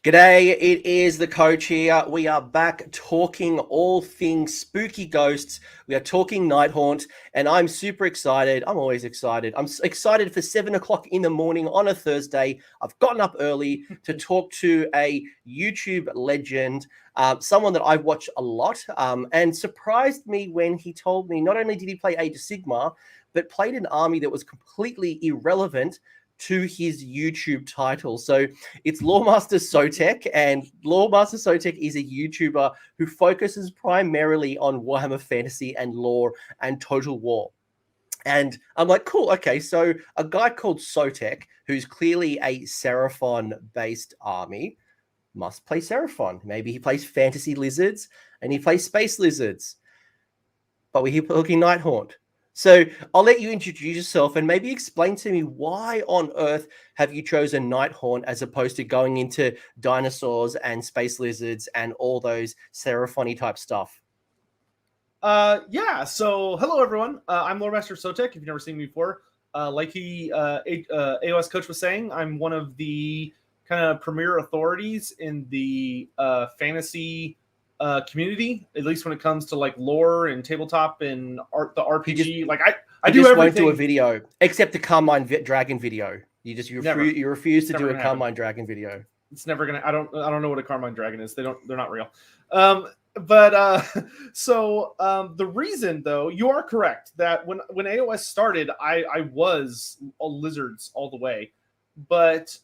G'day, it is the coach here. We are back talking all things spooky ghosts. We are talking Nighthaunt, and I'm super excited. I'm always excited. I'm excited for 7 o'clock in the morning on a Thursday. I've gotten up early to talk to a YouTube legend, someone that I've watched a lot, and surprised me when he told me not only did he play Age of Sigmar, but played an army that was completely irrelevant to his YouTube title. So it's Loremaster Sotech, and Loremaster Sotech is a YouTuber who focuses primarily on Warhammer Fantasy and lore and Total War. And I'm like, cool, okay, so a guy called Sotech, who's clearly a Seraphon-based army, must play Seraphon. Maybe he plays fantasy lizards and he plays space lizards. But we're here looking Nighthaunt. So I'll let you introduce yourself and maybe explain to me why on earth have you chosen Nighthaunt as opposed to going into dinosaurs and space lizards and all those Seraphon-y type stuff? So hello everyone. I'm Loremaster Sotech, if you've never seen me before. Like AOS coach was saying, I'm one of the kind of premier authorities in the fantasy community, at least when it comes to like lore and tabletop and the RPG. I do everything. Won't do a video except the Carmine Dragon video. You refuse to do a Carmine Dragon video. It's never gonna. I don't know what a Carmine Dragon is. They're not real. The reason though, you are correct that when AOS started, I was lizards all the way, but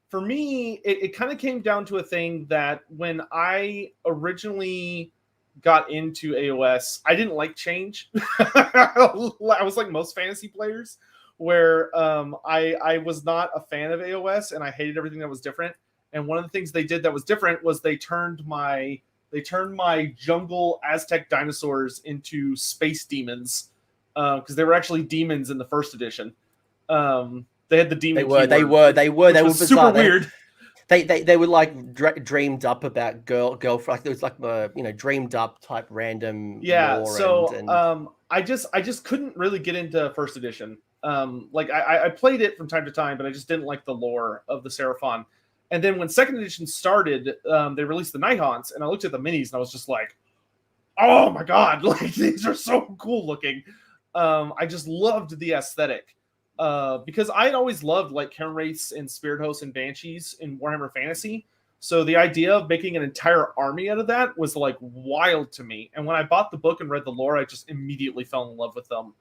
for me, it kind of came down to a thing that when I originally got into AOS, I didn't like change. I was like most fantasy players, where I was not a fan of AOS, and I hated everything that was different. And one of the things they did that was different was they turned my jungle Aztec dinosaurs into space demons, because they were actually demons in the first edition. They had the demon. They were bizarre. Super weird. They were like dreamed up about girl. Like it was like dreamed up type random. Yeah. So I just couldn't really get into first edition. I played it from time to time, but I just didn't like the lore of the Seraphon. And then when second edition started, they released the Nighthaunts, and I looked at the minis and I was just like, oh my god, like these are so cool looking. I just loved the aesthetic. Because I had always loved like Karen Wraiths and Spirit Hosts and Banshees in Warhammer Fantasy. So the idea of making an entire army out of that was like wild to me. And when I bought the book and read the lore, I just immediately fell in love with them.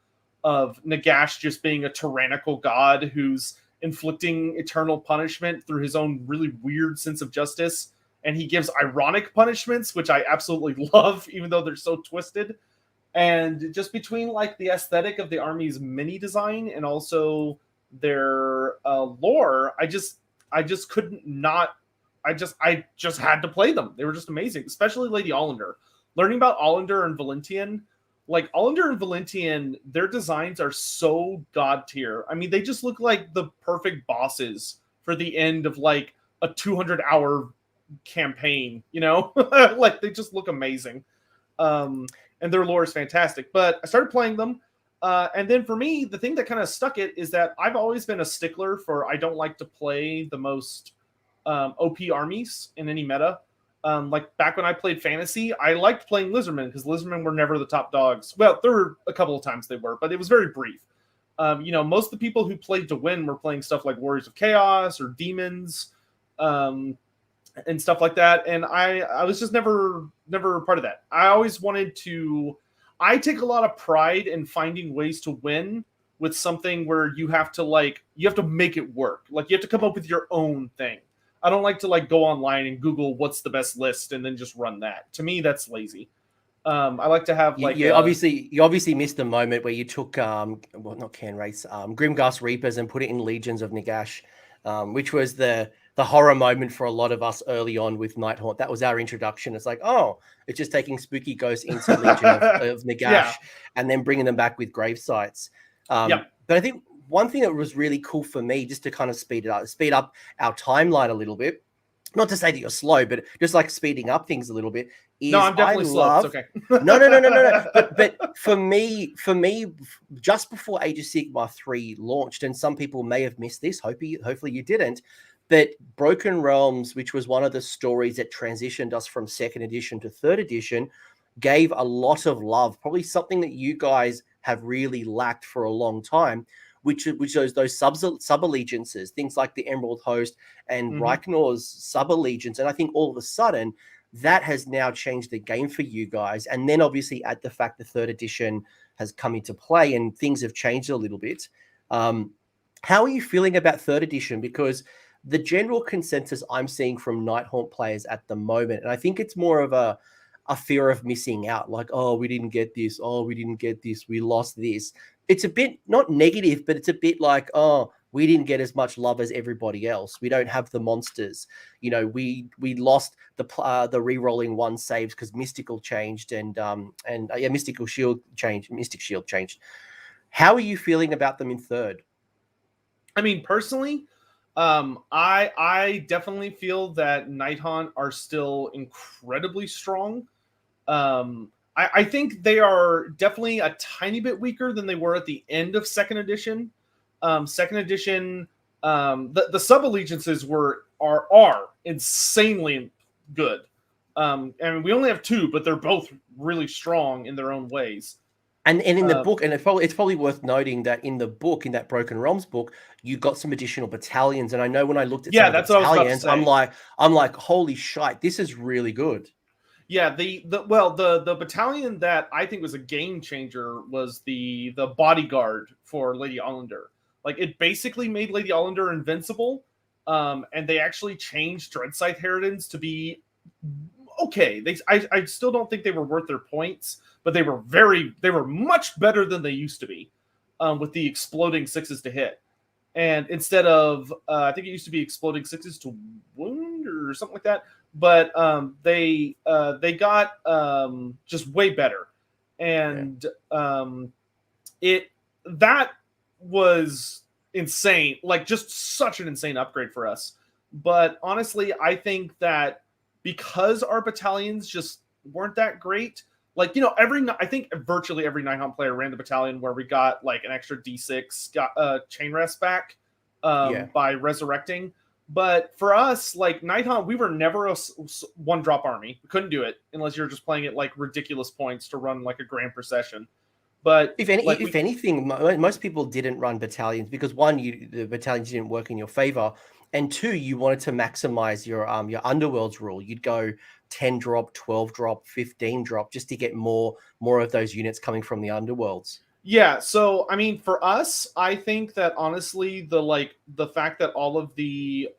Of Nagash just being a tyrannical god who's inflicting eternal punishment through his own really weird sense of justice. And he gives ironic punishments, which I absolutely love, even though they're so twisted. And just between like the aesthetic of the army's mini design and also their lore, I just couldn't not. I just had to play them. They were just amazing, especially Lady Ollander. Learning about Ollander and Valentian, like Ollander and Valentian, their designs are so god tier. I mean, they just look like the perfect bosses for the end of like a 200-hour campaign. Like they just look amazing. And their lore is fantastic. But I started playing them. And then for me, the thing that kind of stuck it is that I've always been a stickler for I don't like to play the most OP armies in any meta. Like back when I played fantasy, I liked playing Lizardmen because Lizardmen were never the top dogs. Well, there were a couple of times they were, but it was very brief. Most of the people who played to win were playing stuff like Warriors of Chaos or Demons. And stuff like that, and I was just never part of that. I always wanted to. I take a lot of pride in finding ways to win with something where you have to make it work. Like you have to come up with your own thing. I don't like to like go online and Google what's the best list and then just run that. To me, that's lazy. I like to have like you obviously missed the moment where you took not Can Race, Grimghast Reapers and put it in Legions of Nagash, which was the horror moment for a lot of us early on with Nighthaunt. That was our introduction. It's like, oh, it's just taking spooky ghosts into Legion of Nagash and then bringing them back with grave sites. But I think one thing that was really cool for me, just to kind of speed up our timeline a little bit, not to say that you're slow, but just like speeding up things a little bit. No, I'm definitely slow. It's okay. No. But for me, just before Age of Sigmar 3 launched, and some people may have missed this, hopefully you didn't, But Broken Realms, which was one of the stories that transitioned us from second edition to third edition, gave a lot of love, probably something that you guys have really lacked for a long time, which is those sub-allegiances, things like the Emerald Host and Rykenorz sub-allegiance. And I think all of a sudden, that has now changed the game for you guys. And then obviously add the fact the third edition has come into play and things have changed a little bit. How are you feeling about third edition? Because the general consensus I'm seeing from Nighthaunt players at the moment, and I think it's more of a fear of missing out, like, oh, we didn't get this, oh, we didn't get this, we lost this. It's a bit not negative, but it's a bit like, oh, we didn't get as much love as everybody else. We don't have the monsters. You know, we lost the re-rolling one saves because Mystical changed and Mystic Shield changed. How are you feeling about them in third? I mean, personally, I definitely feel that Nighthaunt are still incredibly strong. I think they are definitely a tiny bit weaker than they were at the end of second edition. Second edition, the sub allegiances are insanely good. And we only have 2, but they're both really strong in their own ways. And in the book, and it's probably worth noting that in the book, in that Broken Realms book, you got some additional battalions. And I know when I looked at some that's of the what I was battalions, about to say. I'm like, holy shite, this is really good. Yeah, the battalion that I think was a game changer was the Bodyguard for Lady Allender. Like, it basically made Lady Allender invincible, and they actually changed Dreadscythe Heritons to be okay. I still don't think they were worth their points, but they were much better than they used to be, with the exploding 6s to hit. And instead of, I think it used to be exploding 6s to wound or something like that, but they got just way better. And that was insane, like just such an insane upgrade for us. But honestly, I think that because our battalions just weren't that great, like, you know, I think virtually every Nighthaunt player ran the battalion where we got like an extra D6 chain rest back by resurrecting. But for us, like Nighthaunt, we were never a one drop army. We couldn't do it unless you're just playing at like ridiculous points to run like a grand procession. But if anything, most people didn't run battalions because one, the battalions didn't work in your favor, and two, you wanted to maximize your underworlds rule. You'd go 10 drop, 12 drop, 15 drop just to get more of those units coming from the underworlds. Yeah, so I mean, for us, I think that honestly, the fact that all of the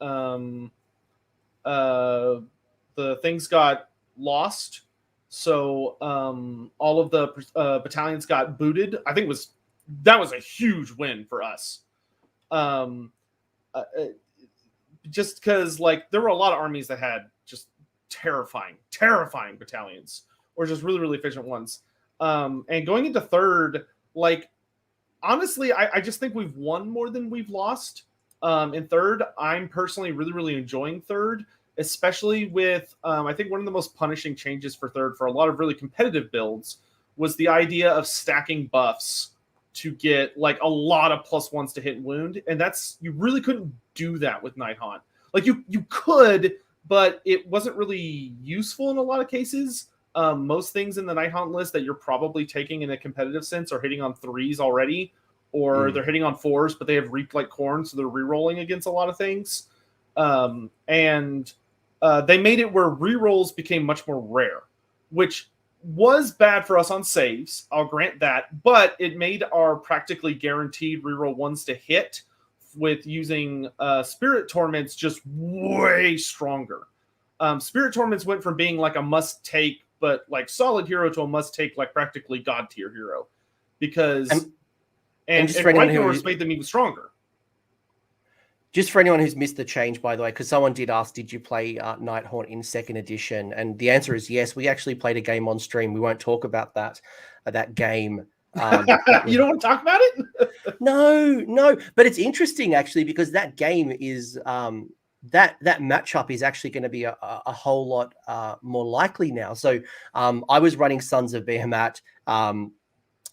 things got lost, so all of the battalions got booted, I think that was a huge win for us. Just because like there were a lot of armies that had just terrifying battalions, or just really, really efficient ones. And going into third, like, honestly, I just think we've won more than we've lost. In third, I'm personally really, really enjoying third, especially with, I think one of the most punishing changes for third for a lot of really competitive builds was the idea of stacking buffs to get like a lot of +1s to hit wound. And you really couldn't do that with Nighthaunt. Like you could, but it wasn't really useful in a lot of cases. Most things in the Nighthaunt list that you're probably taking in a competitive sense are hitting on 3s already, or they're hitting on 4s, but they have Reaped Like Corn, so they're re-rolling against a lot of things. And they made it where re-rolls became much more rare, which was bad for us on saves, I'll grant that, but it made our practically guaranteed re-roll 1s to hit with using Spirit Torments just way stronger. Spirit Torments went from being like a must-take but like solid hero to a must-take like practically god tier hero, because and Rykenorz made them even stronger. Just for anyone who's missed the change, by the way, because someone did ask, did you play Nighthaunt in second edition? And the answer is yes. We actually played a game on stream. We won't talk about that game. You don't want to talk about it? No. But it's interesting actually, because that game is that matchup is actually going to be a whole lot more likely now. So I was running Sons of Behemat.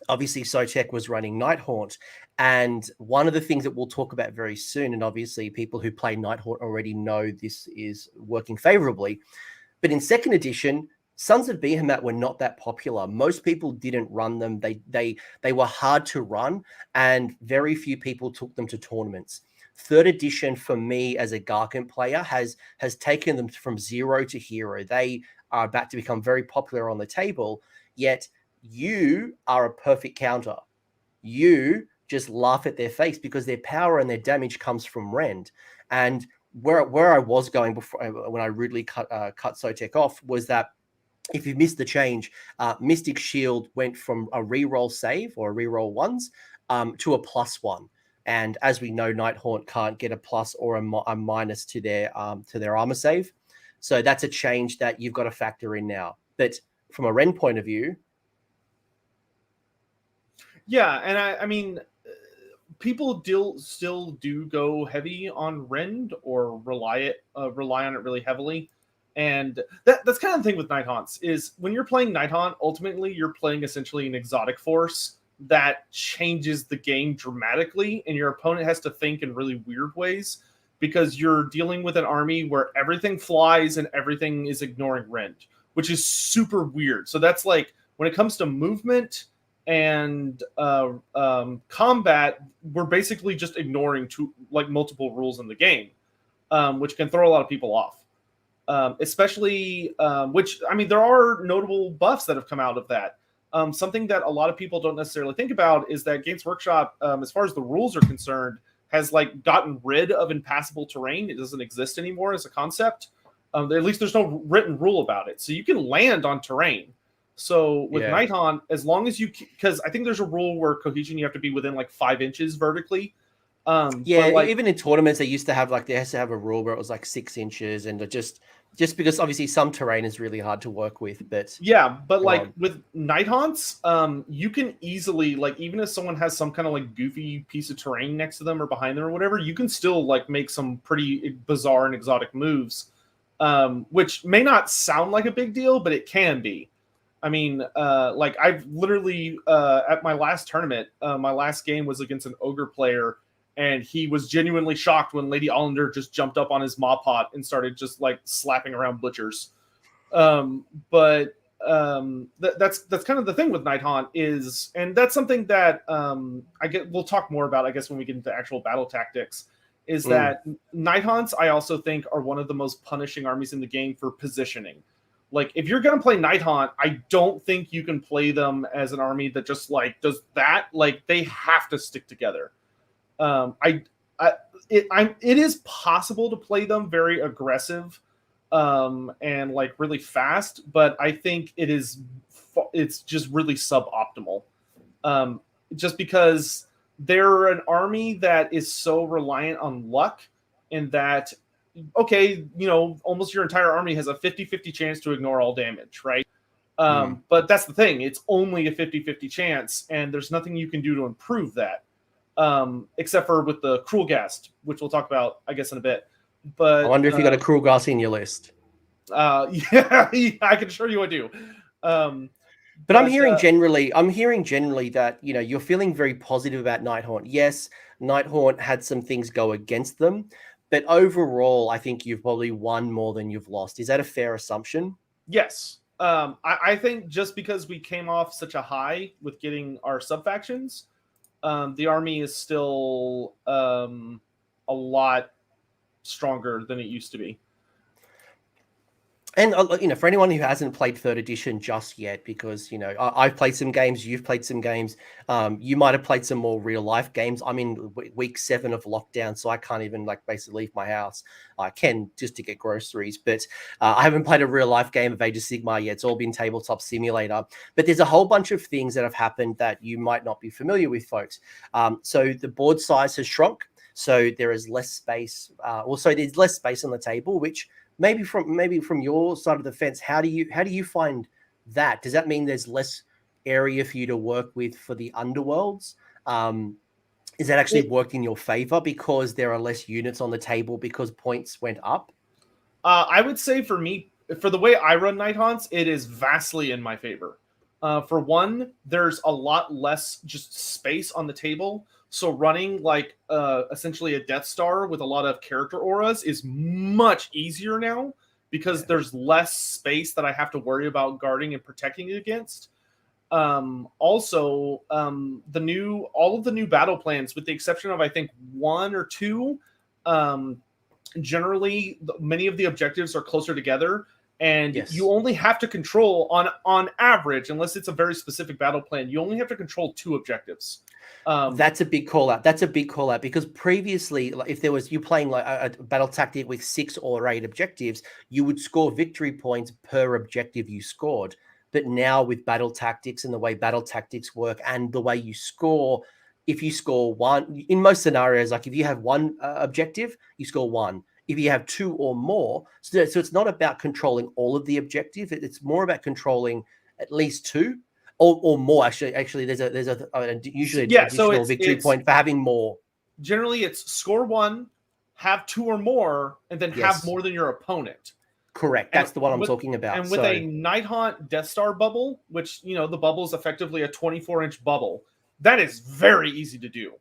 obviously Sotech was running Nighthaunt. And one of the things that we'll talk about very soon, and obviously people who play Nighthaunt already know this is working favorably, but in second edition, Sons of Behemat were not that popular. Most people didn't run them. They were hard to run, and very few people took them to tournaments. Third edition, for me as a Gargant player, has taken them from zero to hero. They are about to become very popular on the table, yet you are a perfect counter. You just laugh at their face because their power and their damage comes from Rend. And where I was going before, when I rudely cut Sotech off, was that if you missed the change, Mystic Shield went from a reroll save or a reroll ones to a +1. And as we know, Nighthaunt can't get a plus or a minus to their armor save. So that's a change that you've got to factor in now. But from a Rend point of view, yeah, and I mean, people still do go heavy on Rend or rely on it really heavily. And that's kind of the thing with Nighthaunts is when you're playing Nighthaunt, ultimately you're playing essentially an exotic force that changes the game dramatically, and your opponent has to think in really weird ways because you're dealing with an army where everything flies and everything is ignoring Rend, which is super weird. So that's like when it comes to movement and combat, we're basically just ignoring multiple rules in the game, which can throw a lot of people off. Especially, which, I mean, there are notable buffs that have come out of that. Something that a lot of people don't necessarily think about is that Games Workshop, as far as the rules are concerned, has gotten rid of impassable terrain. It doesn't exist anymore as a concept. At least there's no written rule about it. So you can land on terrain. So with Nighthaunt, as long as because I think there's a rule where cohesion, you have to be within 5 inches vertically. Even in tournaments, they used to have they has to have a rule where it was 6 inches, and just because obviously some terrain is really hard to work with. But with Nighthaunts, you can easily even if someone has some kind of goofy piece of terrain next to them or behind them or whatever, you can still make some pretty bizarre and exotic moves, which may not sound like a big deal, but it can be. I mean, I've literally at my last tournament, my last game was against an ogre player. And he was genuinely shocked when Lady Allender just jumped up on his maw pot and started just slapping around butchers. That's kind of the thing with Nighthaunt is, and that's something that we'll talk more about, I guess, when we get into actual battle tactics, is that Nighthaunts, I also think, are one of the most punishing armies in the game for positioning. If you're going to play Nighthaunt, I don't think you can play them as an army that just does that. They have to stick together. It is possible to play them very aggressive and really fast, but I think it's just really suboptimal. Just because they're an army that is so reliant on luck, in that almost your entire army has a 50-50 chance to ignore all damage, right? But that's the thing, it's only a 50-50 chance, and there's nothing you can do to improve that. Except for with the Cruel Ghast, which we'll talk about, I guess, in a bit. But I wonder if you got a Cruel Ghast in your list. Yeah, I can assure you I do. But I'm hearing generally that you're feeling very positive about Nighthaunt. Yes, Nighthaunt had some things go against them, but overall, I think you've probably won more than you've lost. Is that a fair assumption? Yes. I think just because we came off such a high with getting our sub-factions, the army is still a lot stronger than it used to be. And for anyone who hasn't played third edition just yet, because I've played some games, you've played some games, you might have played some more real life games. I'm in week 7 of lockdown, so I can't even basically leave my house. I can just to get groceries, but I haven't played a real life game of Age of Sigmar yet. It's all been tabletop simulator. But there's a whole bunch of things that have happened that you might not be familiar with, folks. So the board size has shrunk, so there is less space. Also, there's less space on the table, which maybe from your side of the fence, how do you find that? Does that mean there's less area for you to work with for the underworlds? Is that actually worked in your favor because there are less units on the table because points went up? I would say for me, for the way I run Nighthaunts, it is vastly in my favor. For one, there's a lot less just space on the table. So running like essentially a Death Star with a lot of character auras is much easier now because there's less space that I have to worry about guarding and protecting against. Also, all of the new battle plans, with the exception of I think one or two, generally many of the objectives are closer together. And you only have to control on average, unless it's a very specific battle plan, you only have to control 2 objectives. That's a big call out. That's a big call out because previously, like, if there was you playing like a battle tactic with 6 or 8 objectives, you would score victory points per objective you scored. But now with battle tactics and the way battle tactics work and the way you score, if you score 1 in most scenarios, like if you have 1 objective, you score 1. If you have 2 or more, so it's not about controlling all of the objective. It's more about controlling at least 2 or more. Actually, there's usually additional victory point for having more. Generally, it's score 1, have 2 or more, and then have more than your opponent. Correct. That's the one I'm talking about. And with a Nighthaunt Death Star bubble, which the bubble is effectively a 24-inch bubble, that is very easy to do.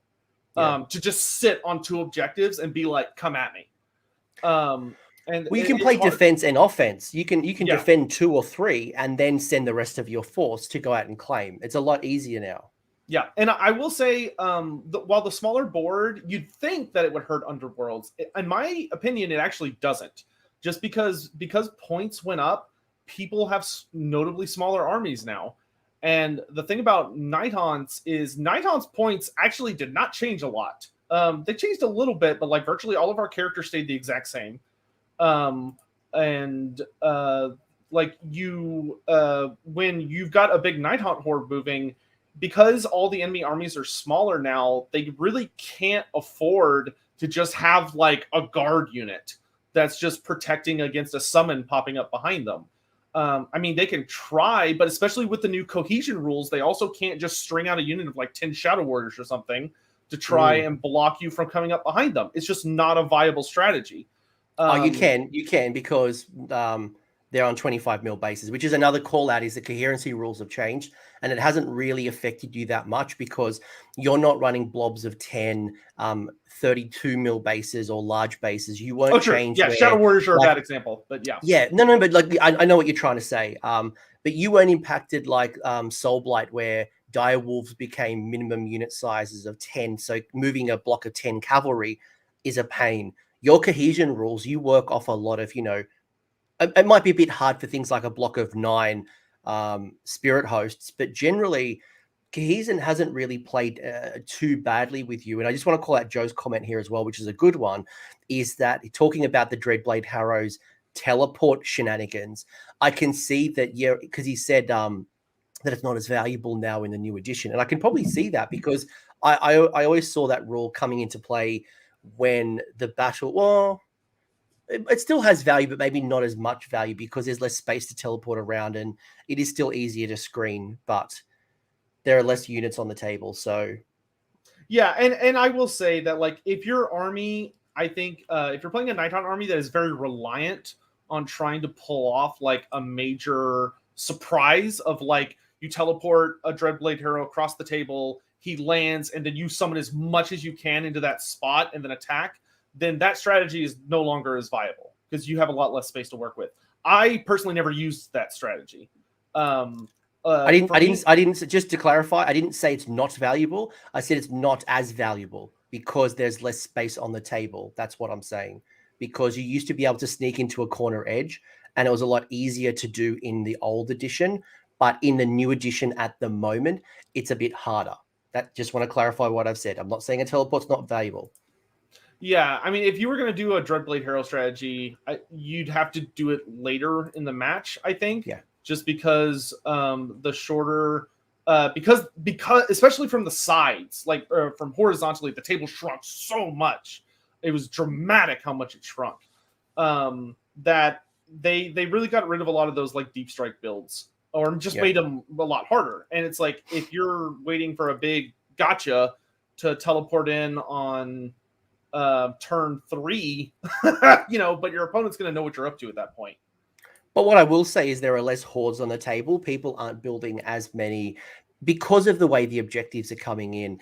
To just sit on 2 objectives and be like, "Come at me." And you can play defense and offense. You can defend 2 or 3 and then send the rest of your force to go out and claim. It's a lot easier now. Yeah, and I will say, while the smaller board, you'd think that it would hurt Underworlds. In my opinion, it actually doesn't. Just because points went up, people have notably smaller armies now. And the thing about Nighthaunt's is Nighthaunt's points actually did not change a lot. They changed a little bit, but like virtually all of our characters stayed the exact same. When you've got a big Nighthaunt horde moving, because all the enemy armies are smaller now, they really can't afford to just have like a guard unit that's just protecting against a summon popping up behind them. I mean, they can try, but especially with the new cohesion rules, they also can't just string out a unit of like 10 Shadow Warriors or something to try and block you from coming up behind them. It's just not a viable strategy. You can because they're on 25 mil bases, which is another call out is the coherency rules have changed and it hasn't really affected you that much because you're not running blobs of 10, 32 mil bases or large bases. You won't change. Yeah, Shadow Warriors are a bad example, but yeah. Yeah, no, but like I know what you're trying to say. But you weren't impacted like Soulblight where Dire Wolves became minimum unit sizes of 10. So moving a block of 10 cavalry is a pain. Your cohesion rules, you work off a lot of, it might be a bit hard for things like a block of 9 spirit hosts, but generally cohesion hasn't really played too badly with you. And I just want to call out Joe's comment here as well, which is a good one, is that talking about the Dreadblade Harrow's teleport shenanigans, I can see that, because he said that it's not as valuable now in the new edition. And I can probably see that because I always saw that rule coming into play when the battle, it still has value, but maybe not as much value because there's less space to teleport around and it is still easier to screen, but there are less units on the table. So yeah, and I will say that like if your army, I think if you're playing a Nighthaunt army that is very reliant on trying to pull off like a major surprise of like you teleport a Dreadblade Hero across the table, he lands, and then you summon as much as you can into that spot and then attack, then that strategy is no longer as viable because you have a lot less space to work with. I personally never used that strategy. I didn't. Just to clarify, I didn't say it's not valuable. I said it's not as valuable because there's less space on the table. That's what I'm saying. Because you used to be able to sneak into a corner edge, and it was a lot easier to do in the old edition. But in the new edition at the moment, it's a bit harder. That just want to clarify what I've said. I'm not saying a teleport's not valuable. Yeah, I mean, if you were going to do a Dreadblade Hero strategy, you'd have to do it later in the match, I think. Yeah. Just because the shorter, because especially from the sides, like from horizontally, the table shrunk so much. It was dramatic how much it shrunk. That they really got rid of a lot of those like deep strike builds, or just made them a lot harder. And it's like if you're waiting for a big gotcha to teleport in on turn 3, but your opponent's going to know what you're up to at that point. But what I will say is there are less hordes on the table. People aren't building as many because of the way the objectives are coming in.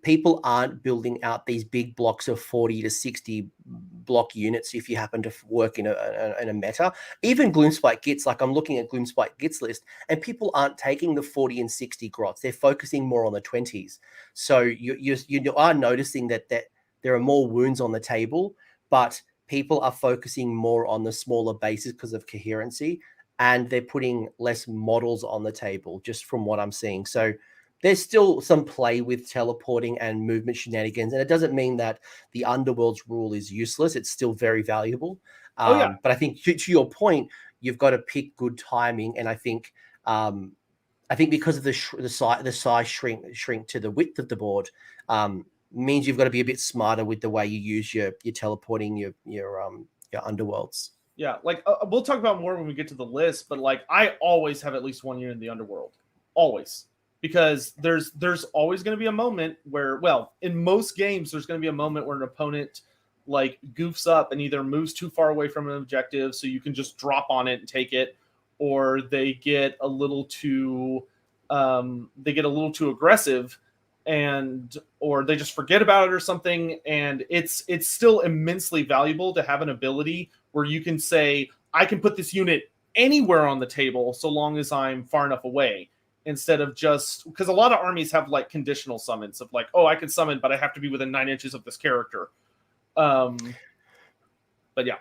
People aren't building out these big blocks of 40 to 60 block units if you happen to work in a meta. Even Gloomspite Gits, like I'm looking at Gloomspite Gits list, and people aren't taking the 40 and 60 grots. They're focusing more on the 20s. So you are noticing that there are more wounds on the table, but people are focusing more on the smaller bases because of coherency, and they're putting less models on the table, just from what I'm seeing. So there's still some play with teleporting and movement shenanigans, and it doesn't mean that the Underworld's rule is useless. It's still very valuable. But I think to your point, you've got to pick good timing, and I think because of the size shrink to the width of the board, means you've got to be a bit smarter with the way you use your teleporting, your underworlds. Yeah, like we'll talk about more when we get to the list, but like I always have at least 1 unit in the underworld, always, because there's always going to be a moment where, well, in most games there's going to be a moment where an opponent like goofs up and either moves too far away from an objective so you can just drop on it and take it, or they get a little too aggressive, and or they just forget about it or something. And it's still immensely valuable to have an ability where you can say, I can put this unit anywhere on the table so long as I'm far enough away, instead of just, because a lot of armies have like conditional summons of like, oh, I can summon, but I have to be within 9 inches of this character. But yeah.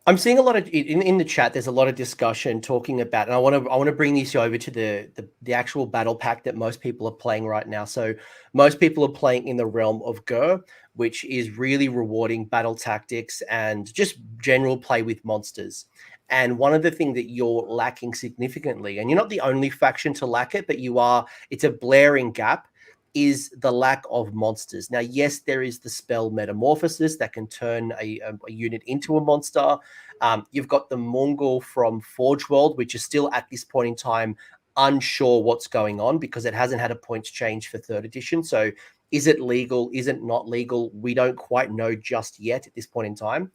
I'm seeing a lot of in the chat. There's a lot of discussion talking about, and I want to bring this over to the actual battle pack that most people are playing right now. So most people are playing in the realm of Gur, which is really rewarding battle tactics and just general play with monsters. And one of the things that you're lacking significantly, and you're not the only faction to lack it, but it's a blaring gap, is the lack of monsters. Now, yes, there is the spell Metamorphosis that can turn a unit into a monster. You've got the Mongol from Forge World, which is still at this point in time unsure what's going on because it hasn't had a points change for 3rd edition. So is it legal? Is it not legal? We don't quite know just yet at this point in time.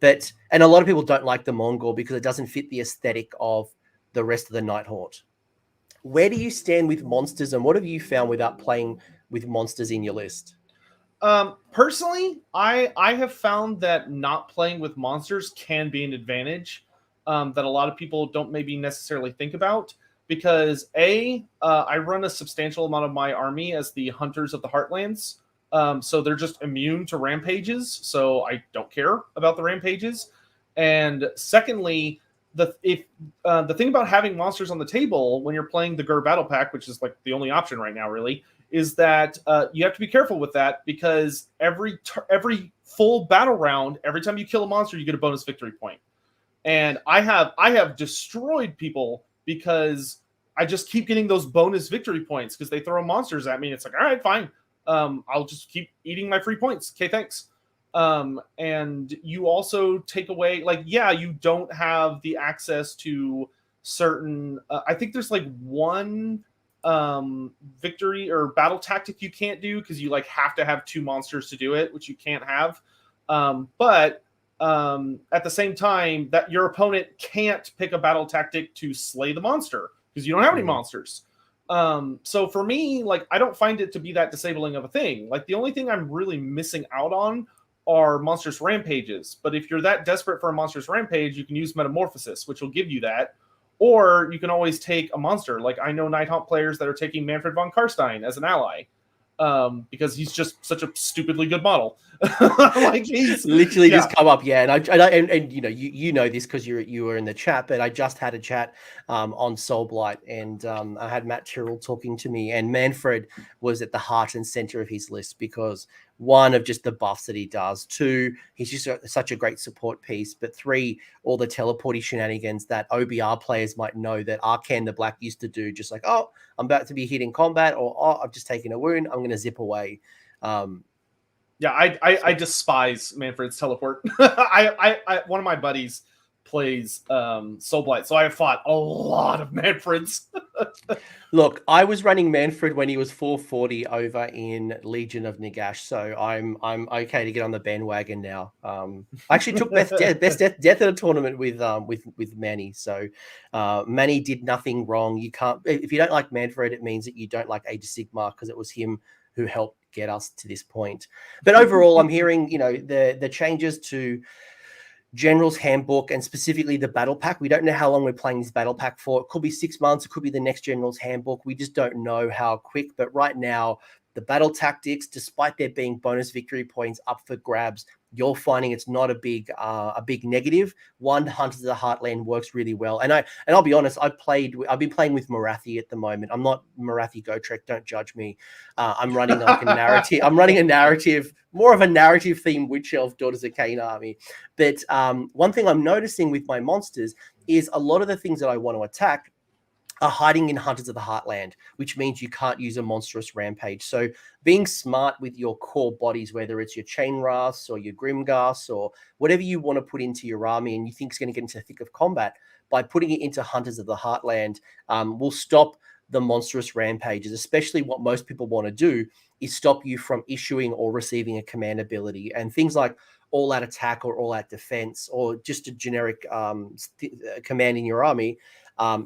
And a lot of people don't like the Mongol because it doesn't fit the aesthetic of the rest of the Nighthaunt. Where do you stand with monsters, and what have you found without playing with monsters in your list? Personally, I have found that not playing with monsters can be an advantage that a lot of people don't maybe necessarily think about, because I run a substantial amount of my army as the Hunters of the Heartlands. So they're just immune to rampages, so I don't care about the rampages. And secondly, the thing about having monsters on the table when you're playing the Gur Battle Pack, which is like the only option right now, really, is that you have to be careful with that, because every full battle round, every time you kill a monster, you get a bonus victory point. And I have destroyed people because I just keep getting those bonus victory points because they throw monsters at me. And it's like, all right, fine. I'll just keep eating my free points. Okay, thanks. And you also take away, like, yeah, you don't have the access to certain, I think there's like one victory or battle tactic you can't do because you like have to have 2 monsters to do it, which you can't have. But at the same time, that your opponent can't pick a battle tactic to slay the monster because you don't have any monsters. So for me, like, I don't find it to be that disabling of a thing. Like, the only thing I'm really missing out on are monstrous rampages. But if you're that desperate for a monstrous rampage, you can use Metamorphosis, which will give you that. Or you can always take a monster. Like, I know Nighthaunt players that are taking Manfred von Karstein as an ally, because he's just such a stupidly good model. Like, he's literally just come up, yeah. And you know, you know this because you were in the chat, but I just had a chat on Soulblight, and I had Matt Tyrrell talking to me, and Manfred was at the heart and center of his list because, 1, of just the buffs that he does, 2, he's just such a great support piece, but 3, all the teleporty shenanigans that OBR players might know that Arcan the Black used to do, just like, oh, I'm about to be hit in combat, or oh, I've just taken a wound, I'm going to zip away. Yeah, I despise Manfred's teleport. I one of my buddies plays Soul Blight. So I have fought a lot of Manfreds. Look, I was running Manfred when he was 440 over in Legion of Nagash, so I'm okay to get on the bandwagon now. I actually took best death at a tournament with Manny. So Manny did nothing wrong. You can't, if you don't like Manfred, it means that you don't like Age of Sigmar, because it was him who helped get us to this point. But overall, I'm hearing, you know, the changes to General's Handbook and specifically the Battle Pack. We don't know how long we're playing this Battle Pack for. It could be 6 months. It could be the next General's Handbook. We just don't know how quick. But right now, the battle tactics, despite there being bonus victory points up for grabs, you're finding it's not a big negative. One, Hunters of the Heartland works really well. And I'll be honest, I've been playing with Marathi at the moment. I'm not Marathi Gotrek, don't judge me. I'm running like a narrative. I'm running a narrative, more of a narrative themed Witch Elf Daughters of Cain army. But one thing I'm noticing with my monsters is a lot of the things that I want to attack are hiding in Hunters of the Heartland, which means you can't use a monstrous rampage. So being smart with your core bodies, whether it's your Chain Wraths or your Grimghast or whatever you want to put into your army and you think is going to get into the thick of combat, by putting it into Hunters of the Heartland will stop the monstrous rampages. Especially what most people want to do is stop you from issuing or receiving a command ability, and things like all-out attack or all-out defense or just a generic command in your army.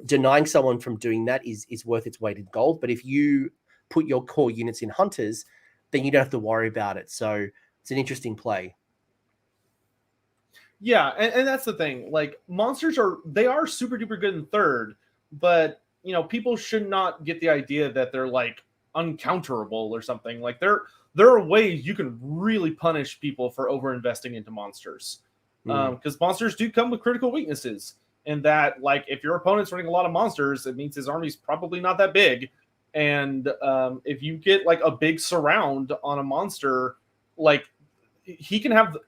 Denying someone from doing that is worth its weight in gold. But if you put your core units in Hunters, then you don't have to worry about it. So it's an interesting play. Yeah, and that's the thing. Like, monsters are super duper good in third, but you know, people should not get the idea that they're like uncounterable or something. Like, there are ways you can really punish people for over investing into monsters, because monsters do come with critical weaknesses. And that, like, if your opponent's running a lot of monsters, it means his army's probably not that big. And if you get like a big surround on a monster, like, he can have,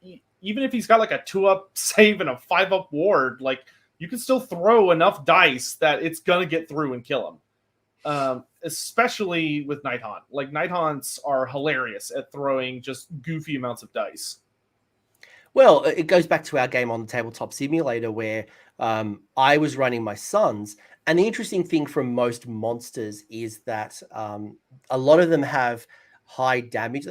even if he's got like a 2-up save and a 5-up ward, like, you can still throw enough dice that it's gonna get through and kill him. Especially with Nighthaunt. Like, Nighthaunts are hilarious at throwing just goofy amounts of dice. Well, it goes back to our game on the Tabletop Simulator where I was running my sons. And the interesting thing from most monsters is that a lot of them have high damage.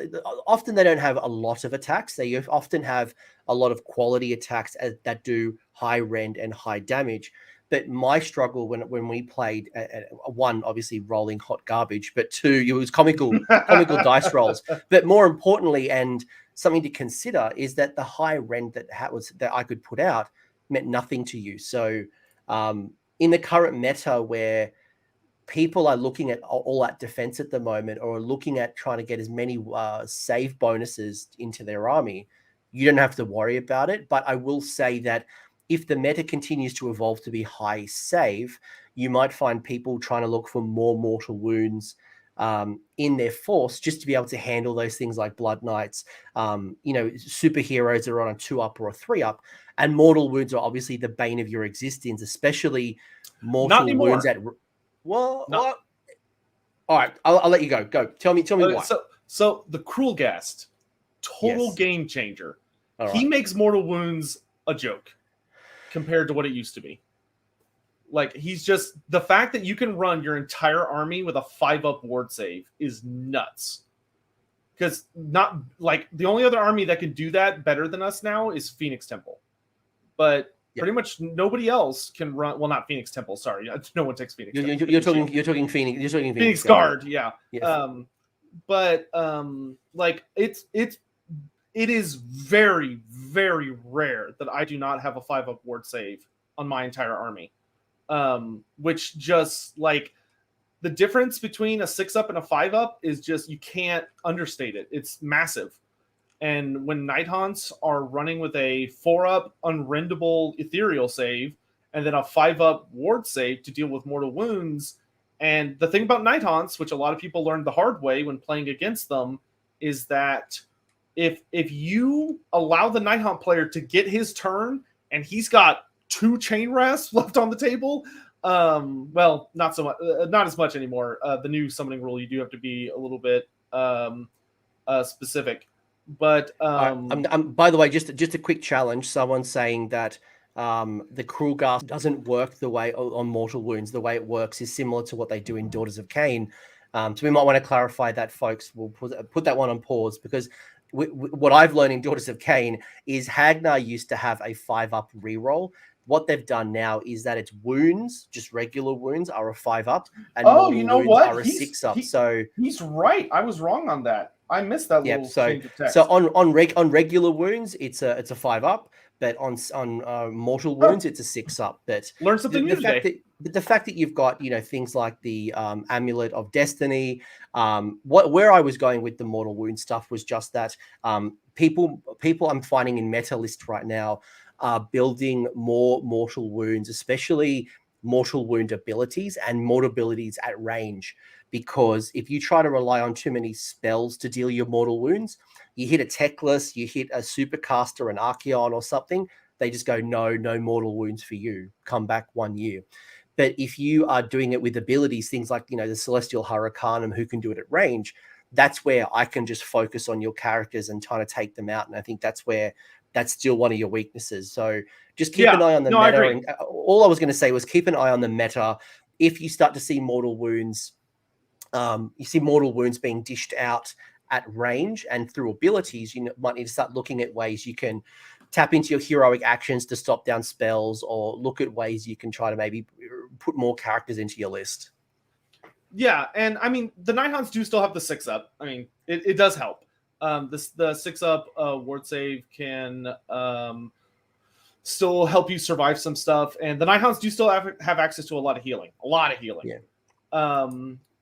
Often they don't have a lot of attacks. They often have a lot of quality attacks that do high rend and high damage. But my struggle when we played, one, obviously rolling hot garbage, but two, it was comical dice rolls. But more importantly, and something to consider, is that the high rend that I could put out meant nothing to you. So in the current meta where people are looking at all that defense at the moment, or looking at trying to get as many save bonuses into their army, you don't have to worry about it. But I will say that if the meta continues to evolve to be high save, you might find people trying to look for more mortal wounds in their force just to be able to handle those things like Blood Knights, superheroes that are on a 2-up or a 3-up. And mortal wounds are obviously the bane of your existence, especially mortal wounds at... Well, all right, I'll let you go. Go. Tell me why. So the Cruel Ghast, total game changer. All he right. makes mortal wounds a joke compared to what it used to be. Like, he's just, the fact that you can run your entire army with a 5-up ward save is nuts. Because not like the only other army that can do that better than us now is Phoenix Temple, but pretty much nobody else can run. Well, not Phoenix Temple. Sorry, no one takes Phoenix. You're talking Phoenix. You're talking Phoenix Guard. Yeah. Yes. Like, it is very, very rare that I do not have a 5-up ward save on my entire army. Which just, like, the difference between a 6-up and a 5-up is just, you can't understate it. It's massive. And when Nighthaunts are running with a 4-up unrendable ethereal save and then a 5-up ward save to deal with mortal wounds, and the thing about Nighthaunts, which a lot of people learned the hard way when playing against them, is that if you allow the Nighthaunt player to get his turn and he's got 2 chain wraths left on the table, well, not so much, not as much anymore. The new summoning rule, you do have to be a little bit specific. But by the way, just a quick challenge. Someone's saying that the cruel gas doesn't work the way on mortal wounds. The way it works is similar to what they do in Daughters of Cain. So we might want to clarify that, folks. We'll put that one on pause, because what I've learned in Daughters of Cain is Hagnar used to have a 5-up reroll. What they've done now is that its wounds, just regular wounds, are a 5-up, and you know wounds what? are a 6-up. So he's right. I was wrong on that. I missed that little change of text. So on regular wounds, it's a 5-up, but on mortal wounds, it's a 6-up. But learn something new today. The fact that you've got things like the Amulet of Destiny, where I was going with the mortal wound stuff was just that people I'm finding in meta list right now are building more mortal wounds, especially mortal wound abilities and mortal abilities at range. Because if you try to rely on too many spells to deal your mortal wounds, you hit a Teclis, you hit a Supercaster, an Archeon or something, they just go, no mortal wounds for you. Come back 1 year. But if you are doing it with abilities, things like, the Celestial Hurricanum, who can do it at range, that's where I can just focus on your characters and trying to take them out. And I think that's still one of your weaknesses. So just keep an eye on the meta. And all I was going to say was keep an eye on the meta. If you start to see mortal wounds, you see mortal wounds being dished out at range and through abilities, you might need to start looking at ways you can tap into your heroic actions to stop down spells, or look at ways you can try to maybe put more characters into your list. Yeah, and I mean, the Nighthaunts do still have the 6-up. I mean, it does help. The 6-up ward save can still help you survive some stuff, and the Nighthaunts do still have access to a lot of healing. Yeah.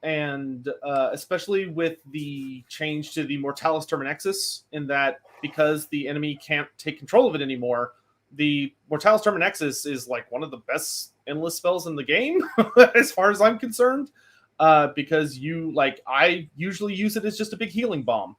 And especially with the change to the Mortalis Terminexus, in that because the enemy can't take control of it anymore, the Mortalis Terminexus is like one of the best endless spells in the game, as far as I'm concerned. Because I usually use it as just a big healing bomb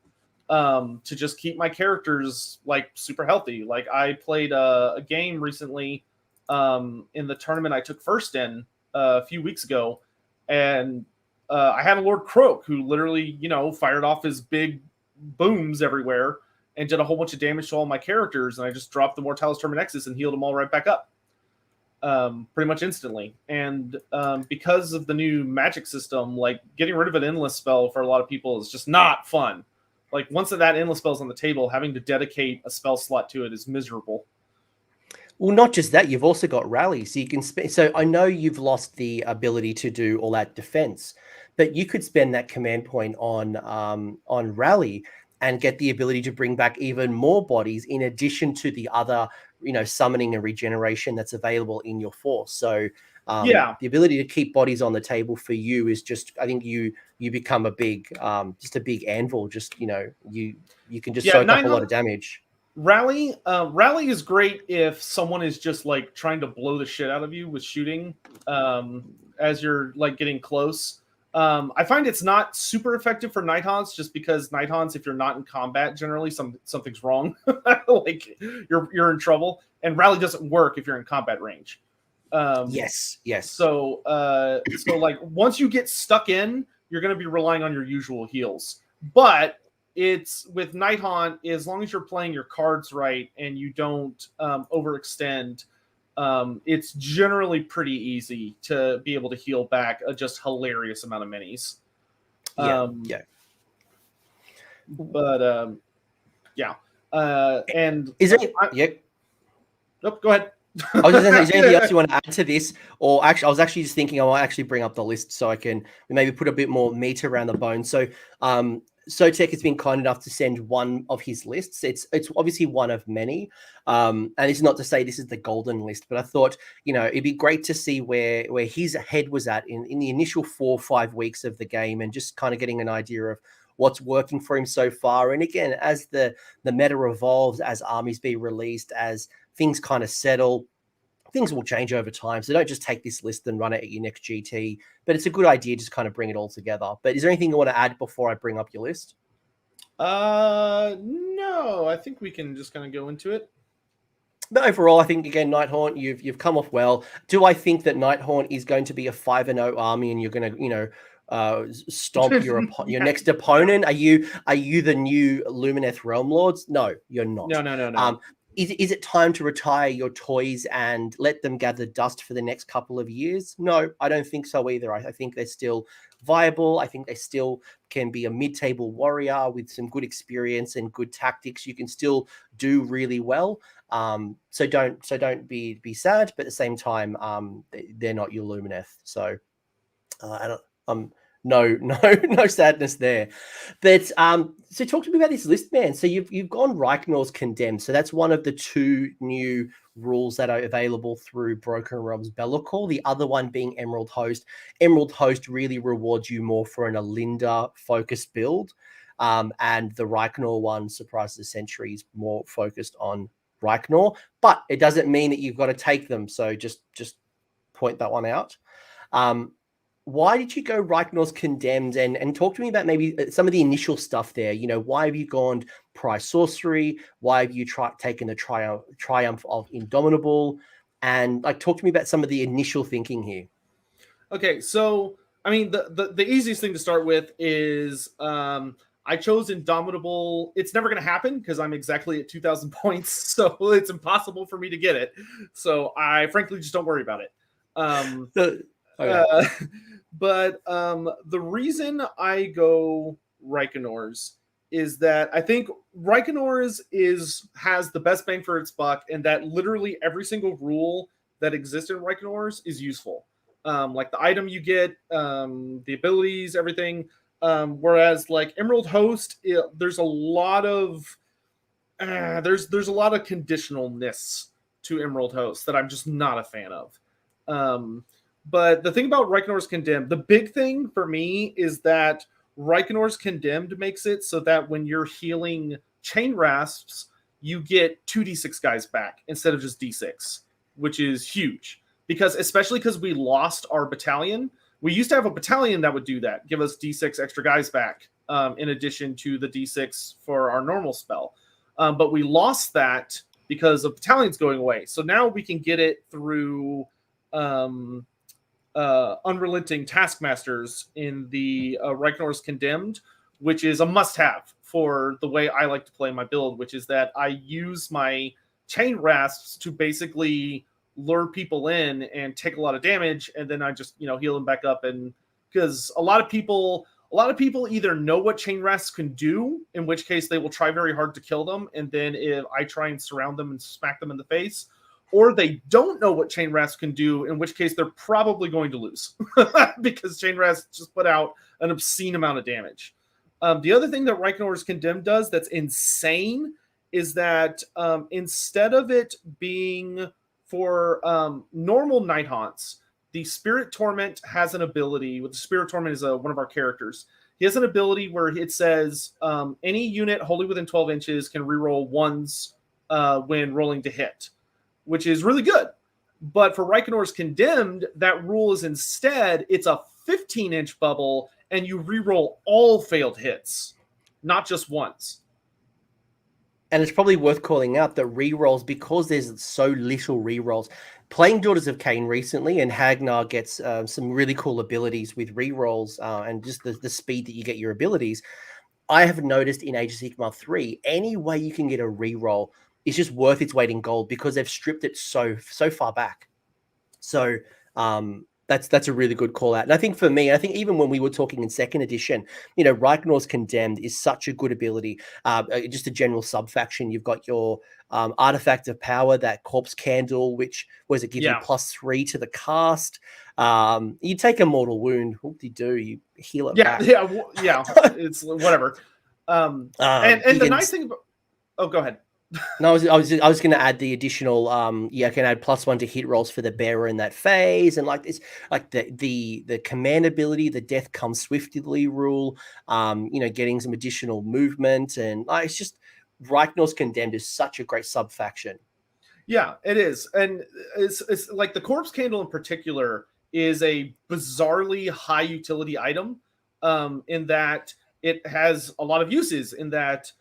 to just keep my characters like super healthy. Like I played a game recently in the tournament I took first in a few weeks ago, and I had a Lord Croak who literally, fired off his big booms everywhere and did a whole bunch of damage to all my characters. And I just dropped the Mortalis Terminexus and healed them all right back up pretty much instantly. And because of the new magic system, like getting rid of an endless spell for a lot of people is just not fun. Like once that endless spell's on the table, having to dedicate a spell slot to it is miserable. Well, not just that, you've also got rally, so you can so I know you've lost the ability to do all that defense, but you could spend that command point on rally and get the ability to bring back even more bodies in addition to the other, summoning and regeneration that's available in your force. So the ability to keep bodies on the table for you is just, I think you become a big, just a big anvil. Just, you can just soak up a lot of damage. Rally is great if someone is just like trying to blow the shit out of you with shooting as you're like getting close. I find it's not super effective for Nighthaunts, just because Nighthaunts, if you're not in combat, generally something's wrong. Like you're in trouble, and rally doesn't work if you're in combat range. Yes. So like once you get stuck in, you're going to be relying on your usual heals. But it's with Nighthaunt, as long as you're playing your cards right and you don't overextend, it's generally pretty easy to be able to heal back a just hilarious amount of minis. And is it? Nope, go ahead. I was just saying, is there anything else you want to add to this? Or actually, I was actually just thinking I might actually bring up the list so I can maybe put a bit more meat around the bone. So, Sotech has been kind enough to send one of his lists. It's obviously one of many, and it's not to say this is the golden list, but I thought it'd be great to see where his head was at in the initial 4 or 5 weeks of the game, and just kind of getting an idea of what's working for him so far. And again, as the meta evolves, as armies be released, as things kind of settle, things will change over time. So don't just take this list and run it at your next GT. But it's a good idea to just kind of bring it all together. But is there anything you want to add before I bring up your list? No, I think we can just kind of go into it. But overall, I think, again, Nighthaunt, you've come off well. Do I think that Nighthaunt is going to be a 5-0 army and you're going to, stomp your next opponent? Are you the new Lumineth Realm Lords? No, you're not. No. Is it time to retire your toys and let them gather dust for the next couple of years? No, I don't think so either. I think they're still viable. I think they still can be a mid-table warrior with some good experience and good tactics. You can still do really well. So don't be sad, but at the same time, they're not your Lumineth. So I don't no sadness there. But so talk to me about this list, man. So you've gone Rykenorz Condemned. So that's one of the 2 new rules that are available through Broken Realms Be'lakor. The other one being Emerald Host. Emerald Host really rewards you more for an Alinda focused build. And the Rykenorz one, Surprise the Century, is more focused on Rykenorz. But it doesn't mean that you've got to take them. So just point that one out. Why did you go Rykenorz Condemned? And talk to me about maybe some of the initial stuff there. You know, why have you gone Prize Sorcery? Why have you taken the Triumph of Indomitable? And like, talk to me about some of the initial thinking here. Okay, so I mean, the easiest thing to start with is I chose Indomitable. It's never going to happen because I'm exactly at 2,000 points, so it's impossible for me to get it. So I frankly just don't worry about it. But the reason I go Rykenorz is that I think Rykenorz has the best bang for its buck, and that literally every single rule that exists in Rykenorz is useful. Like the item you get, the abilities, everything. Whereas like Emerald Host, there's a lot of there's a lot of conditionalness to Emerald Host that I'm just not a fan of. But the thing about Rykenorz Condemned, the big thing for me is that Rykenorz Condemned makes it so that when you're healing Chain Rasps, you get 2d6 guys back instead of just d6, which is huge. Especially because we lost our battalion. We used to have a battalion that would do that, give us d6 extra guys back, in addition to the d6 for our normal spell. But we lost that because of battalions going away. So now we can get it through Unrelenting Taskmasters in the Rykenorz Condemned, which is a must-have for the way I like to play my build, which is that I use my Chain Rasps to basically lure people in and take a lot of damage, and then I just heal them back up. And because a lot of people either know what Chain Rasps can do, in which case they will try very hard to kill them, and then if I try and surround them and smack them in the face, or they don't know what Chain Rasps can do, in which case they're probably going to lose because Chain Rasps just put out an obscene amount of damage. The other thing that Rykenorz Condemned does that's insane is that instead of it being for normal Nighthaunts, the Spirit Torment has an ability. The Spirit Torment is one of our characters. He has an ability where it says any unit wholly within 12 inches can reroll ones when rolling to hit, which is really good. But for Rykenorz Condemned, that rule is instead, it's a 15-inch bubble, and you reroll all failed hits, not just once. And it's probably worth calling out that rerolls, because there's so little rerolls. Playing Daughters of Cain recently, and Hagnar gets some really cool abilities with rerolls and just the speed that you get your abilities. I have noticed in Age of Sigmar 3, any way you can get a reroll is just worth its weight in gold because they've stripped it so far back. So that's a really good call out. And I think for me, I think even when we were talking in second edition, Rykenorz Condemned is such a good ability. Just a general sub-faction. You've got your Artifact of Power, that Corpse Candle, which gives you +3 to the cast. You take a mortal wound. What do you do? You heal it back. Yeah. It's whatever. And the nice thing about... Oh, go ahead. No, I was going to add the additional. I can add +1 to hit rolls for the bearer in that phase, and like this, like the command ability, the Death Comes Swiftly rule. Getting some additional movement, and it's just Rykenorz Condemned is such a great sub faction. Yeah, it is, and it's like the Corpse Candle in particular is a bizarrely high utility item, in that it has a lot of uses. In that.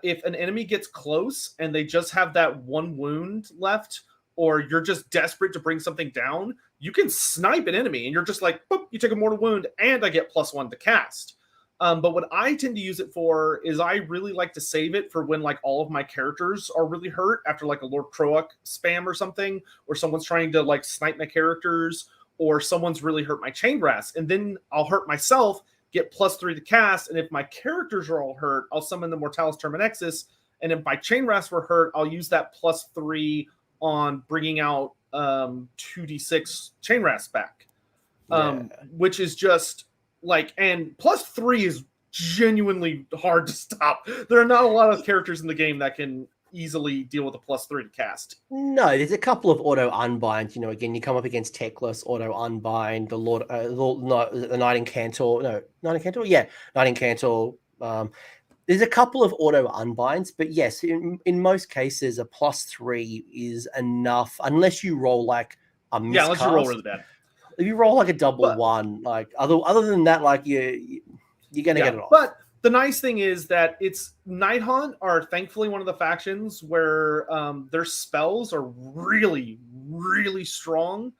If an enemy gets close and they just have that one wound left, or you're just desperate to bring something down, you can snipe an enemy and you're just like, boop, you take a mortal wound and I get +1 to cast. But what I tend to use it for is I really like to save it for when like all of my characters are really hurt after like a Lord Croak spam or something, or someone's trying to like snipe my characters, or someone's really hurt my chain brass. And then I'll hurt myself, get +3 to cast. And if my characters are all hurt, I'll summon the Mortalis Terminexus. And if my chain brass were hurt, I'll use that +3 on bringing out 2d6 chain brass back. Which is just like, and +3 is genuinely hard to stop. There are not a lot of characters in the game that can easily deal with a +3 to cast. No, there's a couple of auto unbinds. You know, again, you come up against Techless, auto unbind, the Knight Incantor. Yeah, Knight Incantor. There's a couple of auto unbinds, but yes, in most cases, a +3 is enough, unless you roll like a miscast. Yeah, unless you roll really bad. If you roll like a double one, like other than that, like you're gonna get it off. But the nice thing is that it's Nighthaunt are thankfully one of the factions where their spells are really, really strong,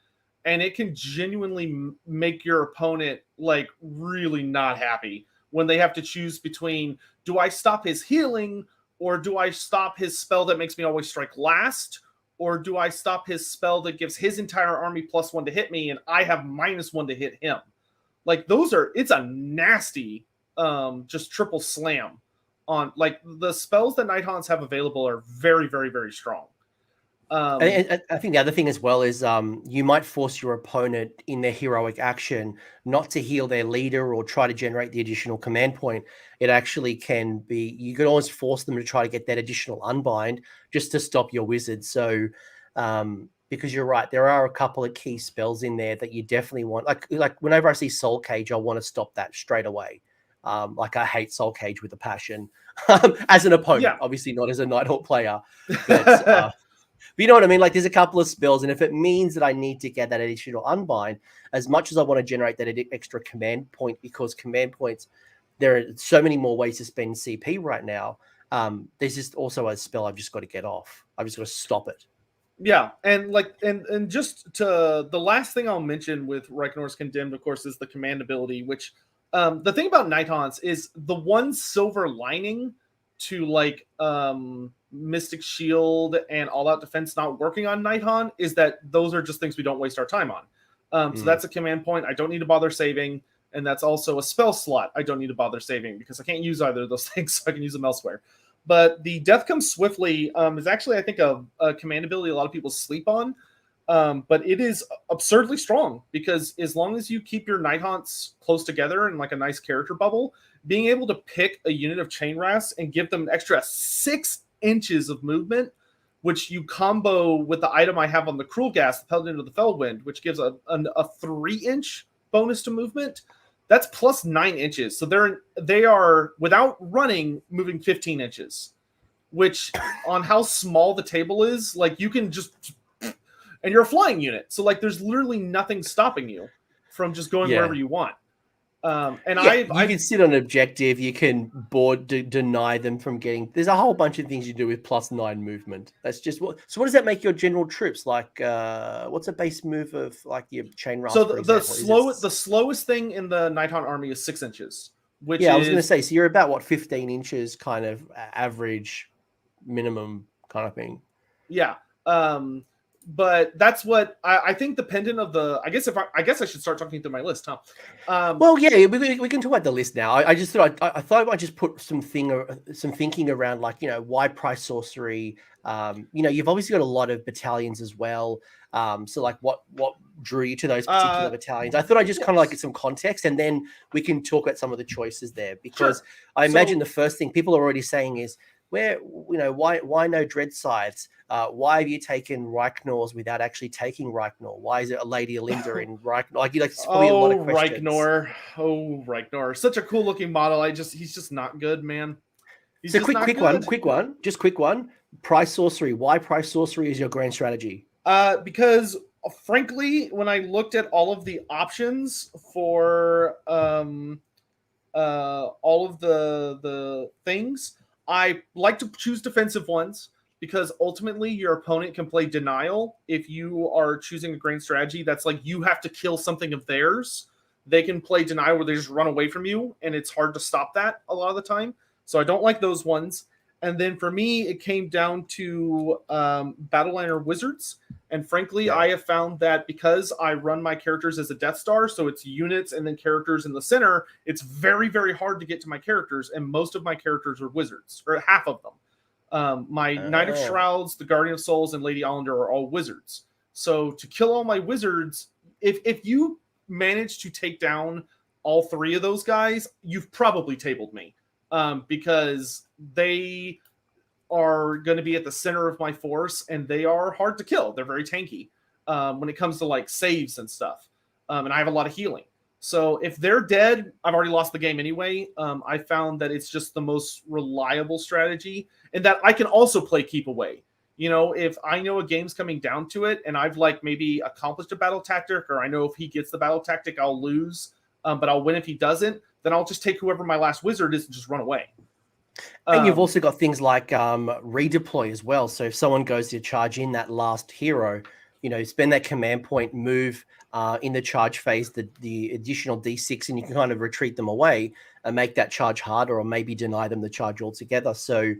and it can genuinely make your opponent like really not happy when they have to choose between, do I stop his healing, or do I stop his spell that makes me always strike last? Or do I stop his spell that gives his entire army +1 to hit me and I have -1 to hit him? Like it's a nasty just triple slam on, like, the spells that Nighthaunts have available are very, very, very strong. And I think the other thing as well is you might force your opponent in their heroic action not to heal their leader or try to generate the additional command point. It actually can be, you could always force them to try to get that additional unbind just to stop your wizard. So because you're right, there are a couple of key spells in there that you definitely want. Like whenever I see Soul Cage, I want to stop that straight away. Like I hate Soul Cage with a passion as an opponent, obviously not as a Nighthawk player. But, but you know what I mean? Like there's a couple of spells, and if it means that I need to get that additional unbind, as much as I want to generate that extra command point, because command points, there are so many more ways to spend CP right now. There's just also a spell I've just got to get off. I've just got to stop it. Yeah, and like and just to the last thing I'll mention with Rykenorz Condemned, of course, is the Commandability, which the thing about Nighthaunts is the one silver lining to like Mystic Shield and All Out Defense not working on Nighthaunt is that those are just things we don't waste our time on. So that's a command point I don't need to bother saving, and that's also a spell slot I don't need to bother saving because I can't use either of those things, so I can use them elsewhere. But the Death Comes Swiftly is actually, I think, a command ability a lot of people sleep on. But it is absurdly strong because as long as you keep your Nighthaunts close together in like a nice character bubble, being able to pick a unit of Chain Wraths and give them an extra 6 inches of movement, which you combo with the item I have on the Cruel Gas, the Paladin of the Feldwind, which gives a 3-inch bonus to movement. That's plus 9 inches. So they are without running moving 15 inches, which on how small the table is, like you can just, and you're a flying unit. So like there's literally nothing stopping you from just going wherever you want. You can sit on an objective. You can deny them from getting. There's a whole bunch of things you do with plus 9 movement. That's just what. So what does that make your general troops like? What's a base move of like your chain wrath? So the slowest thing in the Nighthaunt army is 6 inches. Which I was going to say. So you're about 15 inches, kind of average, minimum kind of thing. Yeah. But that's what I think the pendant of the. I guess I should start talking through my list, huh? Well, yeah, we can talk about the list now. I just thought I thought I'd just put some thinking around, like, you know, why price sorcery. You've obviously got a lot of battalions as well. So like what drew you to those particular battalions? I thought I'd just kind of like get some context, and then we can talk about some of the choices there, because I imagine the first thing people are already saying is, why no dread scythes? Why have you taken Rykenorz without actually taking Rykenorz? Why is it a Lady Alinda in Rykenorz? Like, it's probably a lot of questions. Rykenorz. Such a cool looking model. He's just not good, man. Quick one. Price sorcery. Why price sorcery is your grand strategy? Because frankly, when I looked at all of the options for all of the things, I like to choose defensive ones, because ultimately your opponent can play denial if you are choosing a grand strategy that's like you have to kill something of theirs they can play denial where they just run away from you, and it's hard to stop that a lot of the time. So I don't like those ones. And then for me, it came down to Battleline or Wizards. And frankly, I have found that because I run my characters as a Death Star, so it's units and then characters in the center, it's very, very hard to get to my characters. And most of my characters are wizards, or half of them. My Knight of Shrouds, the Guardian of Souls, and Lady Allender are all wizards. So to kill all my wizards, if you manage to take down all three of those guys, you've probably tabled me. Because they are going to be at the center of my force, and they are hard to kill. They're very tanky when it comes to like saves and stuff. And I have a lot of healing. So if they're dead, I've already lost the game anyway. I found that it's just the most reliable strategy, and that I can also play keep away. You know, if I know a game's coming down to it, and I've like maybe accomplished a battle tactic, or I know if he gets the battle tactic, I'll lose, but I'll win if he doesn't, then I'll just take whoever my last wizard is and just run away. And you've also got things like redeploy as well. So if someone goes to charge in that last hero, you know, spend that command point, move in the charge phase, the additional D6, and you can kind of retreat them away and make that charge harder, or maybe deny them the charge altogether. So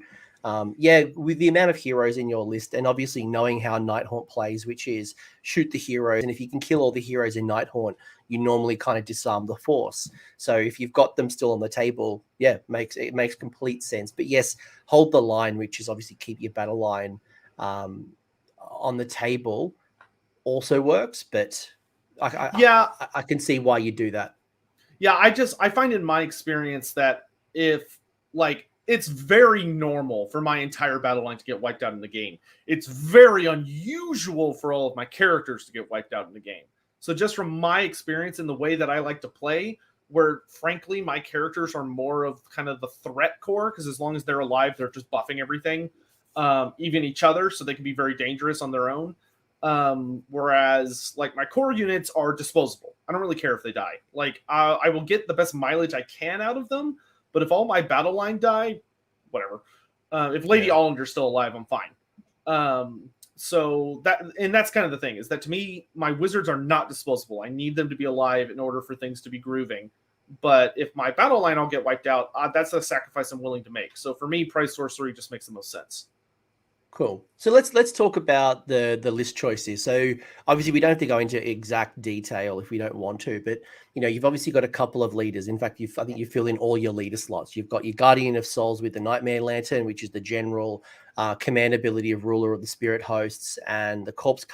yeah, with the amount of heroes in your list, and obviously knowing how Nighthaunt plays, which is shoot the heroes, and if you can kill all the heroes in Nighthaunt, you normally kind of disarm the force. So if you've got them still on the table, yeah, it makes complete sense. But yes, hold the line, which is obviously keep your battle line on the table, also works. But I can see why you do that. Yeah, I find in my experience that if like it's very normal for my entire battle line to get wiped out in the game. It's very unusual for all of my characters to get wiped out in the game. So just from my experience in the way that I like to play, where frankly my characters are more of kind of the threat core, because as long as they're alive, they're just buffing everything, even each other, so they can be very dangerous on their own. Whereas like my core units are disposable. I don't really care if they die. Like I will get the best mileage I can out of them, but if all my battle line die, whatever. If Lady Allender's still alive, I'm fine. So that's kind of the thing, is that to me, my wizards are not disposable. I need them to be alive in order for things to be grooving. But if my battle line all get wiped out, that's a sacrifice I'm willing to make. So for me, price sorcery just makes the most sense. Cool. So let's talk about the list choices. So obviously we don't have to go into exact detail if we don't want to, but you know, you've obviously got a couple of leaders. In fact, I think you fill in all your leader slots. You've got your Guardian of Souls with the Nightmare Lantern, which is the general commandability of ruler of the spirit hosts, and the Corpse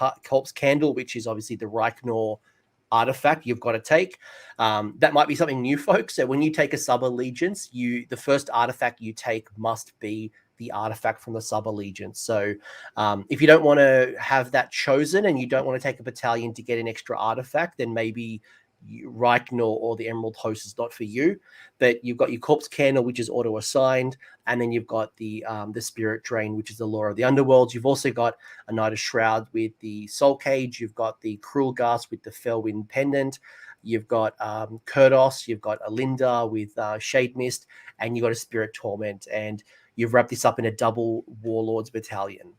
Candle, which is obviously the Rykenorz artifact you've got to take. That might be something new, folks. So when you take a sub-allegiance, the first artifact you take must be the artifact from the sub-allegiance. So if you don't want to have that chosen, and you don't want to take a battalion to get an extra artifact, then maybe Rykenorz or the Emerald Host is not for you. But you've got your Corpse Candle, which is auto-assigned, and then you've got the Spirit Drain, which is the Law of the Underworlds. You've also got a Knight of Shroud with the Soul Cage. You've got the Cruel Ghast with the Fellwind Pendant. You've got Kurdos. You've got Alinda with Shade Mist, and you've got a Spirit Torment. And you've wrapped this up in a double Warlords battalion.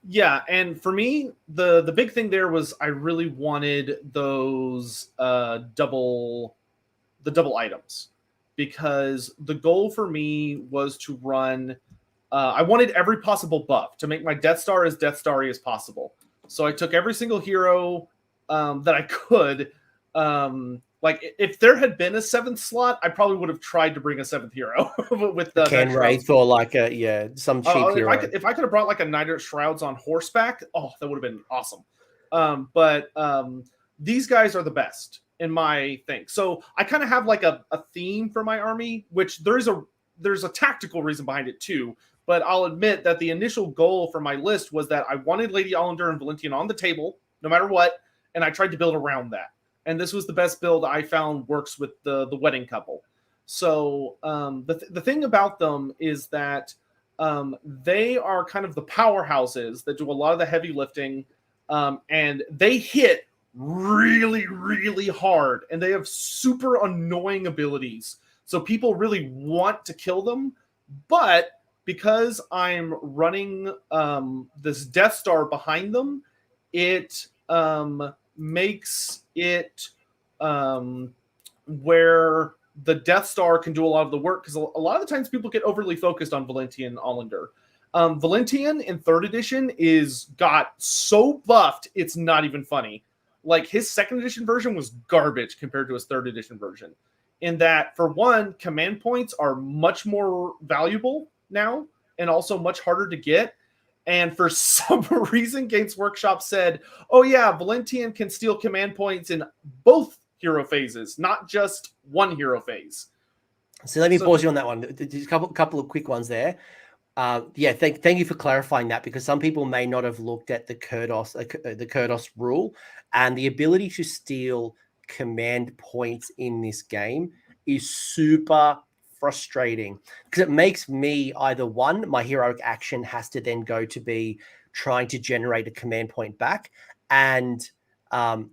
Yeah, and for me, the big thing there was I really wanted those double items, because the goal for me was to run. I wanted every possible buff to make my Death Star as Death Starry as possible. So I took every single hero that I could. Like if there had been a seventh slot, I probably would have tried to bring a seventh hero with the Ken Wraith, or like some cheap hero. If I could have brought like a Knight of Shrouds on horseback, that would have been awesome. But these guys are the best in my thing. So I kind of have like a theme for my army, which there's a tactical reason behind it too. But I'll admit that the initial goal for my list was that I wanted Lady Allender and Valentian on the table, no matter what, and I tried to build around that. And this was the best build I found works with the wedding couple. So the thing about them is that they are kind of the powerhouses that do a lot of the heavy lifting, and they hit really, really hard, and they have super annoying abilities. So people really want to kill them, but because I'm running this Death Star behind them, it makes it where the Death Star can do a lot of the work, because a lot of the times people get overly focused on Valentian Allender. Valentian in 3rd edition got so buffed, it's not even funny. Like, his 2nd edition version was garbage compared to his 3rd edition version. In that, for one, command points are much more valuable now and also much harder to get. And for some reason, Games Workshop said, oh yeah, Valentian can steal command points in both hero phases, not just one hero phase. So let me pause you on that one. Just a couple of quick ones there. Thank you for clarifying that, because some people may not have looked at the Kurdos rule, and the ability to steal command points in this game is super frustrating, because it makes me either one, my heroic action has to then go to be trying to generate a command point back, and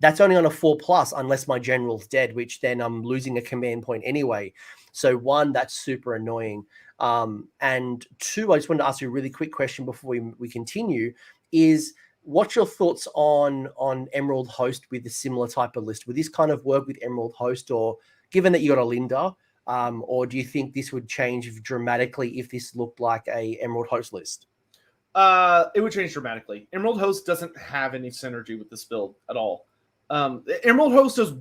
that's only on a 4+ unless my general's dead, which then I'm losing a command point anyway. So one, that's super annoying. And two, I just wanted to ask you a really quick question before we continue, is what's your thoughts on Emerald Host with a similar type of list? Would this kind of work with Emerald Host, or given that you got a Linda, or do you think this would change dramatically if this looked like a Emerald Host list? It would change dramatically. Emerald Host doesn't have any synergy with this build at all. Emerald Host does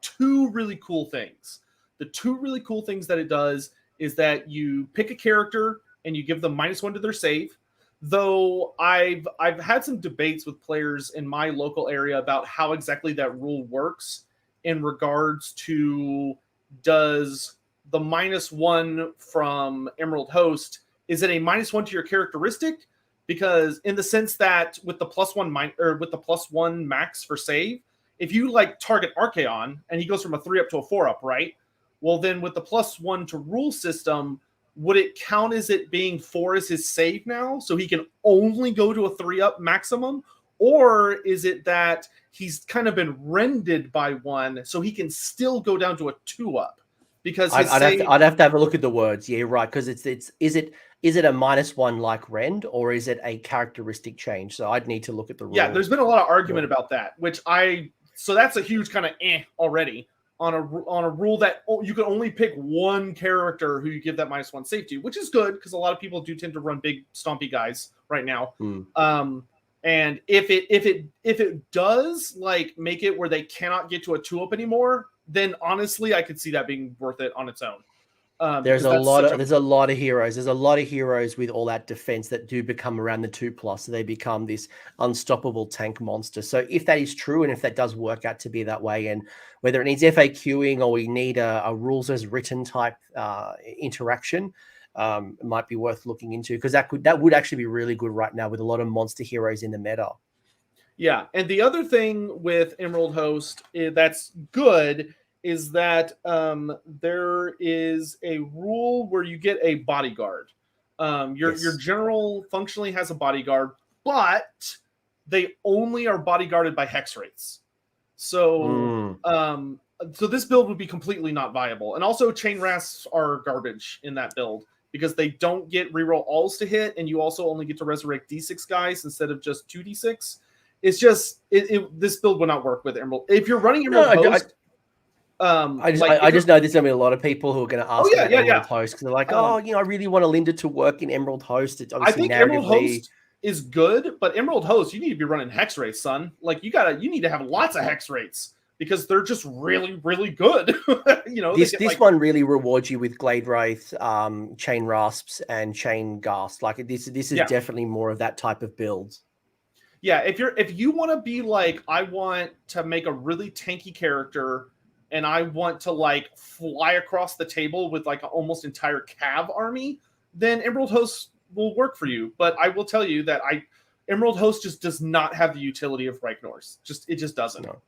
two really cool things. The two really cool things that it does is that you pick a character and you give them -1 to their save. Though I've had some debates with players in my local area about how exactly that rule works in regards to, does the -1 from Emerald Host, is it a -1 to your characteristic? Because in the sense that with the +1 max for save, if you like target Archaon and he goes from a 3 up to a 4 up, right? Well, then with the +1 to rule system, would it count as it being 4 as his save now? So he can only go to a 3 up maximum? Or is it that he's kind of been rended by 1, so he can still go down to a 2 up? Because I'd have to have a look at the words. Yeah, right. Because is it a -1 like rend, or is it a characteristic change? So I'd need to look at the rule. Yeah, there's been a lot of argument about that, so that's a huge kind of already on a rule that you can only pick one character who you give that -1 save to, which is good because a lot of people do tend to run big stompy guys right now. And if it does like make it where they cannot get to a 2 up anymore, then honestly I could see that being worth it on its own. There's a lot of heroes. There's a lot of heroes with all that defense that do become around the 2+, so they become this unstoppable tank monster. So if that is true, and if that does work out to be that way, and whether it needs FAQing or we need a rules as written type interaction, it might be worth looking into, because that would actually be really good right now with a lot of monster heroes in the meta. Yeah, and the other thing with Emerald Host that's good is that there is a rule where you get a bodyguard. Your general functionally has a bodyguard, but they only are bodyguarded by hex rates. So so this build would be completely not viable. And also chain rasps are garbage in that build because they don't get reroll alls to hit, and you also only get to resurrect D6 guys instead of just 2D6. It's just this build will not work with Emerald. If you're running Emerald Host, I just know there's going to be a lot of people who are going to ask about Emerald Host, because they're like, I really want a Linda to work in Emerald Host. It's obviously, I think Emerald Host is good, but Emerald Host, you need to be running hex rates, son. Like you need to have lots of hex rates because they're just really, really good. This one really rewards you with Glade Wraith, Chain Rasps, and Chain Ghast. Like this is definitely more of that type of build. Yeah, if you want to be like, I want to make a really tanky character and I want to like fly across the table with like an almost entire cav army, then Emerald Host will work for you. But I will tell you that Emerald Host just does not have the utility of Rykenorz. It just doesn't. No.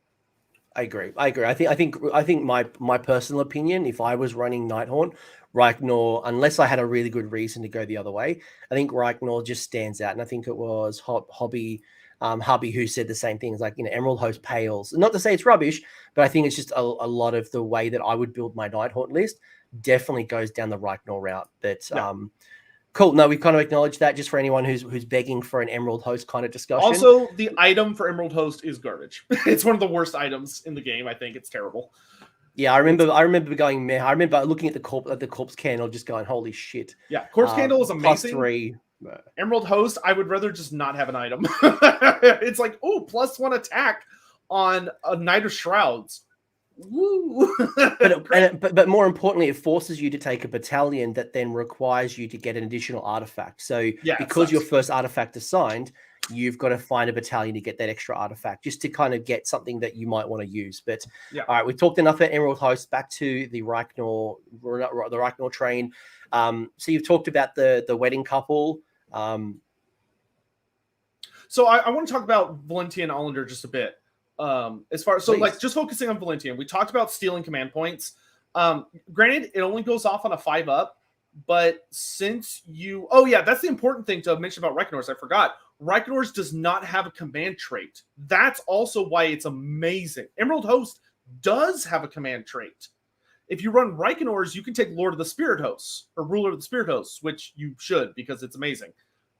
I agree. I think my personal opinion, if I was running Nighthaunt, Rykenorz, unless I had a really good reason to go the other way, I think Rykenorz just stands out. And I think it was Hubby who said the same thing. It's like, Emerald Host pales. Not to say it's rubbish, but I think it's just a lot of the way that I would build my Nighthaunt list definitely goes down the Rykenorz route. Cool. No, we kind of acknowledged that just for anyone who's begging for an Emerald Host kind of discussion. Also, the item for Emerald Host is garbage. It's one of the worst items in the game. I think it's terrible. Yeah, I remember going. I remember looking at the corpse candle, just going, "Holy shit!" Yeah, corpse candle is amazing. +3. Emerald Host, I would rather just not have an item. It's like, oh, +1 attack on a Knight of Shrouds. Woo! but more importantly, it forces you to take a battalion that then requires you to get an additional artifact. So because your first artifact assigned, you've got to find a battalion to get that extra artifact just to kind of get something that you might want to use. But all right, we've talked enough about Emerald Host. Back to the Rykenorz train. So you've talked about the wedding couple. So I want to talk about Valentia and Allender just a bit. As far as like just focusing on Valentia, we talked about stealing command points. Granted, it only goes off on a 5-up, but since that's the important thing to mention about Rykenorz. I forgot. Rykenorz does not have a command trait. That's also why it's amazing. Emerald Host does have a command trait. If you run Rykenorz, you can take Lord of the Spirit Hosts or Ruler of the Spirit Hosts, which you should because it's amazing.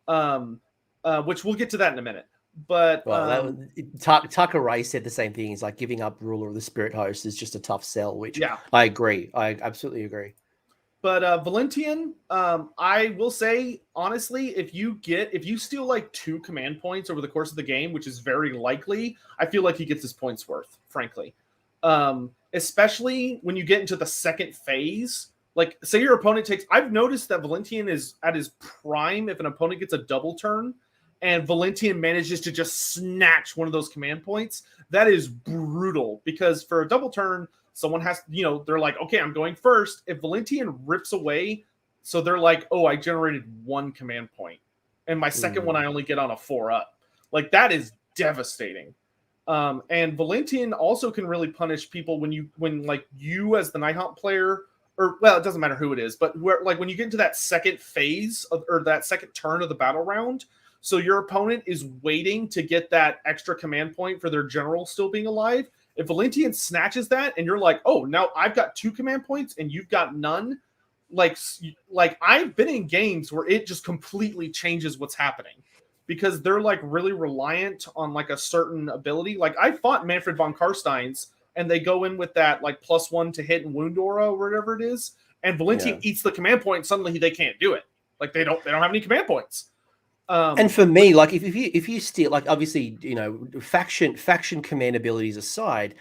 Which we'll get to that in a minute. But Tucker Ray said the same thing. He's like, giving up Ruler of the Spirit Host is just a tough sell, which I agree. I absolutely agree. But Valentian, I will say, honestly, if you steal like 2 command points over the course of the game, which is very likely, I feel like he gets his points worth, frankly. Especially when you get into the second phase. Like, say your opponent takes... I've noticed that Valentian is at his prime if an opponent gets a double turn, and Valentian manages to just snatch one of those command points. That is brutal, because for a double turn, someone has, they're like, okay, I'm going first. If Valentian rips away, so they're like, oh, I generated 1 command point, and my second one I only get on a 4-up. Like, that is devastating. And Valentian also can really punish people when you as the Nighthaunt player, or it doesn't matter who it is, but when you get into that second phase or that second turn of the battle round, so your opponent is waiting to get that extra command point for their general still being alive. If Valentian snatches that and you're like, oh, now I've got 2 command points and you've got none, like I've been in games where it just completely changes what's happening because they're like really reliant on like a certain ability. Like I fought Manfred von Karstein's and they go in with that like +1 to hit and wound aura or whatever it is, and Valentian eats the command point and suddenly they can't do it. Like they don't have any command points. And for me, like if you steal, like obviously, faction command abilities aside,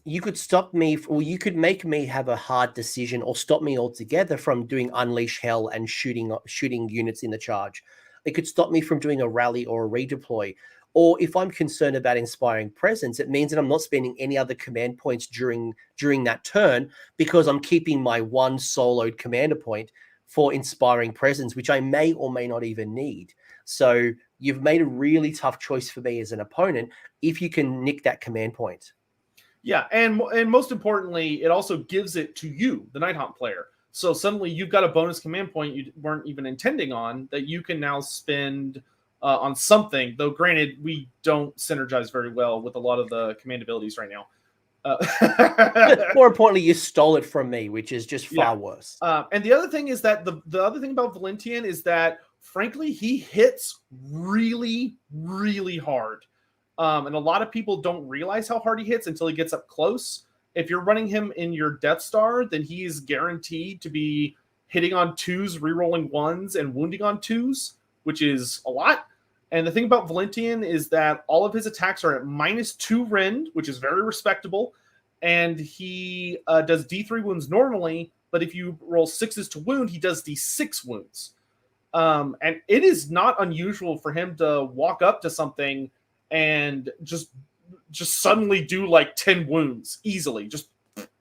you could stop me, or you could make me have a hard decision, or stop me altogether from doing Unleash Hell and shooting units in the charge. It could stop me from doing a rally or a redeploy. Or if I'm concerned about Inspiring Presence, it means that I'm not spending any other command points during that turn because I'm keeping my 1 soloed commander point for Inspiring Presence, which I may or may not even need. So you've made a really tough choice for me as an opponent if you can nick that command point. Yeah, and most importantly, it also gives it to you, the Nighthaunt player. So suddenly you've got a bonus command point you weren't even intending on that you can now spend on something. Though granted, we don't synergize very well with a lot of the command abilities right now. More importantly, you stole it from me, which is just far worse. And the other thing is that the other thing about Valentian is that, frankly, he hits really, really hard. And a lot of people don't realize how hard he hits until he gets up close. If you're running him in your Death Star, then he is guaranteed to be hitting on 2s, rerolling 1s, and wounding on 2s, which is a lot. And the thing about Valentian is that all of his attacks are at -2 rend, which is very respectable. And he does D3 wounds normally, but if you roll 6s to wound, he does D6 wounds. And it is not unusual for him to walk up to something and just suddenly do like 10 wounds easily, just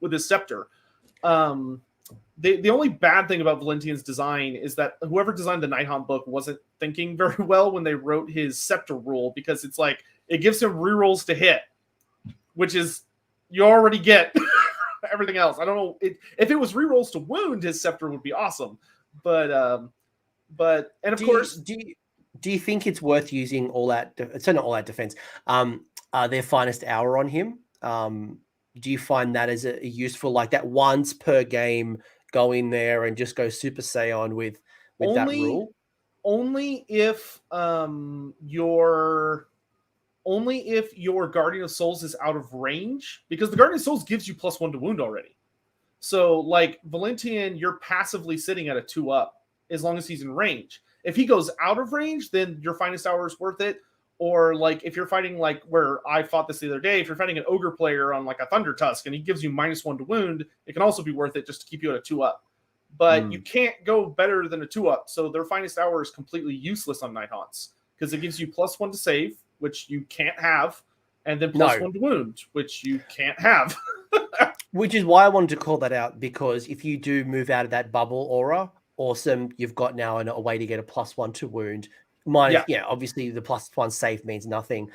with his scepter. The only bad thing about Valentian's design is that whoever designed the Nighthaunt book wasn't thinking very well when they wrote his scepter rule, because it's like it gives him rerolls to hit, which is you already get everything else. I don't know if it was rerolls to wound, his scepter would be awesome, but and of course, do you think it's worth using all that? So not all that defense. Their finest hour on him. Do you find that as a useful, like that once per game, go in there and just go Super Saiyan with with that rule? Only if your Guardian of Souls is out of range, because the Guardian of Souls gives you +1 to wound already. So like Valentian, you're passively sitting at a 2+ as long as he's in range. If he goes out of range, then your finest hour is worth it. Or like if you're fighting, like where I fought this the other day, if you're fighting an ogre player on like a Thunder Tusk and he gives you -1 to wound, it can also be worth it just to keep you at a 2+. But you can't go better than a 2+. So their finest hour is completely useless on Nighthaunts because it gives you +1 to save, which you can't have, and then +1 to wound, which you can't have. Which is why I wanted to call that out, because if you do move out of that bubble aura, awesome, you've got now a way to get a +1 to wound. Obviously the +1 save means nothing.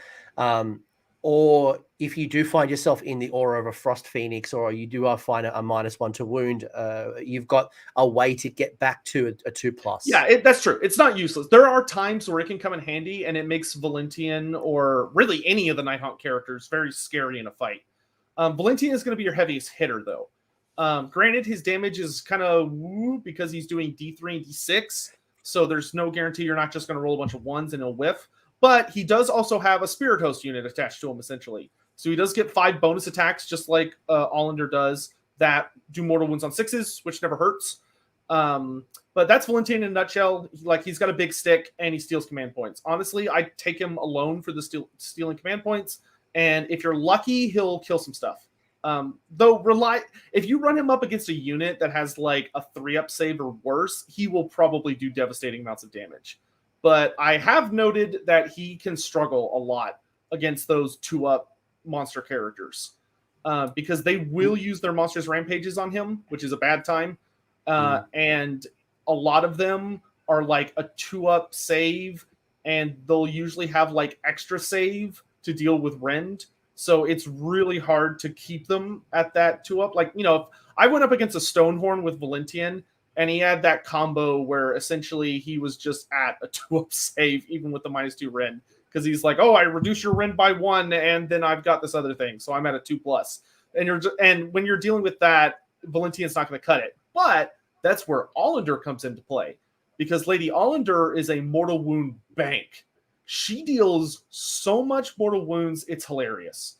Or if you do find yourself in the aura of a Frost Phoenix, or you do find a -1 to wound, you've got a way to get back to a 2+. Yeah, that's true. It's not useless. There are times where it can come in handy, and it makes Valentian, or really any of the Nighthaunt characters, very scary in a fight. Valentian is going to be your heaviest hitter, though. Granted, his damage is kind of woo because he's doing D3 and D6, so there's no guarantee you're not just going to roll a bunch of 1s and he'll whiff. But he does also have a Spirit Host unit attached to him, essentially. So he does get 5 bonus attacks, just like Allender does, that do mortal wounds on 6s, which never hurts. But that's Valentian in a nutshell. He's got a big stick, and he steals command points. Honestly, I'd take him alone for the stealing command points. And if you're lucky, he'll kill some stuff. If you run him up against a unit that has like a 3+ save or worse, he will probably do devastating amounts of damage. But I have noted that he can struggle a lot against those 2+ monster characters because they will use their monstrous rampages on him, which is a bad time. And a lot of them are like a 2+ save, and they'll usually have like extra save to deal with rend. So it's really hard to keep them at that 2+. Like, if I went up against a Stonehorn with Valentian, and he had that combo where essentially he was just at a 2+ save, even with the -2 rend. Because he's like, oh, I reduce your rend by 1, and then I've got this other thing. So I'm at a 2+. And when you're dealing with that, Valentian's not going to cut it. But that's where Allender comes into play. Because Lady Allender is a mortal wound bank. She deals so much mortal wounds, it's hilarious.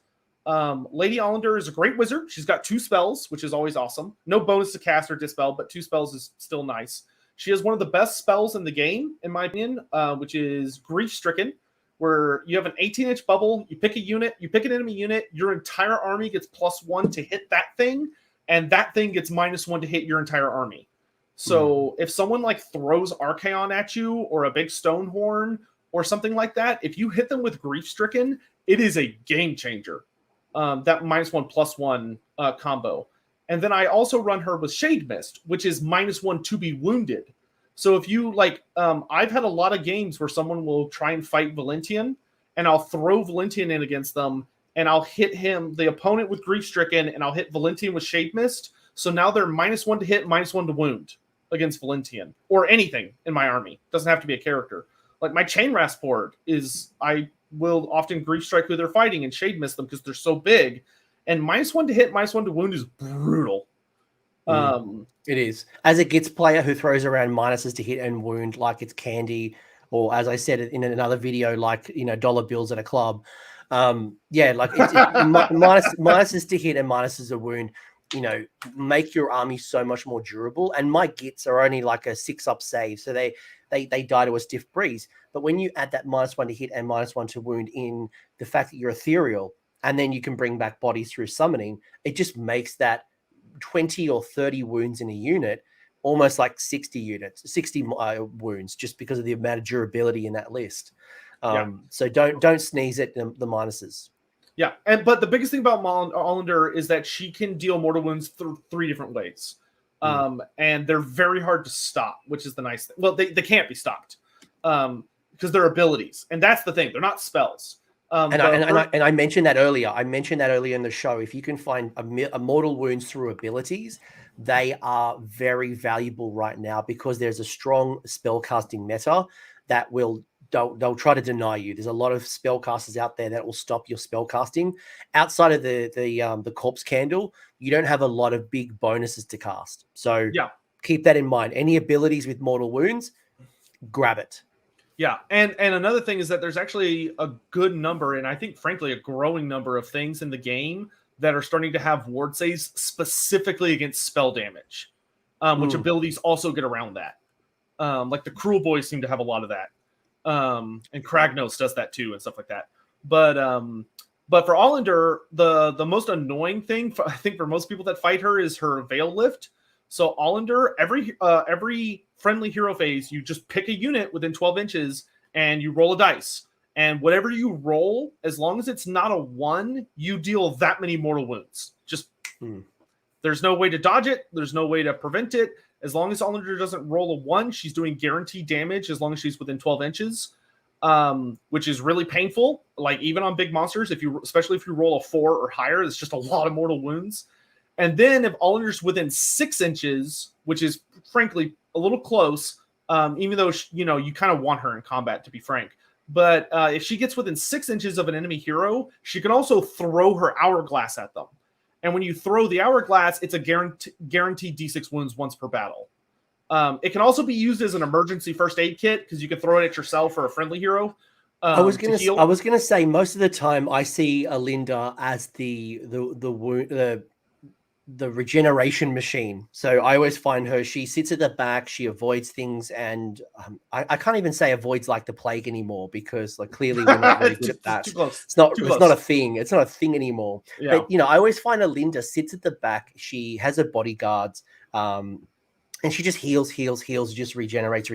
Lady Allender is a great wizard. She's got 2 spells, which is always awesome. No bonus to cast or dispel, but 2 spells is still nice. She has one of the best spells in the game, in my opinion, which is Grief Stricken, where you have an 18-inch bubble, you pick a unit, you pick an enemy unit, your entire army gets +1 to hit that thing, and that thing gets -1 to hit your entire army. So if someone like throws Archaon at you, or a big Stonehorn, or something like that, if you hit them with Grief Stricken, it is a game changer. That -1/+1 combo. And then I also run her with Shade Mist, which is -1 to be wounded. So if you I've had a lot of games where someone will try and fight Valentian, and I'll throw Valentian in against them, and I'll hit the opponent with Grief Stricken, and I'll hit Valentian with Shade Mist. So now they're -1 to hit, -1 to wound against Valentian, or anything in my army. Doesn't have to be a character. Like my Chain Rasp horde I will often Grief Strike who they're fighting and Shade Mist them because they're so big. And -1 to hit, -1 to wound is brutal. It is. As a Gits player who throws around minuses to hit and wound like it's candy, or as I said in another video, like dollar bills at a club. Minuses to hit and minuses to wound. Make your army so much more durable. And my Gits are only like a 6+ save, so they die to a stiff breeze. But when you add that -1 to hit and -1 to wound in, the fact that you're ethereal, and then you can bring back bodies through summoning, it just makes that 20 or 30 wounds in a unit almost like 60 wounds, just because of the amount of durability in that list. So don't sneeze at the minuses. Yeah, but the biggest thing about Allender is that she can deal mortal wounds through 3 different ways. And they're very hard to stop, which is the nice thing. Well, they can't be stopped because they're abilities. And that's the thing. They're not spells. I mentioned that earlier. I mentioned that earlier in the show. If you can find a mortal wounds through abilities, they are very valuable right now because there's a strong spellcasting meta that they'll try to deny you. There's a lot of spellcasters out there that will stop your spellcasting. Outside of the Corpse Candle, you don't have a lot of big bonuses to cast. So keep that in mind. Any abilities with mortal wounds, grab it. Yeah, and another thing is that there's actually a good number, and I think, frankly, a growing number of things in the game that are starting to have ward saves specifically against spell damage, which abilities also get around that. Like the Cruel Boys seem to have a lot of that, and Kragnos does that too, and stuff like that. But for Allender, the most annoying thing, I think, for most people that fight her is her Veil Lift. So Allender, every friendly hero phase, you just pick a unit within 12 inches and you roll a dice. And whatever you roll, as long as it's not a 1, you deal that many mortal wounds. Just there's no way to dodge it. There's no way to prevent it. As long as Allender doesn't roll a 1, she's doing guaranteed damage as long as she's within 12 inches, which is really painful. Like even on big monsters, especially if you roll a 4 or higher, it's just a lot of mortal wounds. And then if Allender's within 6 inches, which is frankly a little close, even though you kind of want her in combat, to be frank. But if she gets within 6 inches of an enemy hero, she can also throw her hourglass at them. And when you throw the hourglass, it's a guaranteed D6 wounds once per battle. It can also be used as an emergency first aid kit because you can throw it at yourself or a friendly hero. I was gonna say most of the time I see Alinda as the regeneration machine. So I always find her, she sits at the back, she avoids things, and I can't even say avoids like the plague anymore, because like clearly we're not very good at that. It's not a thing. It's not a thing anymore. Yeah. But I always find Alinda sits at the back. She has her bodyguards, and she just heals, just regenerates.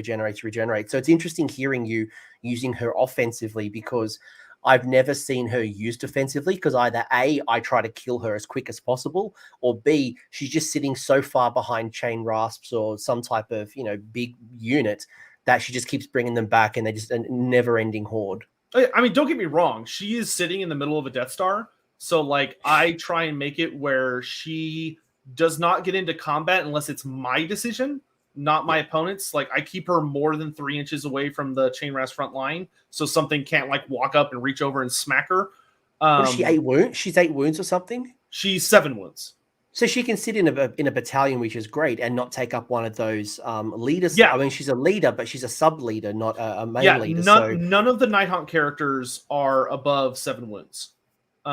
So it's interesting hearing you using her offensively, because I've never seen her used defensively, because either A, I try to kill her as quick as possible, or B, she's just sitting so far behind chain rasps or some type of, big unit that she just keeps bringing them back, and they're just a never-ending horde. I mean, don't get me wrong. She is sitting in the middle of a Death Star. So, like, I try and make it where she does not get into combat unless it's my decision, not my opponent's. Like, I keep her more than 3 inches away from the chain rasp front line, so something can't like walk up and reach over and smack her. What is she, 8 wounds? She's 8 wounds or something? She's 7 wounds. So she can sit in a battalion, which is great, and not take up one of those leaders. Yeah. I mean, she's a leader, but she's a sub-leader, not a main leader. None of the Nighthaunt characters are above 7 wounds.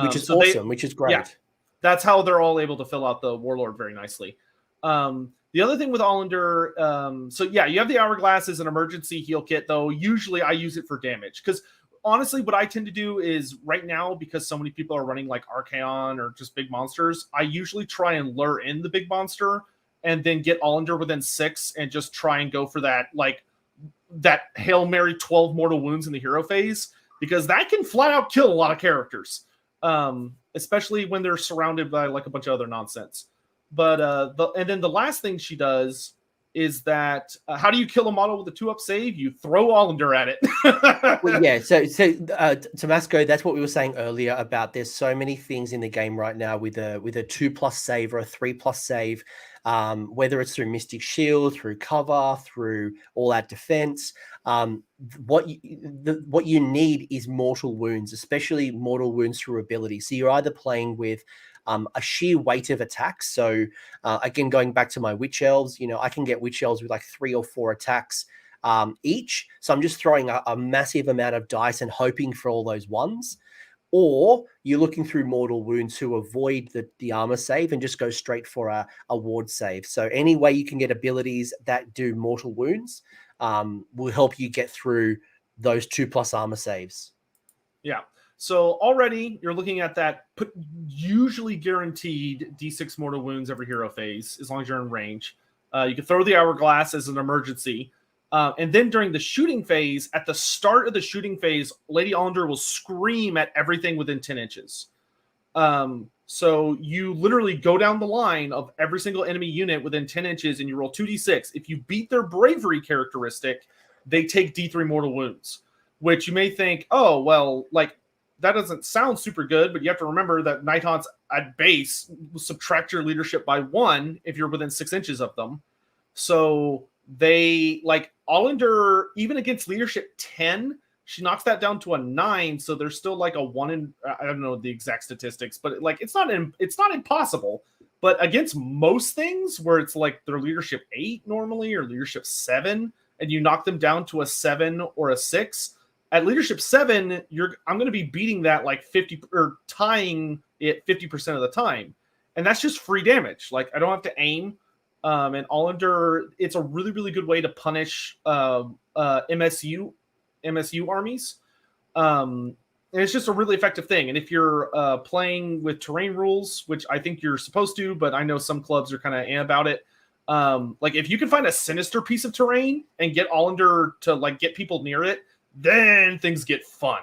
Which is awesome, which is great. Yeah, that's how they're all able to fill out the Warlord very nicely. The other thing with Allender, you have the Hourglass as an emergency heal kit, though. Usually I use it for damage, because honestly, what I tend to do is right now, because so many people are running like Archaon or just big monsters, I usually try and lure in the big monster and then get Allender within 6 and just try and go for that Hail Mary 12 mortal wounds in the hero phase, because that can flat out kill a lot of characters, especially when they're surrounded by like a bunch of other nonsense. But and then the last thing she does is that how do you kill a model with a 2-up save? You throw Allender at it. Well, yeah. So Tomasco, that's what we were saying earlier about there's so many things in the game right now with a 2+ save or a 3+ save, whether it's through Mystic Shield, through cover, through all that defense. What you need is mortal wounds, especially mortal wounds through ability. So you're either playing with a sheer weight of attacks. So again, going back to my witch elves, I can get witch elves with like 3 or 4 attacks each. So I'm just throwing a massive amount of dice and hoping for all those ones. Or you're looking through mortal wounds to avoid the armor save and just go straight for a ward save. So any way you can get abilities that do mortal wounds will help you get through those 2+ armor saves. Yeah. So already you're looking at that usually guaranteed D6 mortal wounds every hero phase, as long as you're in range. You can throw the Hourglass as an emergency. And then during the shooting phase, at the start of the shooting phase, Lady Allender will scream at everything within 10 inches. So you literally go down the line of every single enemy unit within 10 inches and you roll 2d6. If you beat their bravery characteristic, they take D3 mortal wounds, which you may think, oh, well, like, that doesn't sound super good, but you have to remember that Nighthaunts at base will subtract your leadership by 1 if you're within 6 inches of them. So they, like, Allender, even against leadership 10, she knocks that down to a 9. So there's still like a 1 in, I don't know the exact statistics, but like, it's not impossible, But against most things where it's like their leadership 8 normally or leadership 7, and you knock them down to a 7 or a 6, at leadership 7, I'm going to be beating that like 50 or tying it 50% of the time. And that's just free damage. Like I don't have to aim. And Allender, it's a really, really good way to punish MSU armies. And it's just a really effective thing. And if you're playing with terrain rules, which I think you're supposed to, but I know some clubs are kind of about it. Like if you can find a sinister piece of terrain and get Allender to like get people near it, then things get fun.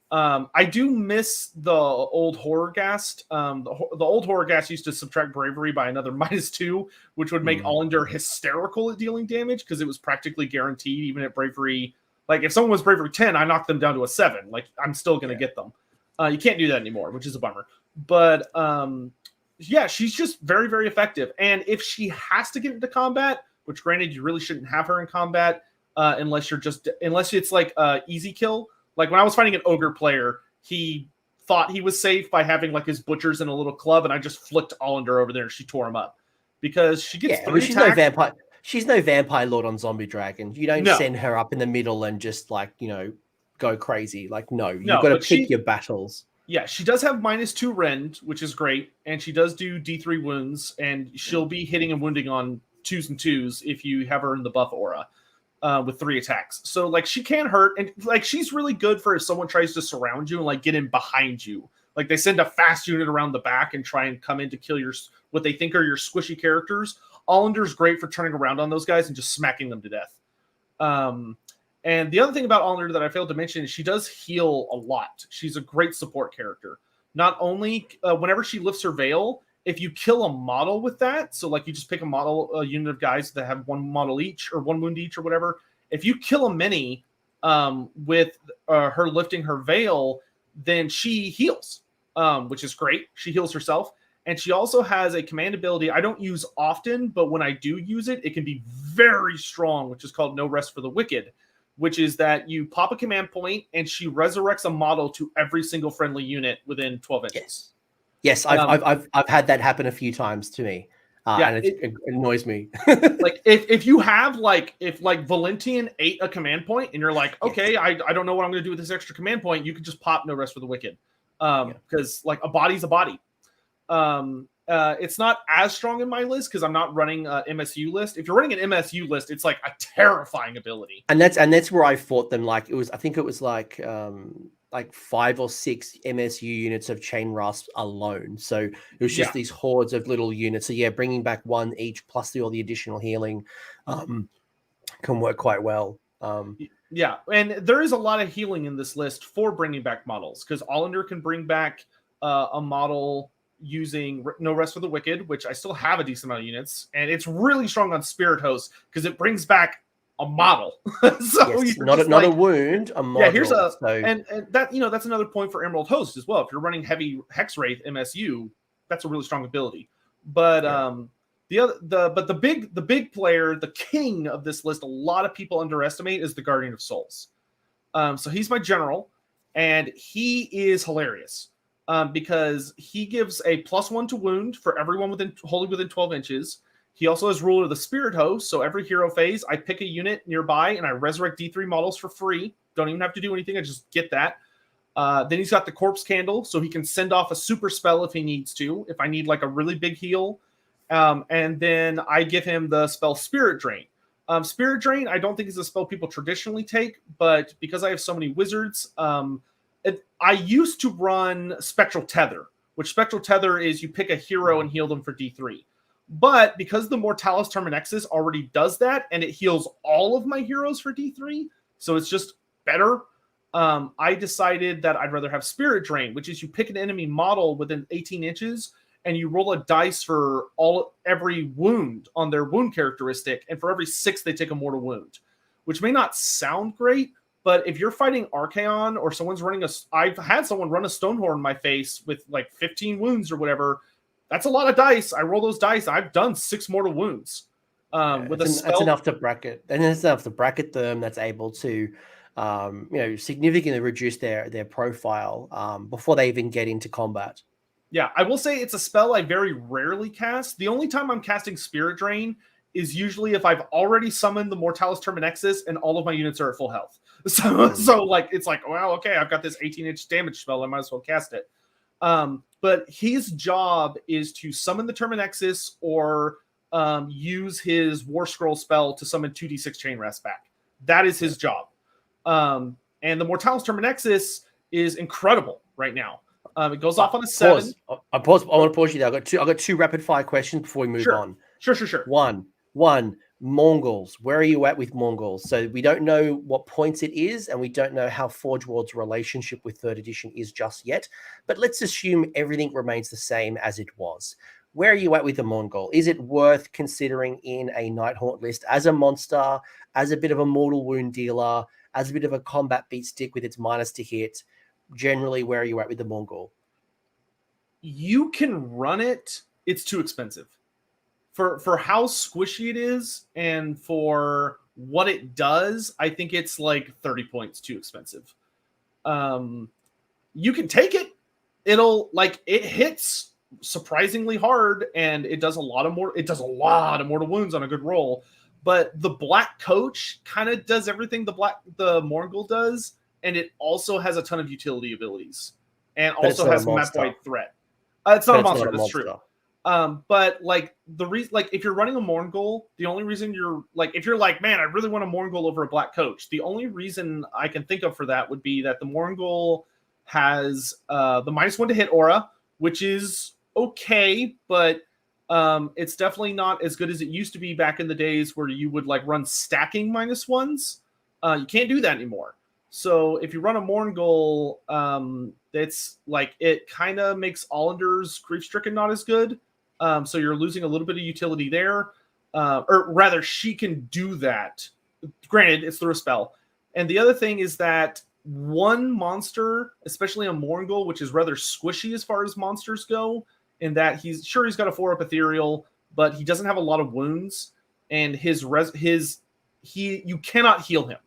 I do miss the old horror ghast. The old horror ghast used to subtract bravery by another -2, which would make Allender hysterical at dealing damage because it was practically guaranteed, even at bravery. Like if someone was bravery 10, I knocked them down to a 7. Like I'm still going to get them. You can't do that anymore, which is a bummer. But yeah, she's just very, very effective. And if she has to get into combat, which granted you really shouldn't have her in combat unless it's like easy kill. Like when I was fighting an ogre player, he thought he was safe by having like his butchers in a little club, and I just flicked Allender over there and she tore him up because she gets she's no vampire. She's no vampire lord on zombie dragon. You don't send her up in the middle and just like go crazy. Like you've got to pick your battles. Yeah, she does have -2 rend, which is great, and she does do D3 wounds, and she'll be hitting and wounding on 2s and 2s if you have her in the buff aura. With 3 attacks. So like she can hurt, and like she's really good for if someone tries to surround you and like get in behind you. Like they send a fast unit around the back and try and come in to kill what they think are your squishy characters. Allender's great for turning around on those guys and just smacking them to death. And the other thing about Allender that I failed to mention is she does heal a lot. She's a great support character. Not only whenever she lifts her veil, if you kill a model with that, so like you just pick a unit of guys that have 1 model each or 1 wound each or whatever, if you kill a mini with her lifting her veil, then she heals, which is great. She heals herself. And she also has a command ability I don't use often, but when I do use it, it can be very strong, which is called No Rest for the Wicked, which is that you pop a command point and she resurrects a model to every single friendly unit within 12 inches. Yes, I've had that happen a few times to me, and it annoys me. Like if you have if Valentian ate a command point and you're like, okay, I don't know what I'm going to do with this extra command point, you can just pop No Rest for the Wicked, because like a body's a body. It's not as strong in my list because I'm not running a MSU list. If you're running an MSU list, it's like a terrifying ability, and that's where I fought them. Like I think it was like 5 or 6 MSU units of Chain Rasp alone. So it was just these hordes of little units. So yeah, bringing back 1 each plus all the additional healing can work quite well. Yeah, and there is a lot of healing in this list for bringing back models because Allender can bring back a model using No Rest for the Wicked, which I still have a decent amount of units, and it's really strong on Spirit Host because it brings back a model. So not a wound, a model. Yeah, here's and that that's another point for Emerald Host as well. If you're running heavy Hex Wraith MSU, that's a really strong ability. But the big player, the king of this list, a lot of people underestimate is the Guardian of Souls. So he's my general, and he is hilarious because he gives a +1 to wound for everyone wholly within 12 inches. He also has Ruler of the Spirit Host, so every hero phase, I pick a unit nearby and I resurrect D3 models for free. Don't even have to do anything, I just get that. Then he's got the Corpse Candle, so he can send off a super spell if he needs to, if I need like a really big heal. And then I give him the spell Spirit Drain. Spirit Drain, I don't think is a spell people traditionally take, but because I have so many wizards, I used to run Spectral Tether, which Spectral Tether is you pick a hero and heal them for D3. But because the Mortalis Terminexus already does that, and it heals all of my heroes for D3, so it's just better, I decided that I'd rather have Spirit Drain, which is you pick an enemy model within 18 inches, and you roll a dice for every wound on their wound characteristic, and for every 6, they take a mortal wound, which may not sound great, but if you're fighting Archaon or someone's running I've had someone run a Stonehorn in my face with like 15 wounds or whatever. That's a lot of dice. I roll those dice. I've done 6 mortal wounds with a spell. That's enough to bracket, and it's enough to bracket them. That's able to, significantly reduce their profile before they even get into combat. Yeah, I will say it's a spell I very rarely cast. The only time I'm casting Spirit Drain is usually if I've already summoned the Mortalis Terminexus and all of my units are at full health. So like it's like, well, okay, I've got this 18-inch damage spell, I might as well cast it. But his job is to summon the Terminexus or use his War Scroll spell to summon 2d6 Chain Rest back. That is his job. And the Mortalis Terminexus is incredible right now. It goes off on a 7. I want to pause you there. I've got two rapid fire questions before we move on. Sure. One, Mongols. Where are you at with Mongols? So we don't know what points it is, and we don't know how Forge World's relationship with 3rd edition is just yet. But let's assume everything remains the same as it was. Where are you at with the Mongol? Is it worth considering in a Nighthaunt list as a monster, as a bit of a mortal wound dealer, as a bit of a combat beat stick with its minus to hit? Generally, where are you at with the Mongol? You can run it. It's too expensive. For how squishy it is and for what it does, I think it's like 30 points too expensive. You can take it. It hits surprisingly hard and it does a lot of mortal wounds on a good roll. But the Black Coach kind of does everything the Mongol does, and it also has a ton of utility abilities and also has map-wide threat. It's not a monster. That's true. But like the reason, like if you're running a Mongol, the only reason if you're like, man, I really want a Mongol over a Black Coach. The only reason I can think of for that would be that the Mongol has the -1 to hit aura, which is okay, but it's definitely not as good as it used to be back in the days where you would like run stacking -1s. You can't do that anymore. So if you run a Mongol, it's like it kind of makes Allander's Grief-Stricken not as good. So you're losing a little bit of utility there. Or rather, she can do that. Granted, it's through a spell. And the other thing is that one monster, especially a Mongol, which is rather squishy as far as monsters go, in that he's got a 4-up ethereal, but he doesn't have a lot of wounds, and you cannot heal him.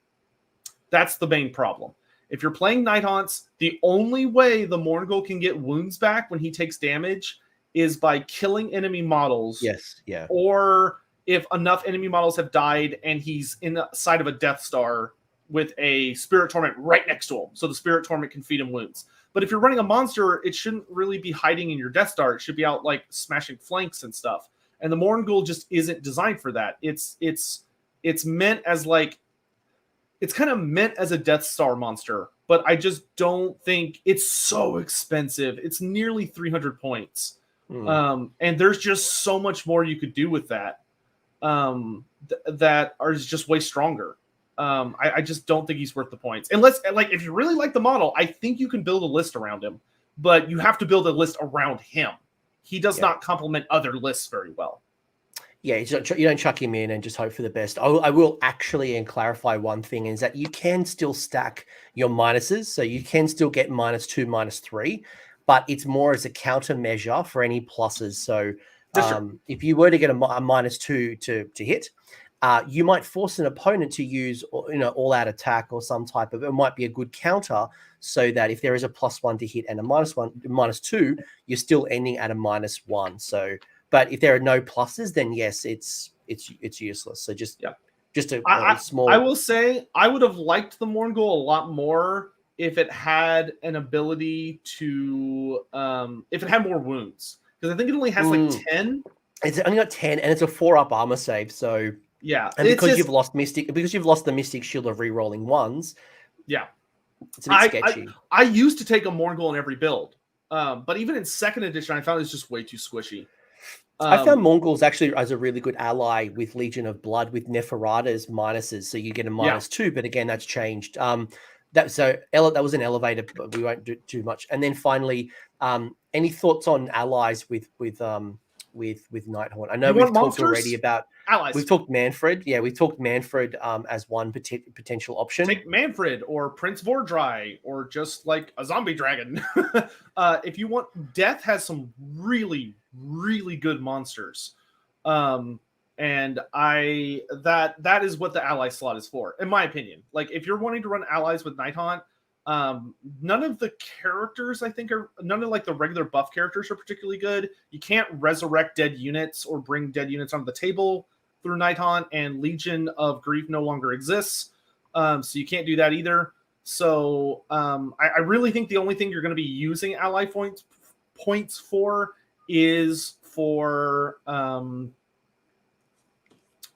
That's the main problem. If you're playing Nighthaunts, the only way the Mongol can get wounds back when he takes damage is by killing enemy models. Yes, yeah. Or if enough enemy models have died and he's inside of a Death Star with a Spirit Torment right next to him, so the Spirit Torment can feed him wounds. But if you're running a monster, it shouldn't really be hiding in your Death Star. It should be out like smashing flanks and stuff. And the Mongol just isn't designed for that. It's meant as like, it's kind of meant as a Death Star monster, but I just don't think it's so expensive. It's nearly 300 points. And there's just so much more you could do with that that is just way stronger. I just don't think he's worth the points. Unless, like, if you really like the model, I think you can build a list around him, but you have to build a list around him. He does not complement other lists very well. Yeah, you don't chuck him in and just hope for the best. I will actually and clarify one thing is that you can still stack your minuses. So you can still get -2, -3, but it's more as a countermeasure for any pluses. So if you were to get a -2 to hit, you might force an opponent to use, all-out attack or some type of, it might be a good counter so that if there is a +1 to hit and a -2, you're still ending at a -1. So, but if there are no pluses, then yes, it's useless. So just a small. I will say I would have liked the Mongol a lot more if it had an ability to, if it had more wounds, because I think it only has like 10. It's only got 10, and it's a 4-up armor save. So yeah, and because you've lost the Mystic Shield of rerolling ones. Yeah, it's a bit sketchy. I used to take a Mongol in every build, but even in 2nd edition, I found it's just way too squishy. I found Mongols actually as a really good ally with Legion of Blood with Neferata's minuses, so you get a -2. But again, that's changed. That was an elevator, but we won't do too much. And then finally, any thoughts on allies with Nighthaunt? I know we've talked already about allies. We've talked Manfred. Yeah, we've talked Manfred as one potential option. Take Manfred or Prince Vordry or just like a zombie dragon. If you want, Death has some really, really good monsters. And that is what the ally slot is for, in my opinion. Like if you're wanting to run allies with Nighthaunt, None of the characters, I think, none of like the regular buff characters are particularly good. You can't resurrect dead units or bring dead units onto the table through Nighthaunt, and Legion of Grief no longer exists. So you can't do that either. So I really think the only thing you're going to be using ally points for is for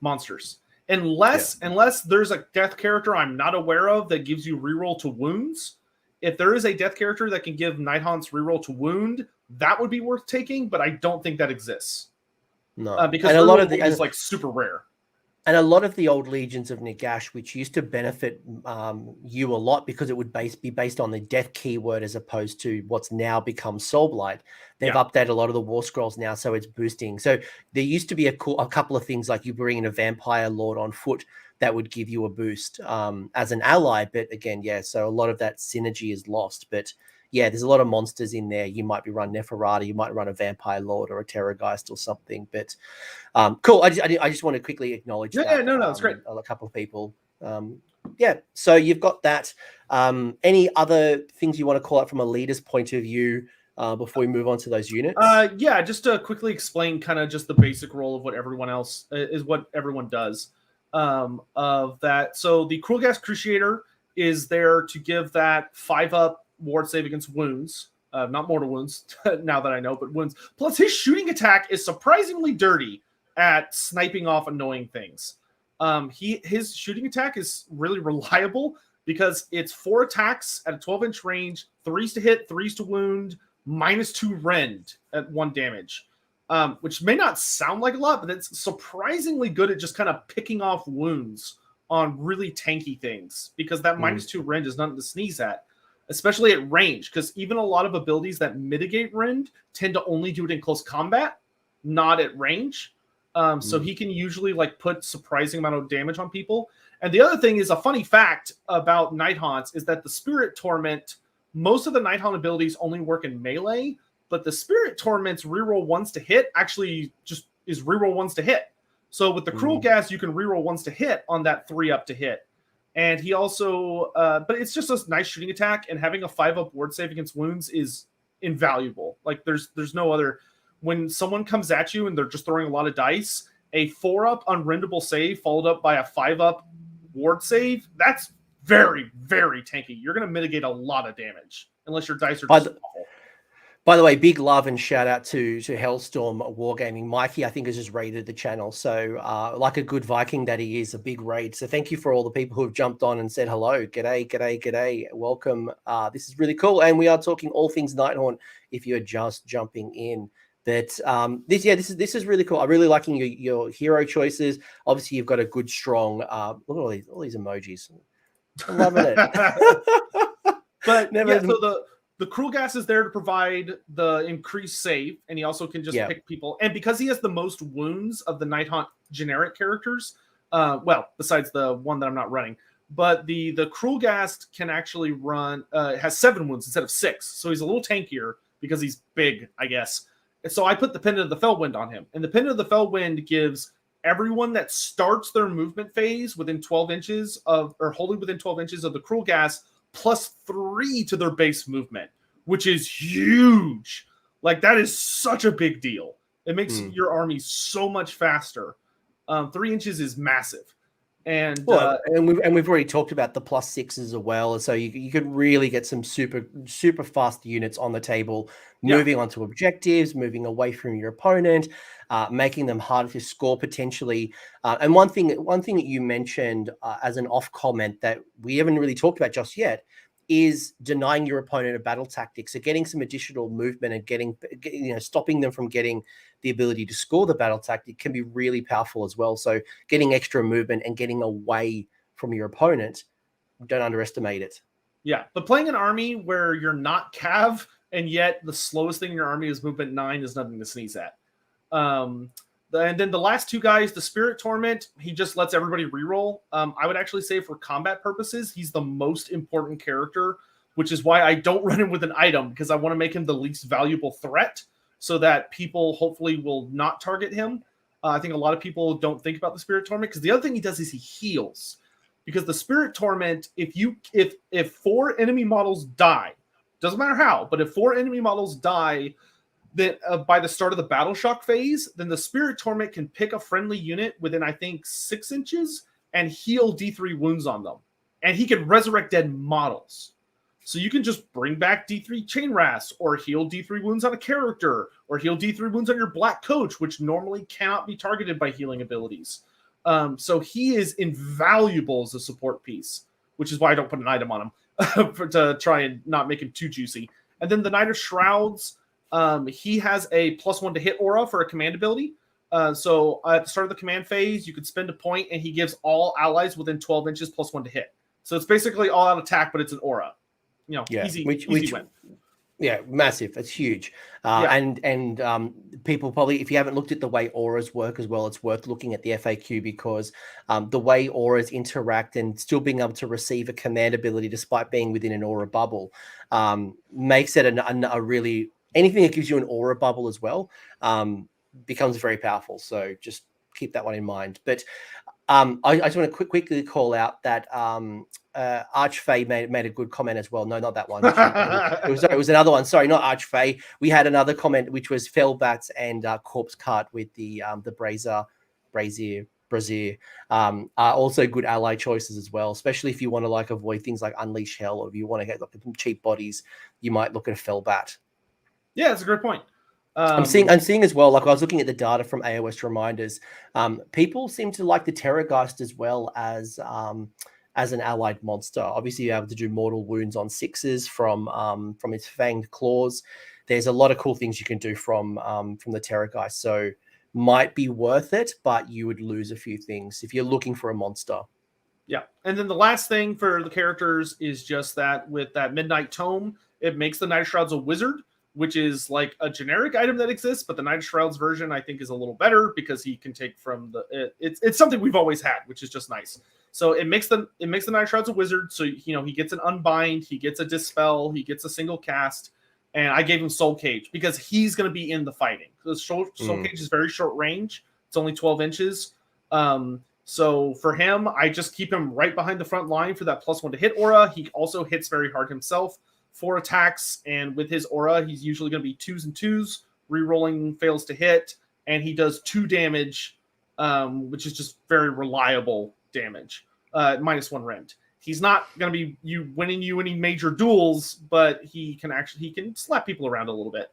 monsters. Unless there's a death character I'm not aware of that gives you reroll to wounds. If there is a death character that can give Nighthaunt's reroll to wound, that would be worth taking, but I don't think that exists. No, because a lot of the is like super rare. And a lot of the old Legions of Nagash, which used to benefit you a lot because it would be based on the death keyword as opposed to what's now become Soulblight. They've updated a lot of the War Scrolls now, so it's boosting. So there used to be a couple of things like you bring in a Vampire Lord on foot that would give you a boost as an ally. But again, so a lot of that synergy is lost. But yeah, there's a lot of monsters in there. You might be running Neferata, you might run a Vampire Lord or a Terrorgeist or something. But cool. I just want to quickly acknowledge that. Yeah, no, that's great. A couple of people. So you've got that. Any other things you want to call out from a leader's point of view before we move on to those units? Just to quickly explain kind of just the basic role of what everyone else is, what everyone does of that. So the Cruel Gas Cruciator is there to give that 5-up ward save against wounds, not mortal wounds now that I know, but wounds. Plus his shooting attack is surprisingly dirty at sniping off annoying things. His shooting attack is really reliable because it's 4 attacks at a 12-inch range, 3s to hit, 3s to wound, -2 rend at 1 damage, which may not sound like a lot, but it's surprisingly good at just kind of picking off wounds on really tanky things because that -2 rend is nothing to sneeze at. Especially at range, because even a lot of abilities that mitigate rend tend to only do it in close combat, not at range. So he can usually like put surprising amount of damage on people. And the other thing is a funny fact about Nighthaunts is that the Spirit Torment, most of the Nighthaunt abilities only work in melee, but the Spirit Torment's reroll 1s to hit actually just is reroll 1s to hit. So with the Cruel Gas, you can reroll 1s to hit on that 3-up to hit. And he also, but it's just a nice shooting attack, and having a 5-up ward save against wounds is invaluable. Like there's no other. When someone comes at you and they're just throwing a lot of dice, a 4-up unrendable save followed up by a 5-up ward save, that's very, very tanky. You're going to mitigate a lot of damage unless your dice are just awful. By the way, big love and shout out to Hellstorm Wargaming. Mikey, I think, has just raided the channel. So like a good Viking that he is, a big raid. So thank you for all the people who have jumped on and said hello. G'day. Welcome. This is really cool. And we are talking all things Nighthaunt if you're just jumping in. But this is really cool. I'm really liking your hero choices. Obviously, you've got a good, strong look at all these emojis. I'm loving it. But so the Cruel Gas is there to provide the increased save, and he also can just pick people. And because he has the most wounds of the Nighthaunt generic characters, besides the one that I'm not running, but the Cruel Gas can actually run, has 7 wounds instead of 6. So he's a little tankier because he's big, I guess. And so I put the Pendant of the Fellwind on him. And the Pendant of the Fellwind gives everyone that starts their movement phase within 12 inches of, or holding within 12 inches of the Cruel Gas, +3 to their base movement, which is huge. Like that is such a big deal. It makes your army so much faster. 3 inches is massive. And we've already talked about the +6s as well. So you could really get some super fast units on the table, moving onto objectives, moving away from your opponent, making them harder to score potentially. And one thing that you mentioned as an off comment that we haven't really talked about just yet is denying your opponent a battle tactic. So getting some additional movement and stopping them from getting the ability to score the battle tactic can be really powerful as well. So getting extra movement and getting away from your opponent, don't underestimate it. Yeah, but playing an army where you're not Cav and yet the slowest thing in your army is movement 9 is nothing to sneeze at. And then the last 2 guys, the Spirit Torment, he just lets everybody reroll. I would actually say for combat purposes, he's the most important character, which is why I don't run him with an item, because I want to make him the least valuable threat so that people hopefully will not target him. I think a lot of people don't think about the Spirit Torment because the other thing he does is he heals. because the Spirit Torment, if 4 enemy models die, doesn't matter how, but if 4 enemy models die that by the start of the Battle Shock phase, then the Spirit Torment can pick a friendly unit within, I think, 6 inches and heal D3 wounds on them. And he can resurrect dead models. So you can just bring back D3 Chain Rasp, or heal D3 wounds on a character, or heal D3 wounds on your Black Coach, which normally cannot be targeted by healing abilities. So he is invaluable as a support piece, which is why I don't put an item on him to try and not make him too juicy. And then the Knight of Shrouds, he has a +1 to hit aura for a command ability. So at the start of the command phase, you could spend a point, and he gives all allies within 12 inches +1 to hit. So it's basically all-out attack, but it's an aura. Easy win. Yeah, massive. It's huge. And people probably, if you haven't looked at the way auras work as well, it's worth looking at the FAQ, because the way auras interact and still being able to receive a command ability despite being within an aura bubble makes it a really, anything that gives you an aura bubble as well becomes very powerful. So just keep that one in mind. But I just want to quickly call out that Archfey made a good comment as well. No, not that one. It was another one. Sorry, not Archfey. We had another comment which was Fellbats and Corpse Cart with the Brazier. Are also good ally choices as well, especially if you want to like avoid things like Unleash Hell, or if you want to get like some cheap bodies, you might look at a Fellbat. Yeah, that's a great point. I'm seeing as well, like I was looking at the data from AOS reminders, people seem to like the Terrorgeist as well as an allied monster. Obviously, you're able to do mortal wounds on 6s from its fanged claws. There's a lot of cool things you can do from the Terrorgeist, so might be worth it, but you would lose a few things if you're looking for a monster. Yeah, and then the last thing for the characters is just that with that Midnight Tome, it makes the Night Shrouds a wizard, which is like a generic item that exists, but the Night Shrouds version I think is a little better because he can take from the it's something we've always had, which is just nice. So it makes the Night Shrouds a wizard. So he gets an unbind, he gets a dispel, he gets a single cast, and I gave him Soul Cage because he's going to be in the fighting. The Soul Cage is very short range; it's only 12 inches. So for him, I just keep him right behind the front line for that +1 to hit aura. He also hits very hard himself. 4 attacks, and with his aura, he's usually going to be 2s and 2s, rerolling fails to hit, and he does 2 damage, which is just very reliable damage, -1 rend. He's not going to be winning you any major duels, but he can slap people around a little bit.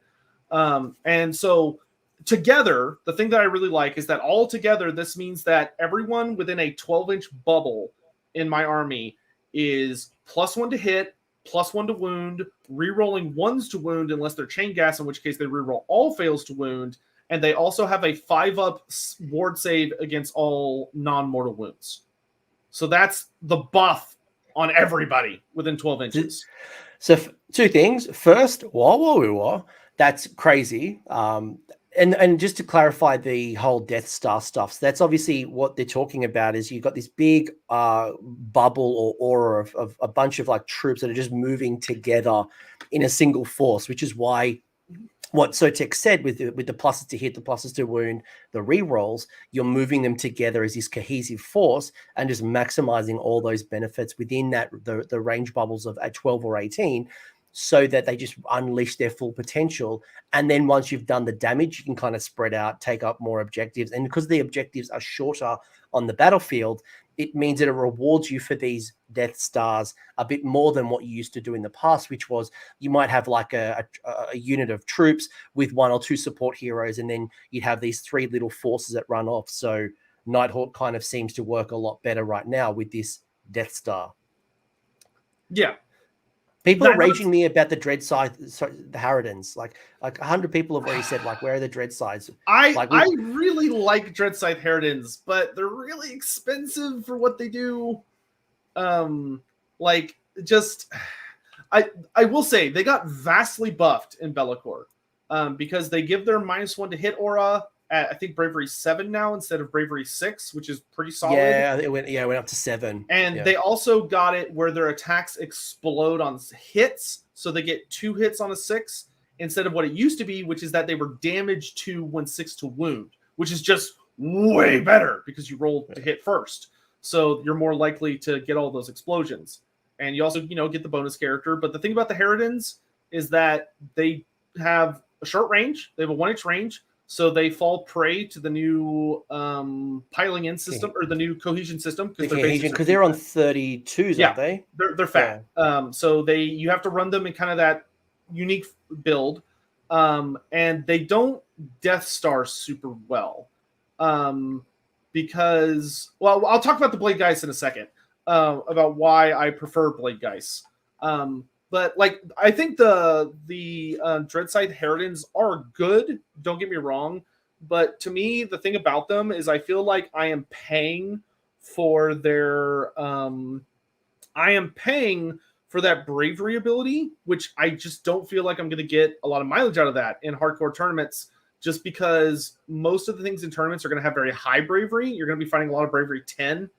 And so together, the thing that I really like is that all together, this means that everyone within a 12-inch bubble in my army is +1 to hit, +1 to wound, re-rolling 1s to wound unless they're chain gas, in which case they re-roll all fails to wound, and they also have a 5-up ward save against all non-mortal wounds. So that's the buff on everybody within 12 inches. So 2 things. First, that's crazy. And just to clarify the whole Death Star stuff, so that's obviously what they're talking about is you've got this big bubble or aura of a bunch of like troops that are just moving together in a single force, which is why what Sotech said with the pluses to hit, the pluses to wound, the rerolls, you're moving them together as this cohesive force and just maximizing all those benefits within that the range bubbles of at 12 or 18, so that they just unleash their full potential. And then once you've done the damage, you can kind of spread out, take up more objectives. And because the objectives are shorter on the battlefield, it means that it rewards you for these Death Stars a bit more than what you used to do in the past, which was you might have like a unit of troops with 1 or 2 support heroes, and then you'd have these 3 little forces that run off. So Nighthaunt kind of seems to work a lot better right now with this Death Star. Yeah. People are raging me about the the Harridans. Like 100 people have already said, like, where are the Dreadsides? I really like Dreadscythe Harridans, but they're really expensive for what they do. I will say they got vastly buffed in Be'lakor, because they give their -1 to hit aura at, I think, Bravery 7 now instead of Bravery 6, which is pretty solid. Yeah, it went up to 7. And they also got it where their attacks explode on hits, so they get 2 hits on a 6 instead of what it used to be, which is that they were damage 2 when 6 to wound, which is just way better because you roll to hit first. so you're more likely to get all those explosions. And you also, get the bonus character. But the thing about the Harridans is that they have a short range. They have a 1-inch range. So they fall prey to the new piling in system or the new cohesion system. Because they're on 32s, aren't they? They're fat. Yeah. So you have to run them in kind of that unique build. And they don't Death Star super well. Because, well, I'll talk about the Blade Geist in a second. About why I prefer Blade Geist. But like, I think the Dreadscythe Harridans are good. Don't get me wrong, but to me, the thing about them is I feel like I am paying for their that bravery ability, which I just don't feel like I'm going to get a lot of mileage out of that in hardcore tournaments. Just because most of the things in tournaments are going to have very high bravery. You're going to be fighting a lot of bravery 10.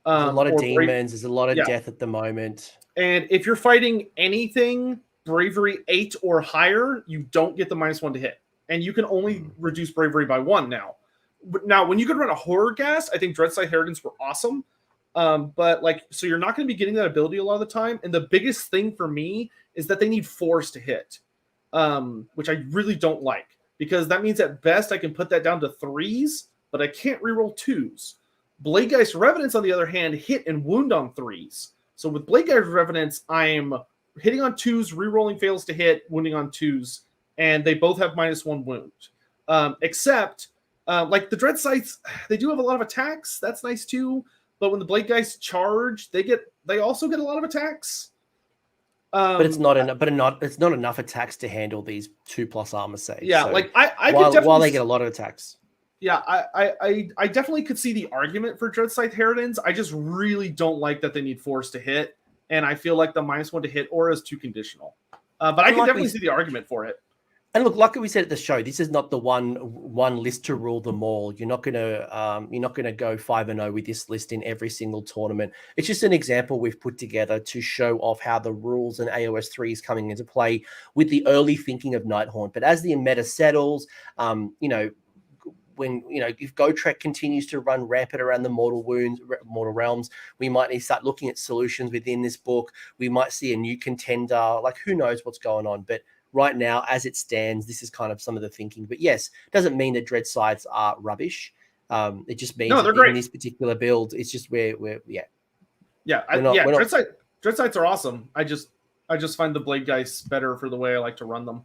There's a lot of demons. There's a lot of death at the moment. And if you're fighting anything bravery 8 or higher, you don't get the -1 to hit. And you can only reduce bravery by 1 now. But now, when you could run a horror gas, I think Dreadscythe Harridans were awesome. But so you're not going to be getting that ability a lot of the time. And the biggest thing for me is that they need 4s to hit, which I really don't like. Because that means at best I can put that down to 3s, but I can't reroll 2s. Blade Geist Revenants, on the other hand, hit and wound on 3s. So with Blade Geist Revenants, I'm hitting on 2s, rerolling fails to hit, wounding on 2s, and they both have -1 wound. Except, like the Dreadscythes, they do have a lot of attacks. That's nice too. But when the Blade Geist charge, they also get a lot of attacks. But it's not enough. It's not enough attacks to handle these 2+ armor saves. Yeah, so like while they get a lot of attacks. Yeah, I definitely could see the argument for Dreadscythe Harridans. I just really don't like that they need 4s to hit, and I feel like the -1 to hit aura is too conditional. But I can definitely see the argument for it. And look, like we said at the show, this is not the one list to rule them all. You're not gonna go 5-0 with this list in every single tournament. It's just an example we've put together to show off how the rules and AOS 3 is coming into play with the early thinking of Nighthaunt. But as the meta settles, when if Gotrek continues to run rampant around the mortal realms, we might need to start looking at solutions within this book. We might see a new contender. Like, who knows what's going on? But right now, as it stands, this is kind of some of the thinking. But yes, doesn't mean that Dreadscythes are rubbish. It just means they're great in this particular build. It's just Dreadscythes are awesome. I just find the Blade Geist better for the way I like to run them.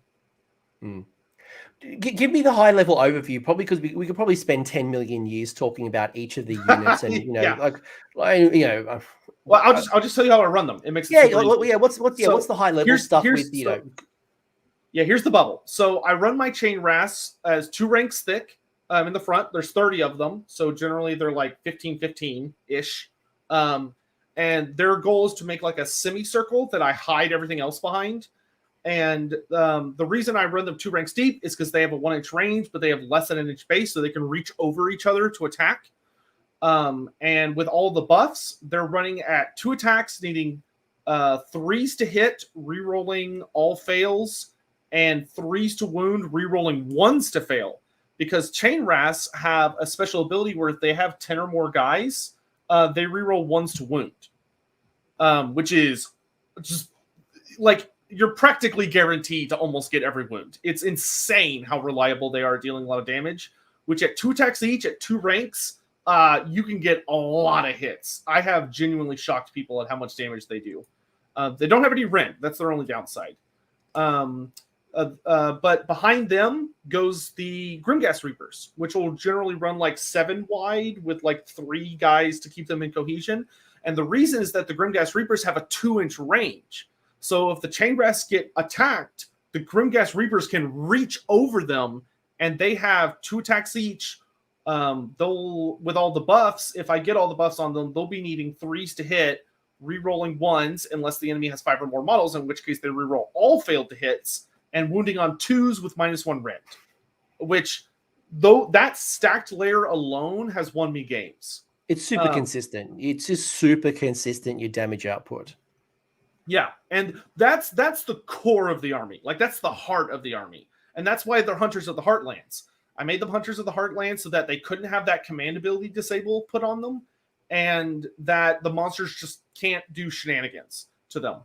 Give me the high level overview, probably, because we could probably spend 10 million years talking about each of the units, and Well, I'll just tell you how I run them. It makes What's the high level stuff with here's the bubble. So I run my chain RAS as 2 ranks thick in the front. There's 30 of them, so generally they're like 15 ish. And their goal is to make like a semicircle that I hide everything else behind. And the reason I run them 2 ranks deep is because they have a 1-inch range, but they have less than an inch base, so they can reach over each other to attack. And with all the buffs, they're running at 2 attacks, needing 3s to hit, rerolling all fails, and 3s to wound, rerolling 1s to fail. Because Chain RAS have a special ability where if they have 10 or more guys, they reroll 1s to wound, which is just like, you're practically guaranteed to almost get every wound. It's insane how reliable they are at dealing a lot of damage, which at 2 attacks each, at 2 ranks, you can get a lot of hits. I have genuinely shocked people at how much damage they do. They don't have any rend. That's their only downside. But behind them goes the Grimgas Reapers, which will generally run like 7 wide with like 3 guys to keep them in cohesion. And the reason is that the Grimgas Reapers have a 2-inch range. So if the Chain RAS get attacked, the Grimgas Reapers can reach over them, and they have 2 attacks each. They'll, with all the buffs, if I get all the buffs on them, they'll be needing 3s to hit, re-rolling 1s unless the enemy has 5 or more models, in which case they re-roll all failed to hits, and wounding on 2s with -1 rend. Which, though that stacked layer alone has won me games. It's super consistent. It's just super consistent, your damage output. Yeah, and that's the core of the army. Like, that's the heart of the army. And that's why they're Hunters of the Heartlands. I made them Hunters of the Heartlands so that they couldn't have that commandability disable put on them. and that the monsters just can't do shenanigans to them.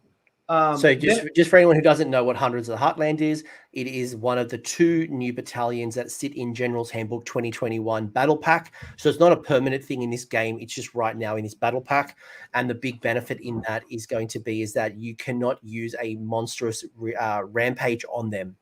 So just for anyone who doesn't know what Hundreds of the Heartland is, it is one of the 2 new battalions that sit in General's Handbook 2021 Battle Pack. So it's not a permanent thing in this game. It's just right now in this Battle Pack. And the big benefit in that is going to be is that you cannot use a monstrous rampage on them.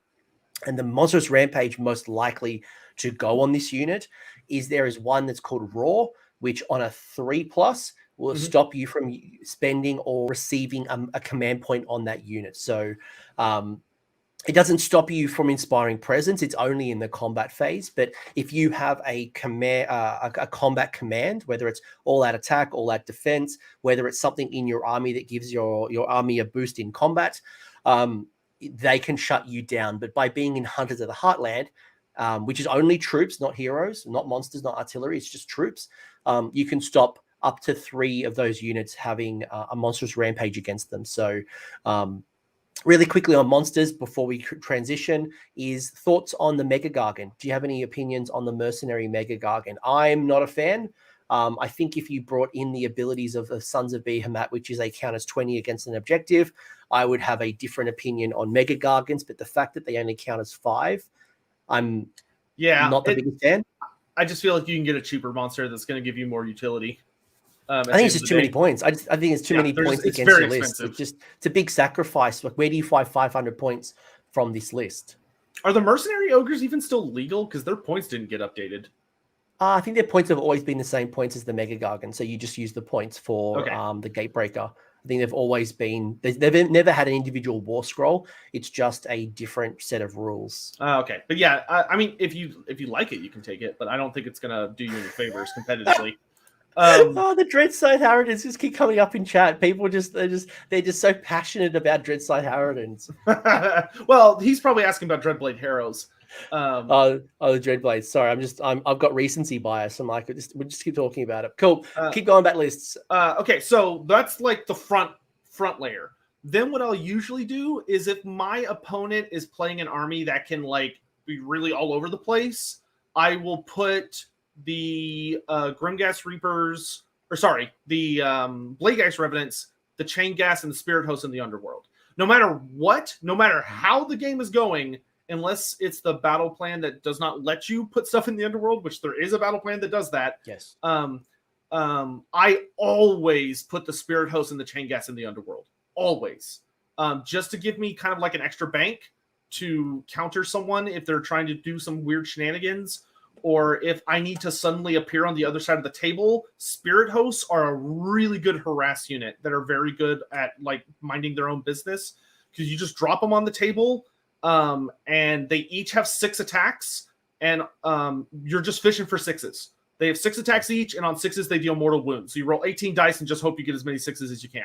And the monstrous rampage most likely to go on this unit is there is one that's called Raw, which on a 3+ will stop you from spending or receiving a command point on that unit. So it doesn't stop you from inspiring presence. It's only in the combat phase. But if you have a command, a combat command, whether it's all-out attack, all-out defense, whether it's something in your army that gives your army a boost in combat, they can shut you down. But by being in Hunters of the Heartland, which is only troops, not heroes, not monsters, not artillery, it's just troops, you can stop up to 3 of those units having a monstrous rampage against them. So really quickly on monsters before we transition is thoughts on the Mega Gargan. Do you have any opinions on the Mercenary Mega Gargan? I'm not a fan. I think if you brought in the abilities of Sons of Behemat, which is a count as 20 against an objective, I would have a different opinion on Mega Gargans. But the fact that they only count as 5, I'm not the biggest fan. I just feel like you can get a cheaper monster that's going to give you more utility. I think it's just too many points. I think it's too many points against your list. It's a big sacrifice. Like, where do you find 500 points from this list? Are the Mercenary Ogres even still legal? Because their points didn't get updated. I think their points have always been the same points as the Mega Gargan. So you just use the points for the Gatebreaker. I think they've always been. They've never had an individual war scroll. It's just a different set of rules. Okay, but yeah, I mean, if you like it, you can take it. But I don't think it's gonna do you any favors competitively. The Dreadside Harridans just keep coming up in chat. People they're just so passionate about Dreadside Harridans. Well, he's probably asking about Dreadblade Harrows. The Dreadblades. Sorry, I've got recency bias. I'm like, we'll just keep talking about it. Cool. Keep going back lists. Okay, so that's like the front layer. Then what I'll usually do is if my opponent is playing an army that can like be really all over the place, I will put the Grimghast Reapers, the Bladegeist Revenants, the Chain Gas, and the Spirit Host in the Underworld. No matter how the game is going, unless it's the battle plan that does not let you put stuff in the Underworld, which there is a battle plan that does that. Yes. I always put the Spirit Host and the Chain Gas in the Underworld. Always. Just to give me kind of like an extra bank to counter someone if they're trying to do some weird shenanigans. Or if I need to suddenly appear on the other side of the table, Spirit Hosts are a really good harass unit that are very good at like minding their own business, because you just drop them on the table, and they each have 6 attacks, and you're just fishing for 6s. They have 6 attacks each, and on 6s they deal mortal wounds. So you roll 18 dice and just hope you get as many 6s as you can.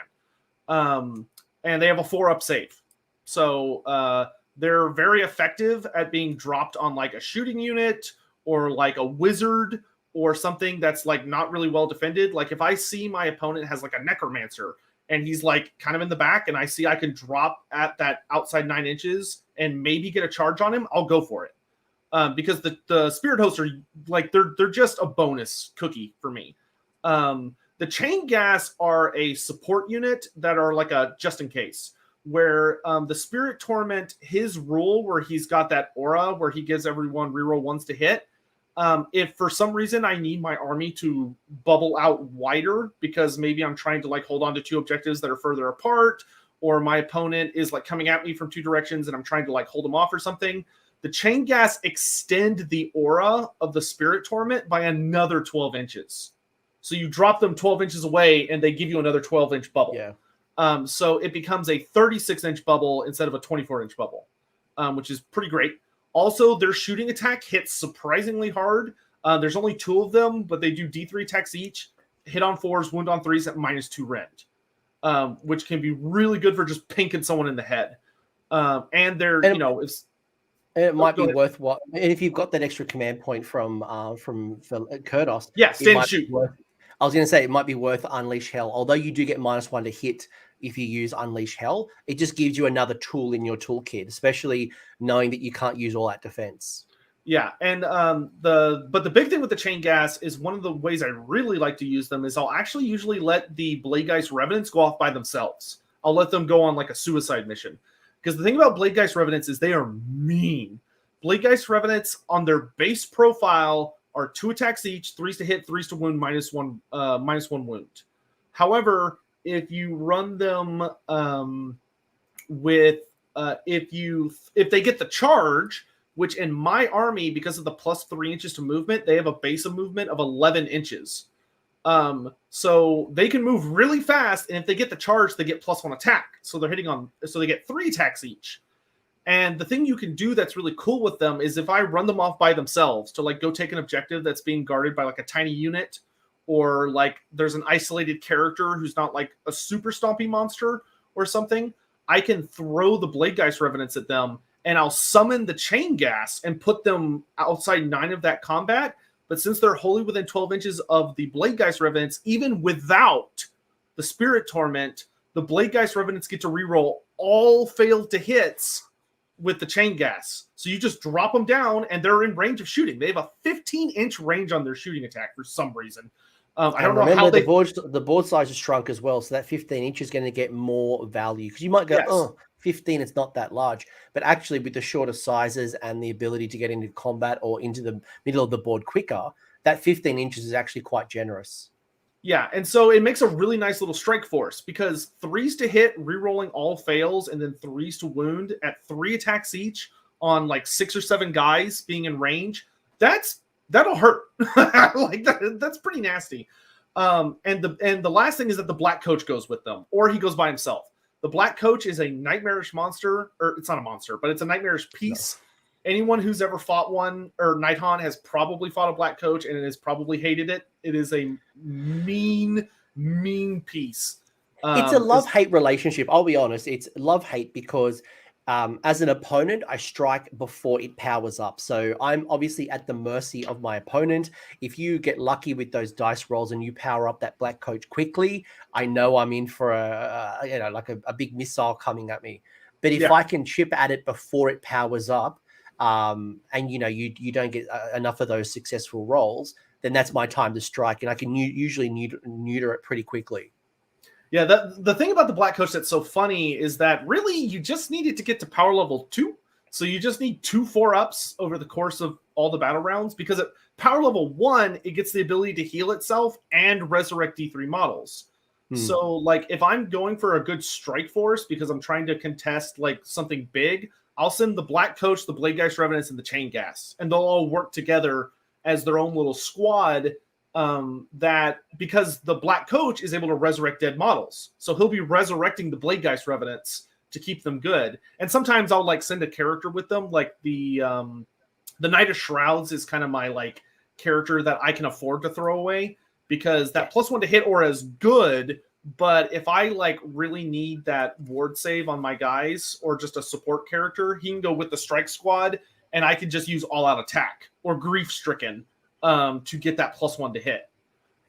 And they have a 4-up save. So they're very effective at being dropped on like a shooting unit, or like a wizard, or something that's like not really well defended. Like if I see my opponent has like a necromancer and he's like kind of in the back, and I see I can drop at that outside 9 inches and maybe get a charge on him, I'll go for it. Because the Spirit Hosts are like, they're just a bonus cookie for me. The Chain Gas are a support unit that are like a just in case, where the Spirit Torment, his rule where he's got that aura where he gives everyone reroll 1s to hit. If for some reason I need my army to bubble out wider, because maybe I'm trying to like hold on to 2 objectives that are further apart, or my opponent is like coming at me from 2 directions and I'm trying to like hold them off or something, the Chain Gas extend the aura of the Spirit Torment by another 12 inches. So you drop them 12 inches away and they give you another 12-inch bubble. Yeah. So it becomes a 36-inch bubble instead of a 24-inch bubble, which is pretty great. Also, their shooting attack hits surprisingly hard. There's only 2 of them, but they do D3 attacks each. Hit on 4s, wound on 3s at -2 rend, which can be really good for just pinking someone in the head. And they're, it might be worthwhile. And if you've got that extra command point from Kurdos, stand and shoot. I was going to say it might be worth Unleash Hell, although you do get -1 to hit if you use Unleash Hell. It just gives you another tool in your toolkit, especially knowing that you can't use all that defense. Yeah, and the big thing with the chain gas is one of the ways I really like to use them is I'll actually usually let the Blade Geist Revenants go off by themselves. I'll let them go on like a suicide mission. Because the thing about Blade Geist Revenants is they are mean. Blade Geist Revenants on their base profile are 2 attacks each, 3s to hit, 3s to wound, -1 wound. However, if you run them with if they get the charge, which in my army, because of the +3 inches to movement, they have a base of movement of 11 inches. So they can move really fast, and if they get the charge, they get +1 attack. So they're so they get 3 attacks each. And the thing you can do that's really cool with them is if I run them off by themselves to like go take an objective that's being guarded by like a tiny unit, or like there's an isolated character who's not like a super stompy monster or something, I can throw the Blade Geist Revenants at them, and I'll summon the chain gas and put them outside 9 of that combat. But since they're wholly within 12 inches of the Blade Geist Revenants, even without the Spirit Torment, the Blade Geist Revenants get to reroll all failed to hits with the chain gas. So you just drop them down, and they're in range of shooting. They have a 15-inch range on their shooting attack for some reason. I don't know how the board size has shrunk as well, so that 15 inch is going to get more value, because you might go, oh, 15, it's not that large. But actually, with the shorter sizes and the ability to get into combat or into the middle of the board quicker, that 15 inches is actually quite generous. Yeah, and so it makes a really nice little strike force, because 3s to hit, rerolling all fails, and then 3s to wound at 3 attacks each on like 6 or 7 guys being in range, that'll hurt. Like that's pretty nasty. And the last thing is that the Black Coach goes with them, or he goes by himself. The Black Coach is a nightmarish monster, or it's not a monster, but it's a nightmarish piece. No. Anyone who's ever fought one, or Nighthaunt, has probably fought a Black Coach and has probably hated it. It is a mean piece. It's a love-hate relationship. I'll be honest. It's love-hate because as an opponent, I strike before it powers up. So I'm obviously at the mercy of my opponent. If you get lucky with those dice rolls and you power up that Black Coach quickly, I know I'm in for a big missile coming at me. But if I can chip at it before it powers up, and you don't get enough of those successful rolls, then that's my time to strike, and I can usually neuter it pretty quickly. Yeah, the thing about the Black Coach that's so funny is that really you just needed to get to power level 2. So you just need 2 4-ups over the course of all the battle rounds, because at power level 1, it gets the ability to heal itself and resurrect D3 models. So like if I'm going for a good strike force because I'm trying to contest like something big, I'll send the Black Coach, the Blade Geist Revenants, and the Chain Gas, and they'll all work together as their own little squad. That because the Black Coach is able to resurrect dead models, so he'll be resurrecting the Blade Geist Revenants to keep them good. And sometimes I'll like send a character with them, like the Knight of Shrouds is kind of my like character that I can afford to throw away, because that +1 to hit aura is good. But if I like really need that ward save on my guys, or just a support character, he can go with the strike squad, and I can just use all out attack or grief stricken to get that +1 to hit.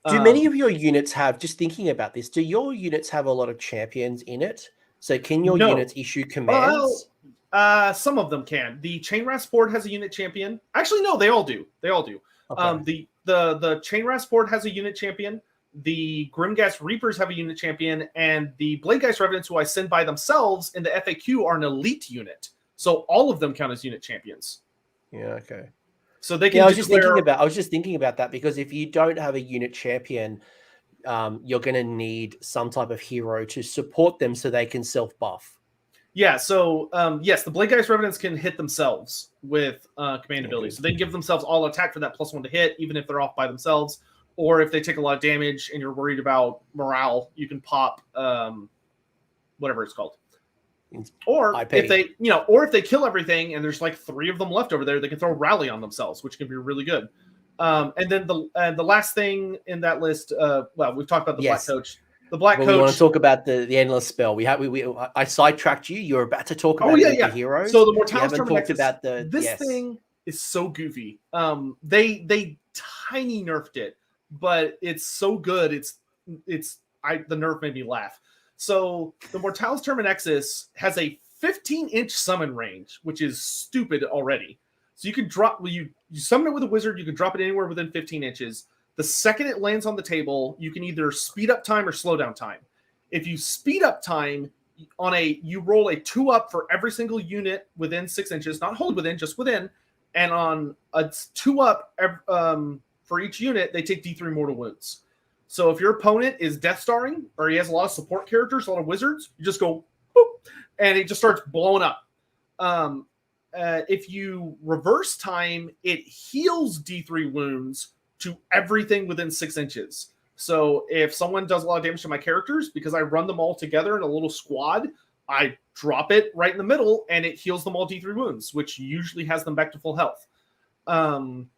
Do many of your units have, just thinking about this, do your units have a lot of champions in it? So can your units issue commands? Some of them can. The Chain Rasp board has a unit champion. Actually, no, they all do. Okay. The Chain Rasp board has a unit champion. The Grimghast Reapers have a unit champion, and the Blade Geist Revenants, who I send by themselves in the FAQ, are an elite unit. So all of them count as unit champions. Yeah, okay. So they can. I was just thinking about that, because if you don't have a unit champion, you're going to need some type of hero to support them so they can self-buff. Yeah, so yes, the Blade Geist Revenants can hit themselves with Commandability. So they can give themselves all attack for that +1 to hit, even if they're off by themselves. Or if they take a lot of damage and you're worried about morale, you can pop whatever it's called. Or if they kill everything and there's like 3 of them left over there, they can throw Rally on themselves, which can be really good. And then the last thing in that list, we've talked about the Black Coach. The Black Coach. We want to talk about the endless spell. I sidetracked you. You're about to talk about the heroes. So the Mortalis Terminus. About this thing is so goofy. They tiny nerfed it, but it's so good. The nerf made me laugh. So the Mortalis Terminexus has a 15-inch summon range, which is stupid already. So you can drop you summon it with a wizard. You can drop it anywhere within 15 inches. The second it lands on the table, you can either speed up time or slow down time. If you speed up time you roll a 2-up for every single unit within 6 inches, not hold within, just within. And on a 2-up for each unit, they take D3 mortal wounds. So if your opponent is Death Starring or he has a lot of support characters, a lot of wizards, you just go boop, and it just starts blowing up. If you reverse time, it heals D3 wounds to everything within 6 inches. So if someone does a lot of damage to my characters, because I run them all together in a little squad, I drop it right in the middle and it heals them all D3 wounds, which usually has them back to full health. And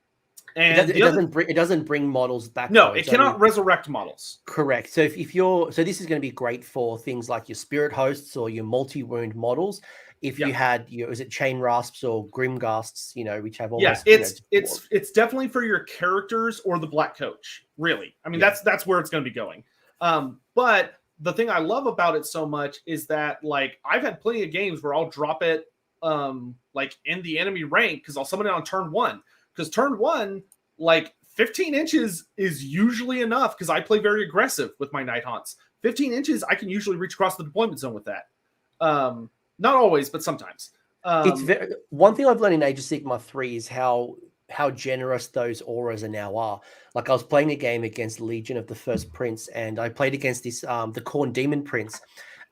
it doesn't bring models back. No, it cannot resurrect models. Correct. So so this is going to be great for things like your spirit hosts or your multi-wound models. If you had is it chain rasps or grimghasts, which have almost it's definitely for your characters or the black coach. Really, I mean that's where it's going to be going. But the thing I love about it so much is that I've had plenty of games where I'll drop it in the enemy rank because I'll summon it on turn 1. Because turn 1, 15 inches is usually enough because I play very aggressive with my Nighthaunts. 15 inches, I can usually reach across the deployment zone with that. Not always, but sometimes. It's one thing I've learned in Age of Sigmar 3 is how generous those auras now are. I was playing a game against Legion of the First Prince, and I played against this the Khorne Demon Prince,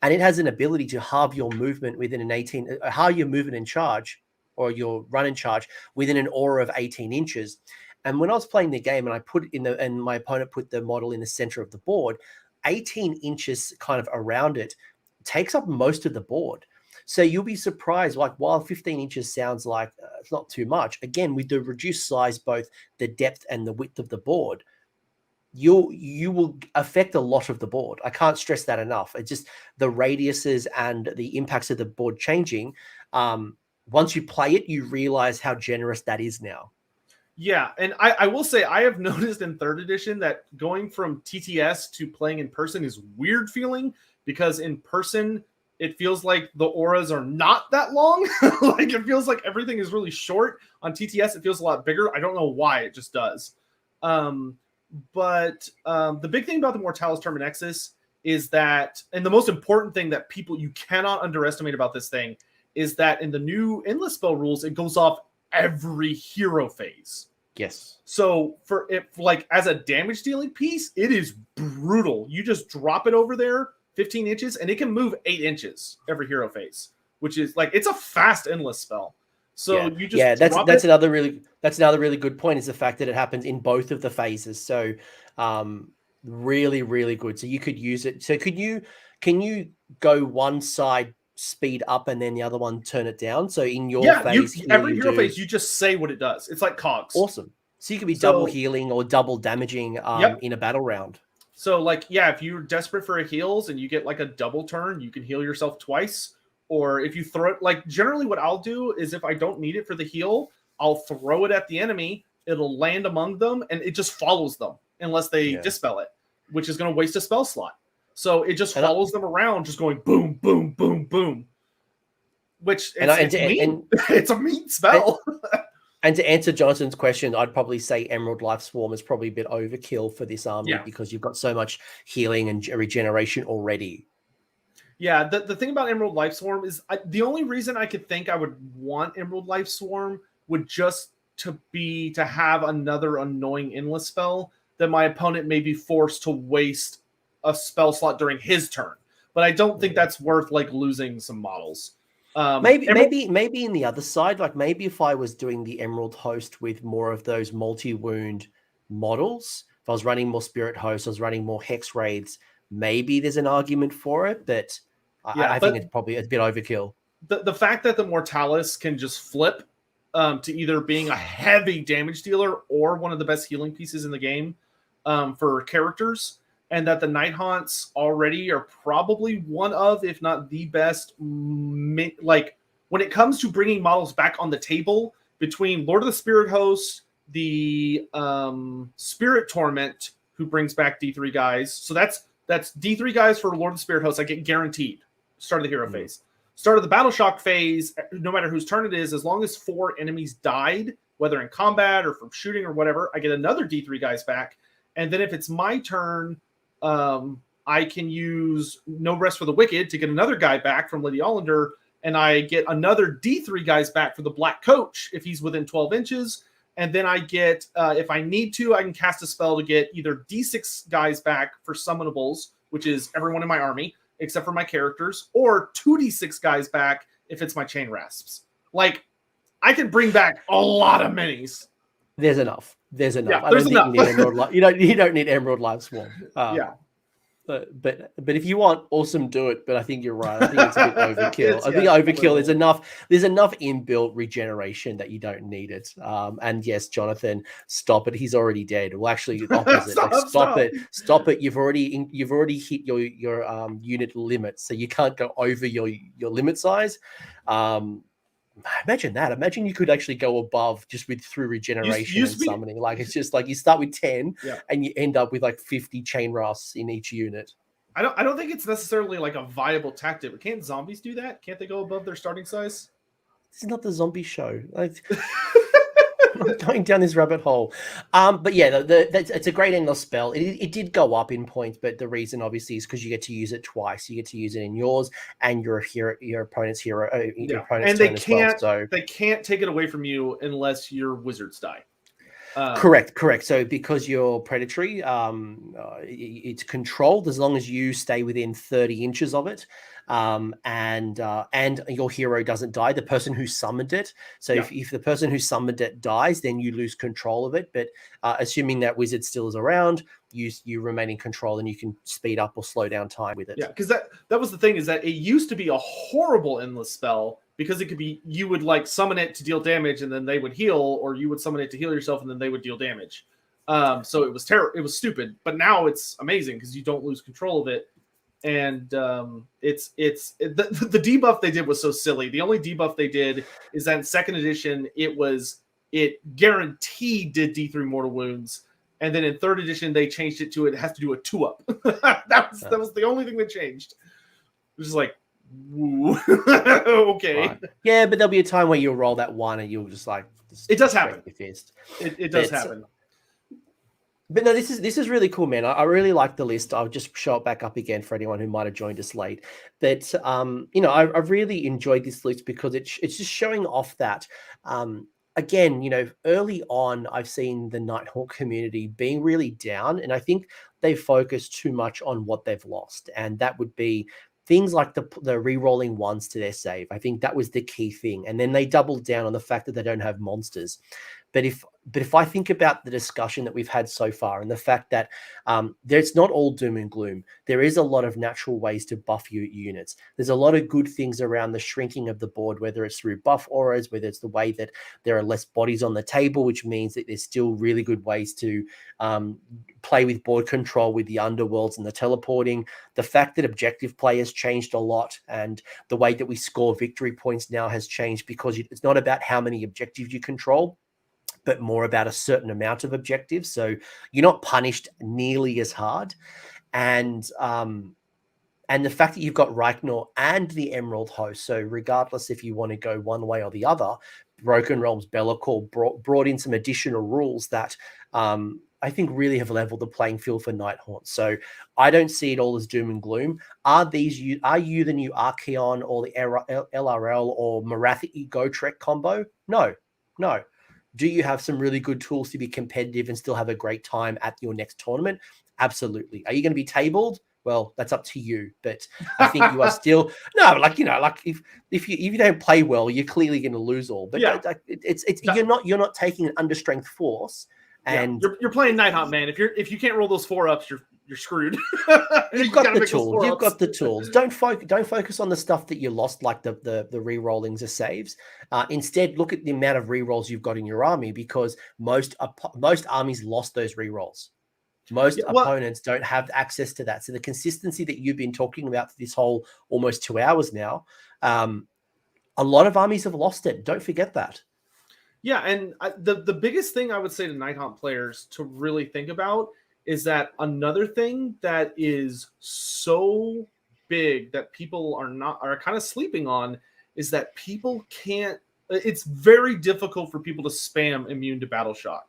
and it has an ability to halve your movement within halve your movement in charge, or your run in charge within an aura of 18 inches. And when I was playing the game and my opponent put the model in the center of the board, 18 inches kind of around it takes up most of the board. So you'll be surprised, while 15 inches sounds like it's not too much, again, with the reduced size, both the depth and the width of the board, you will affect a lot of the board. I can't stress that enough. It's just the radiuses and the impacts of the board changing. Once you play it, you realize how generous that is now. Yeah, and I will say I have noticed in 3rd edition that going from TTS to playing in person is weird feeling, because in person it feels like the auras are not that long. It feels like everything is really short. On TTS it feels a lot bigger. I don't know why, it just does. But the big thing about the Mortalis Term Nexus is that, and the most important thing that you cannot underestimate about this thing, is that in the new Endless Spell rules, it goes off every hero phase. Yes. So as a damage dealing piece, it is brutal. You just drop it over there 15 inches and it can move 8 inches every hero phase, which is it's a fast Endless Spell. So you just that's another really good point, is the fact that it happens in both of the phases. So really, really good. So you could use it. So can you go one side speed up and then the other one turn it down? So in your phase, every hero phase, you just say what it does. It's like cogs. Awesome. So you could be double healing or double damaging in a battle round. So if you're desperate for a heals and you get a double turn, you can heal yourself twice. Or if you throw it, generally what I'll do is, if I don't need it for the heal, I'll throw it at the enemy. It'll land among them and it just follows them unless they dispel it, which is going to waste a spell slot. So it just follows them around, just going boom, boom, boom, boom. Which it's a mean spell. And to answer Jonathan's question, I'd probably say Emerald Life Swarm is probably a bit overkill for this army because you've got so much healing and regeneration already. Yeah, the thing about Emerald Life Swarm is the only reason I could think I would want Emerald Life Swarm would just to have another annoying endless spell that my opponent may be forced to waste a spell slot during his turn. But I don't think that's worth losing some models. Maybe in the other side, maybe if I was doing the Emerald Host with more of those multi-wound models, if I was running more Spirit Hosts, I was running more Hex Wraiths, maybe there's an argument for it, but I think it's probably a bit overkill. The fact that the Mortalis can just flip to either being a heavy damage dealer or one of the best healing pieces in the game for characters, and that the Nighthaunts already are probably one of, if not the best, when it comes to bringing models back on the table, between Lord of the Spirit Host, the Spirit Torment, who brings back D3 guys. So that's D3 guys for Lord of the Spirit Host. I get guaranteed. Start of the hero phase. Start of the battle shock phase, no matter whose turn it is, as long as 4 enemies died, whether in combat or from shooting or whatever, I get another D3 guys back. And then if it's my turn, I can use No Rest for the Wicked to get another guy back from Lady Ollander, and I get another D3 guys back for the Black Coach if he's within 12 inches. And then I get, if I need to, I can cast a spell to get either D6 guys back for summonables, which is everyone in my army, except for my characters, or 2d6 guys back if it's my chain rasps. Like, I can bring back a lot of minis. There's enough. There's enough. Yeah, there's enough. You need Emerald you don't need Emerald Live Swarm. Yeah. But if you want, awesome, do it. But I think you're right. I think it's a bit overkill. I think overkill. Absolutely. There's enough inbuilt regeneration that you don't need it. And yes, Jonathan, stop it. He's already dead. Well, actually, the opposite. Stop it. You've already hit your unit limit, so you can't go over your limit size. Imagine that. Imagine you could actually go above just through regeneration and summoning. Like, it's just like you start with 10 and you end up with like 50 chain rasps in each unit. I don't think it's necessarily like a viable tactic. Can't zombies do that? Can't they go above their starting size? This is not the zombie show. Like, I'm going down this rabbit hole. But yeah, it's a great endless spell. It did go up in points, but the reason obviously is because you get to use it twice. You get to use it in yours and your opponent's hero. Your opponent's and they turn can't take it away from you unless your wizards die. Correct. So because you're predatory, it's controlled as long as you stay within 30 inches of it, and your hero doesn't die. The person who summoned it. So if the person who summoned it dies, then you lose control of it. But assuming that wizard still is around, you remain in control, and you can speed up or slow down time with it. Yeah, because that was the thing, is that it used to be a horrible endless spell. Because it could be, you would like summon it to deal damage and then they would heal, or you would summon it to heal yourself and then they would deal damage. So it was terrible. It was stupid. But now it's amazing because you don't lose control of it. And the debuff they did was so silly. The only debuff they did is that in 2nd edition, it guaranteed did D3 mortal wounds. And then in 3rd edition, they changed it to it has to do a 2-up. that was the only thing that changed. It was just like, woo. Okay. Right. Yeah, but there'll be a time where you'll roll that 1 and you'll just like it does happen. It does happen. But no, this is really cool, man. I really like the list. I'll just show it back up again for anyone who might have joined us late. But I've really enjoyed this list because it's just showing off that again, early on, I've seen the Nighthaunt community being really down, and I think they focus too much on what they've lost, and that would be things like the re-rolling ones to their save. I think that was the key thing. And then they doubled down on the fact that they don't have monsters. But if I think about the discussion that we've had so far and the fact that there's not all doom and gloom, there is a lot of natural ways to buff your units. There's a lot of good things around the shrinking of the board, whether it's through buff auras, whether it's the way that there are less bodies on the table, which means that there's still really good ways to play with board control with the underworlds and the teleporting. The fact that objective play has changed a lot, and the way that we score victory points now has changed because it's not about how many objectives you control, but more about a certain amount of objectives. So you're not punished nearly as hard. And the fact that you've got Rykenorz and the Emerald Host. So regardless if you want to go one way or the other, Broken Realms Be'lakor brought in some additional rules that I think really have leveled the playing field for Nighthaunt. So I don't see it all as doom and gloom. Are you the new Archeon or the LRL or Marathi Go-Trek combo? No. Do you have some really good tools to be competitive and still have a great time at your next tournament? Absolutely. Are you going to be tabled? Well, that's up to you. But I think you are still if you don't play well, you're clearly going to lose all. But you're not taking an understrength force. And you're playing Nighthaunt, man. If you can't roll those 4-ups, you're screwed. You've got the tools. You've got the tools. Don't focus on the stuff that you lost, like the re-rollings or saves. Instead, look at the amount of re-rolls you've got in your army, because most armies lost those re-rolls. Most opponents don't have access to that. So the consistency that you've been talking about for this whole almost 2 hours now, a lot of armies have lost it. Don't forget that. Yeah, and the biggest thing I would say to Nighthaunt players to really think about is that another thing that is so big that people are kind of sleeping on is that people can't. It's very difficult for people to spam immune to battle shock.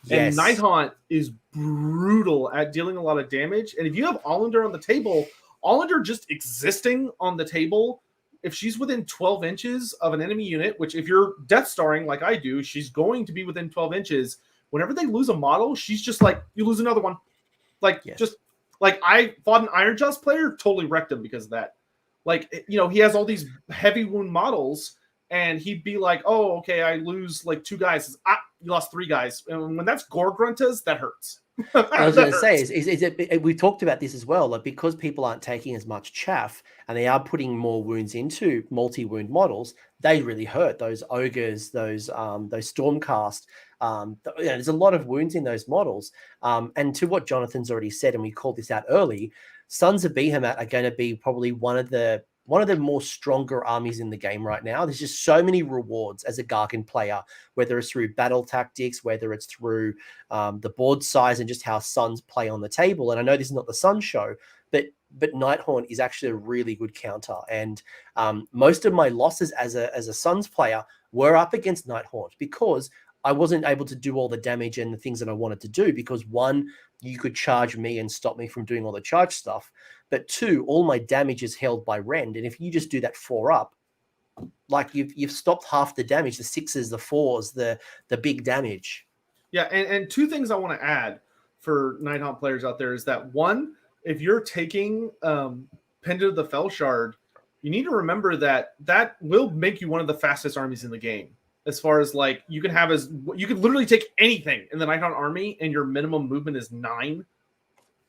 Yes. And Nighthaunt is brutal at dealing a lot of damage. And if you have Allender on the table, Allender just existing on the table, if she's within 12 inches of an enemy unit, which if you're Death Starring like I do, she's going to be within 12 inches. Whenever they lose a model, she's just like, you lose another one. Like, just like I fought an Iron Jaws player, totally wrecked him because of that. Like, you know, he has all these heavy wound models, and he'd be like, oh, okay, I lose like 2 guys. You lost 3 guys. And when that's Gore Gruntas, that hurts. I was going to say, is it, we talked about this as well, like because people aren't taking as much chaff and they are putting more wounds into multi-wound models, they really hurt those ogres, those stormcast. There's a lot of wounds in those models. And to what Jonathan's already said, and we called this out early, Sons of Behemat are going to be probably one of the more stronger armies in the game right now. There's just so many rewards as a Gargan player, whether it's through battle tactics, whether it's through the board size and just how Suns play on the table. And I know this is not the Sun show, but Nighthaunt is actually a really good counter. And most of my losses as a Suns player were up against Nighthaunt because I wasn't able to do all the damage and the things that I wanted to do because 1, you could charge me and stop me from doing all the charge stuff. But 2, all my damage is held by Rend. And if you just do that 4 up, like you've stopped half the damage, the 6s, the 4s, the big damage. Yeah, and 2 things I want to add for Nighthaunt players out there is that 1, if you're taking Pendant of the Felshard, you need to remember that will make you one of the fastest armies in the game. As far as like you could literally take anything in the Nighthaunt army and your minimum movement is 9.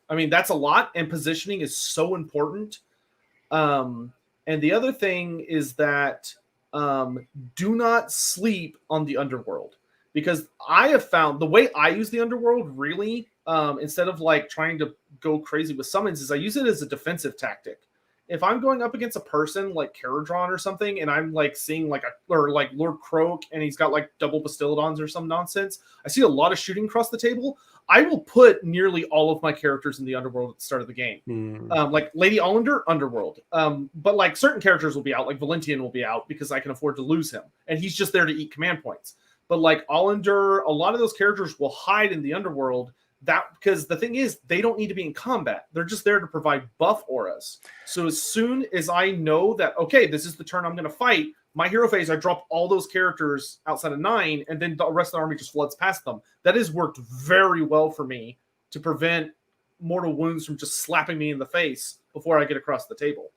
I mean, that's a lot, and positioning is so important. And the other thing is that do not sleep on the underworld, because I have found the way I use the underworld really, instead of like trying to go crazy with summons, is I use it as a defensive tactic. If I'm going up against a person like Caradron or something, and I'm like seeing like Lord Croak, and he's got like double Bastillodons or some nonsense, I see a lot of shooting across the table. I will put nearly all of my characters in the underworld at the start of the game. Like Lady Allender, underworld. But like certain characters will be out, like Valentian will be out because I can afford to lose him, and he's just there to eat command points. But like Allender, a lot of those characters will hide in the underworld. Because the thing is, they don't need to be in combat. They're just there to provide buff auras. So as soon as I know that, okay, this is the turn I'm going to fight, my hero phase, I drop all those characters outside of 9, and then the rest of the army just floods past them. That has worked very well for me to prevent mortal wounds from just slapping me in the face before I get across the table.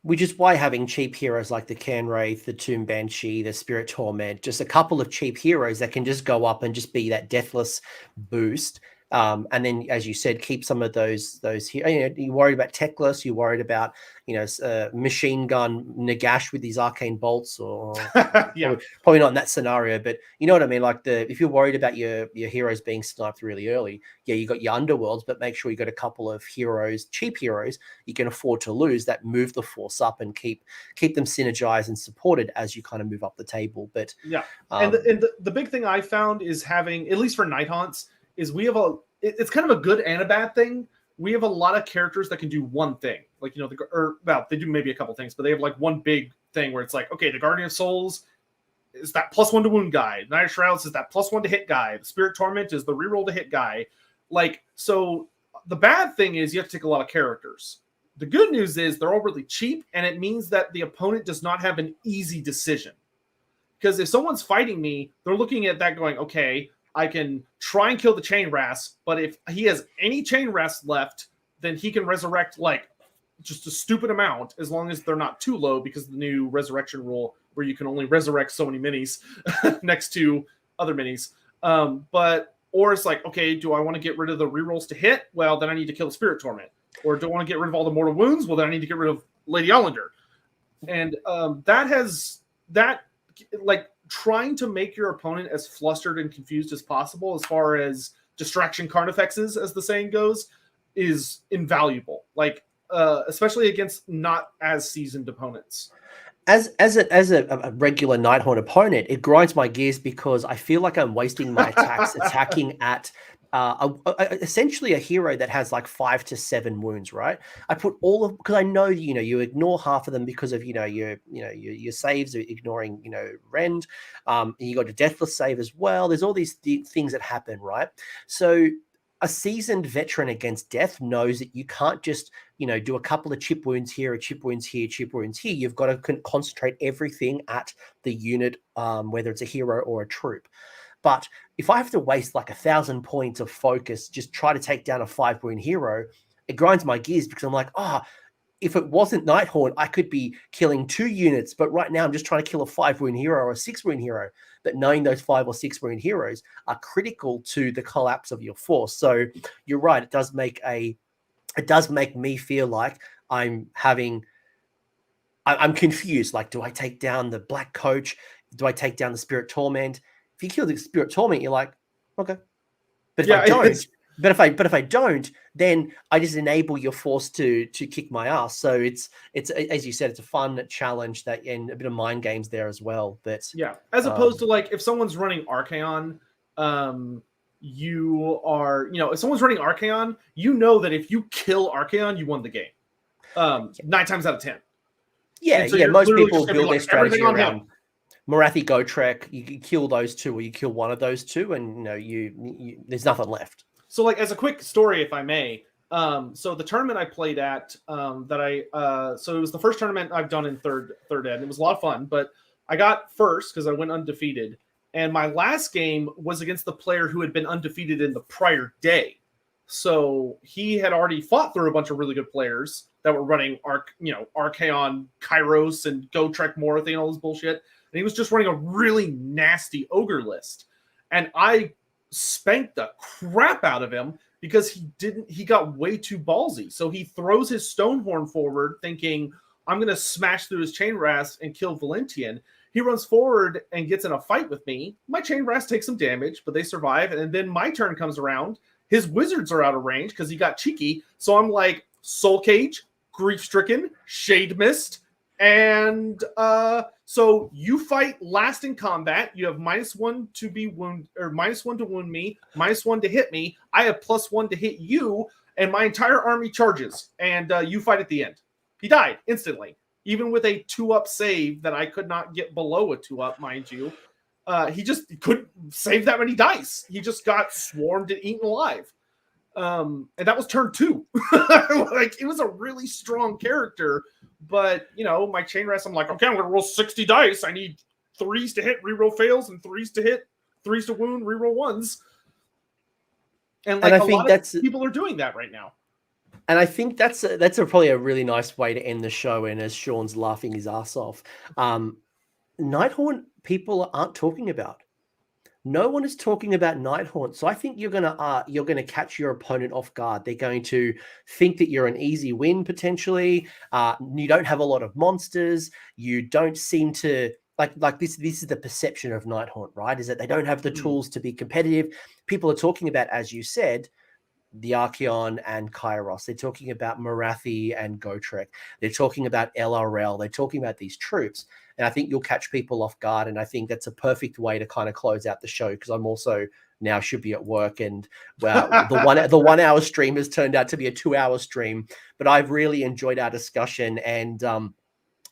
Which is why having cheap heroes like the Cairn Wraith, the Tomb Banshee, the Spirit Torment, just a couple of cheap heroes that can just go up and just be that deathless boost. And then, as you said, keep some of those. You're worried about Techless. You're worried about machine gun Nagash with these arcane bolts, or probably not in that scenario. But you know what I mean. Like if you're worried about your heroes being sniped really early, you got your underworlds, but make sure you got a couple of heroes, cheap heroes you can afford to lose that move the force up and keep them synergized and supported as you kind of move up the table. But and the big thing I found is having, at least for Nighthaunts, is we have it's kind of a good and a bad thing. We have a lot of characters that can do one thing, like, they do maybe a couple things, but they have like one big thing where it's like, okay, the Guardian of Souls is that +1 to wound guy. Night of Shrouds is that +1 to hit guy. The Spirit Torment is the reroll to hit guy. Like, so the bad thing is you have to take a lot of characters. The good news is they're all really cheap, and it means that the opponent does not have an easy decision. Because if someone's fighting me, they're looking at that going, okay, I can try and kill the Chain Wraths, but if he has any Chain Wraths left, then he can resurrect like just a stupid amount, as long as they're not too low, because of the new resurrection rule where you can only resurrect so many minis next to other minis. Or it's like, okay, do I want to get rid of the rerolls to hit? Well, then I need to kill the Spirit Torment. Or do I want to get rid of all the mortal wounds? Well, then I need to get rid of Lady Allender. And trying to make your opponent as flustered and confused as possible, as far as distraction carnifexes, as the saying goes, is invaluable. Like, especially against not as seasoned opponents. As a regular Nighthaunt opponent, it grinds my gears because I feel like I'm wasting my attacks attacking at essentially a hero that has like 5 to 7 wounds, right? I put all of, because I know, you ignore half of them because of your saves are ignoring rend, and you got a deathless save as well. There's all these things that happen, right? So a seasoned veteran against death knows that you can't just do a couple of chip wounds here, a chip wounds here, chip wounds here. You've got to concentrate everything at the unit, whether it's a hero or a troop. But if I have to waste like 1,000 points of focus, just try to take down a 5-wound hero, it grinds my gears because I'm like, if it wasn't Nighthaunt, I could be killing 2 units. But right now I'm just trying to kill a 5-wound hero or a 6-wound hero. But knowing those 5 or 6-wound heroes are critical to the collapse of your force. So you're right. It does make me feel like I'm confused. Like, do I take down the Black Coach? Do I take down the Spirit Torment? If you kill the Spirit Torment, you're like, okay. But if I don't, then I just enable your force to kick my ass. So it's as you said, it's a fun challenge and a bit of mind games there as well. But yeah, as opposed to like if someone's running Archaon, if someone's running Archaon, that if you kill Archaon, you won the game. 9 times out of 10. Yeah, so most people build their their strategy around Morathi Gotrek. You kill those 2, or you kill one of those 2, and you there's nothing left. So, like, as a quick story, if I may, so the tournament I played at, so it was the first tournament I've done in third ed. It was a lot of fun, but I got first because I went undefeated. And my last game was against the player who had been undefeated in the prior day. So he had already fought through a bunch of really good players that were running Archaon, Kairos, and Gotrek Morathi and all this bullshit. And he was just running a really nasty ogre list. And I spanked the crap out of him because he got way too ballsy. So he throws his Stonehorn forward thinking, I'm going to smash through his Chain Rasp and kill Valentian. He runs forward and gets in a fight with me. My Chain Rasp takes some damage, but they survive. And then my turn comes around. His wizards are out of range because he got cheeky. So I'm like, Soul Cage, Grief Stricken, Shade Mist. And so you fight last in combat. You have -1 to be wound, or -1 to wound me, -1 to hit me. I have +1 to hit you, and my entire army charges. And you fight at the end. He died instantly, even with a 2-up save that I could not get below a 2-up, mind you. He just couldn't save that many dice. He just got swarmed and eaten alive. And that was turn 2. Like, it was a really strong character, but my Chain Rasp, I'm like, okay, I'm gonna roll 60 dice. I need 3s to hit, reroll fails, and 3s to hit, 3s to wound, reroll 1s. And like, I think people are doing that right now. And I think that's probably a really nice way to end the show. And as Sean's laughing his ass off, Nighthaunt people aren't talking about. No one is talking about Nighthaunt, so I think you're gonna catch your opponent off guard. They're going to think that you're an easy win potentially. You don't have a lot of monsters. You don't seem to like this. This is the perception of Nighthaunt, right? Is that they don't have the tools to be competitive. People are talking about, as you said, the Archaon and Kairos. They're talking about Morathi and Gotrek. They're talking about LRL. They're talking about these troops. And I think you'll catch people off guard. And I think that's a perfect way to kind of close out the show, because I'm also now should be at work. And well, the 1 hour stream has turned out to be a 2-hour stream. But I've really enjoyed our discussion. And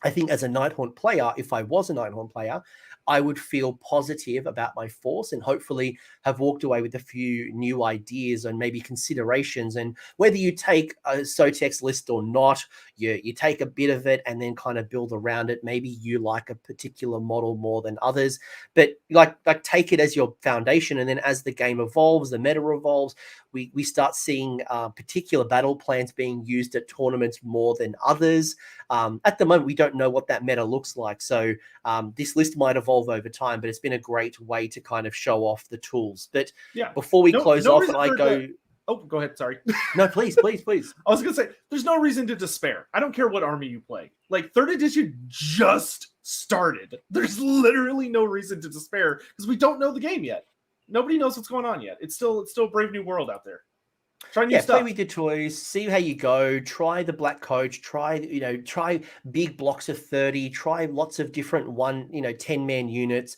I think as a Nighthaunt player, if I was a Nighthaunt player, I would feel positive about my force and hopefully have walked away with a few new ideas and maybe considerations. And whether you take a Sotech's list or not, you take a bit of it and then kind of build around it. Maybe you like a particular model more than others, but like take it as your foundation. And then as the game evolves, the meta evolves, we start seeing particular battle plans being used at tournaments more than others. At the moment, we don't know what that meta looks like. So this list might evolve over time, but it's been a great way to kind of show off the tools. But yeah, before we close off and I go... Oh, go ahead. Sorry. No, please. I was going to say, there's no reason to despair. I don't care what army you play. Like, 3rd edition just started. There's literally no reason to despair because we don't know the game yet. Nobody knows what's going on yet. It's still a brave new world out there. Try new stuff. Play with your toys, see how you go, try the Black Coach, try big blocks of 30, try lots of different 10-man units,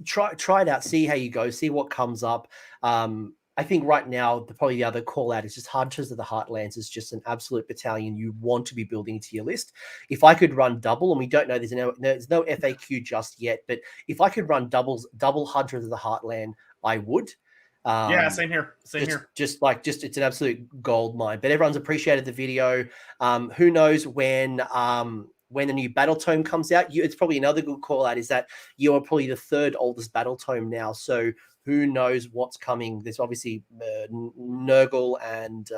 try it out, see how you go, see what comes up. I think right now, probably the other call out is just Hunters of the Heartlands is just an absolute battalion you want to be building to your list. If I could run double, and we don't know, there's no FAQ just yet, but if I could run double Hunters of the Heartland, I would. Yeah, same here. Just it's an absolute gold mine. But everyone's appreciated the video. Who knows when the new battle tome comes out? It's probably another good call out is that you are probably the third oldest battle tome now. So who knows what's coming? There's obviously Nurgle and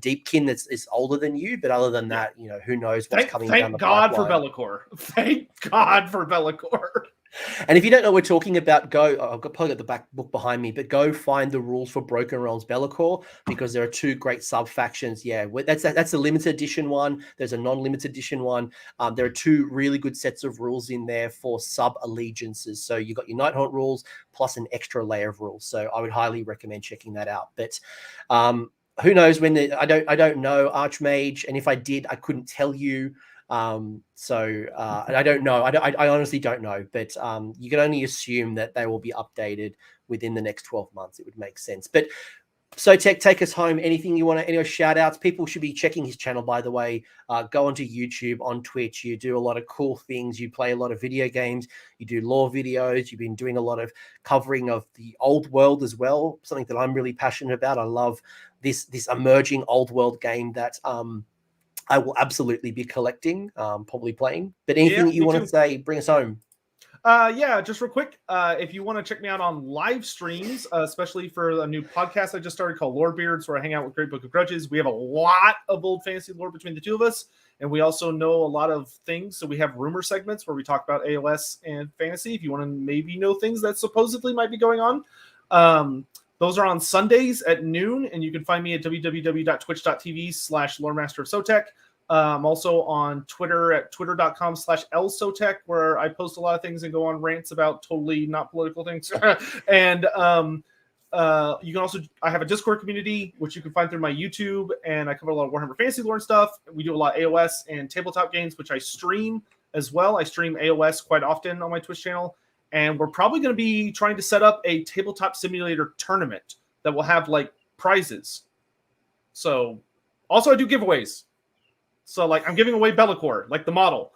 Deepkin is older than you, but other than that, who knows what's coming down the pipeline. Thank God for Be'lakor. And if you don't know what we're talking about, I've probably got the back book behind me, but go find the rules for Broken Realms Be'lakor, because there are two great sub factions. Yeah, that's a limited edition one. There's a non-limited edition one. There are two really good sets of rules in there for sub allegiances. So you got your Nighthaunt rules plus an extra layer of rules. So I would highly recommend checking that out. But who knows when I don't know Archmage, and if I did, I couldn't tell you. I don't know. I honestly don't know, but you can only assume that they will be updated within the next 12 months. It would make sense. But Sotech, take us home. Anything you want to, any shout outs? People should be checking his channel, by the way. Go onto YouTube, on Twitch. You do a lot of cool things. You play a lot of video games. You do lore videos. You've been doing a lot of covering of the old world as well, something that I'm really passionate about. I love this emerging old world game that I will absolutely be collecting, probably playing. But anything that you want to say, bring us home. Just real quick. If you want to check me out on live streams, especially for a new podcast I just started called Lore Beards, where I hang out with Great Book of Grudges. We have a lot of old fantasy lore between the two of us, and we also know a lot of things. So we have rumor segments where we talk about AOS and fantasy. If you want to maybe know things that supposedly might be going on. Those are on Sundays at noon, and you can find me at www.twitch.tv/Loremaster I'm also on Twitter at twitter.com/lsotech, where I post a lot of things and go on rants about totally not political things. And you can also, I have a Discord community, which you can find through my YouTube, and I cover a lot of Warhammer Fantasy lore and stuff. We do a lot of AOS and tabletop games, which I stream as well. I stream AOS quite often on my Twitch channel. And we're probably going to be trying to set up a tabletop simulator tournament that will have like prizes. So also I do giveaways. So I'm giving away Be'lakor, like the model,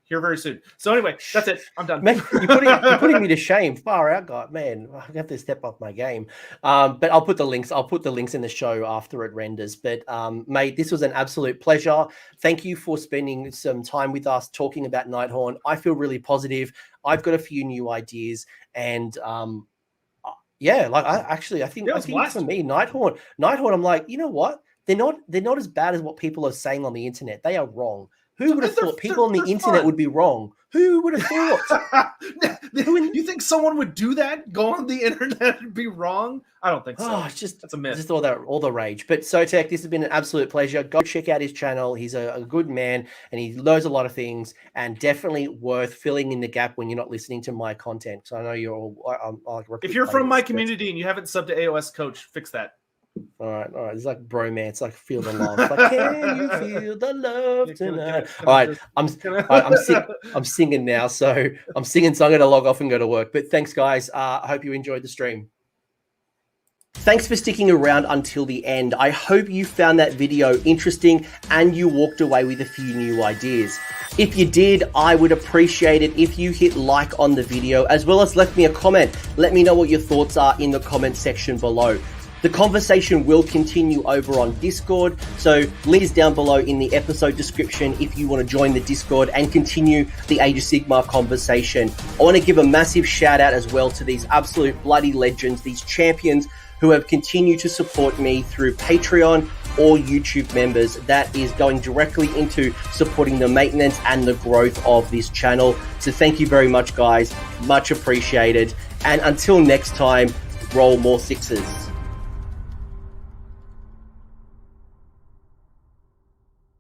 here very soon. So anyway, that's it. I'm done. Man, you're putting me to shame. Far out, God, man. I have to step up my game. But I'll put the links. I'll put the links in the show after it renders. But mate, this was an absolute pleasure. Thank you for spending some time with us talking about Nighthaunt. I feel really positive. I've got a few new ideas, and I think for me, Nighthaunt, I'm like, you know what? They're not as bad as what people are saying on the internet. They are wrong. Who would have thought people on the internet would be wrong? Who would have thought? You think someone would do that? Go on the internet and be wrong? I don't think so. Oh, that's a myth. Just all the rage. But Sotech, this has been an absolute pleasure. Go check out his channel. He's a good man, and he knows a lot of things, and definitely worth filling in the gap when you're not listening to my content. So I know you're all. If you're from my community and you haven't subbed to AOS Coach, fix that. All right. It's like bromance, like feel the love. Like, can you feel the love tonight? I'm singing now, so I'm singing. So I'm going to log off and go to work. But thanks, guys. I hope you enjoyed the stream. Thanks for sticking around until the end. I hope you found that video interesting and you walked away with a few new ideas. If you did, I would appreciate it if you hit like on the video, as well as left me a comment. Let me know what your thoughts are in the comment section below. The conversation will continue over on Discord, so link is down below in the episode description if you want to join the Discord and continue the Age of Sigmar conversation. I want to give a massive shout out as well to these absolute bloody legends, these champions who have continued to support me through Patreon or YouTube members. That is going directly into supporting the maintenance and the growth of this channel. So thank you very much, guys. Much appreciated. And until next time, roll more sixes.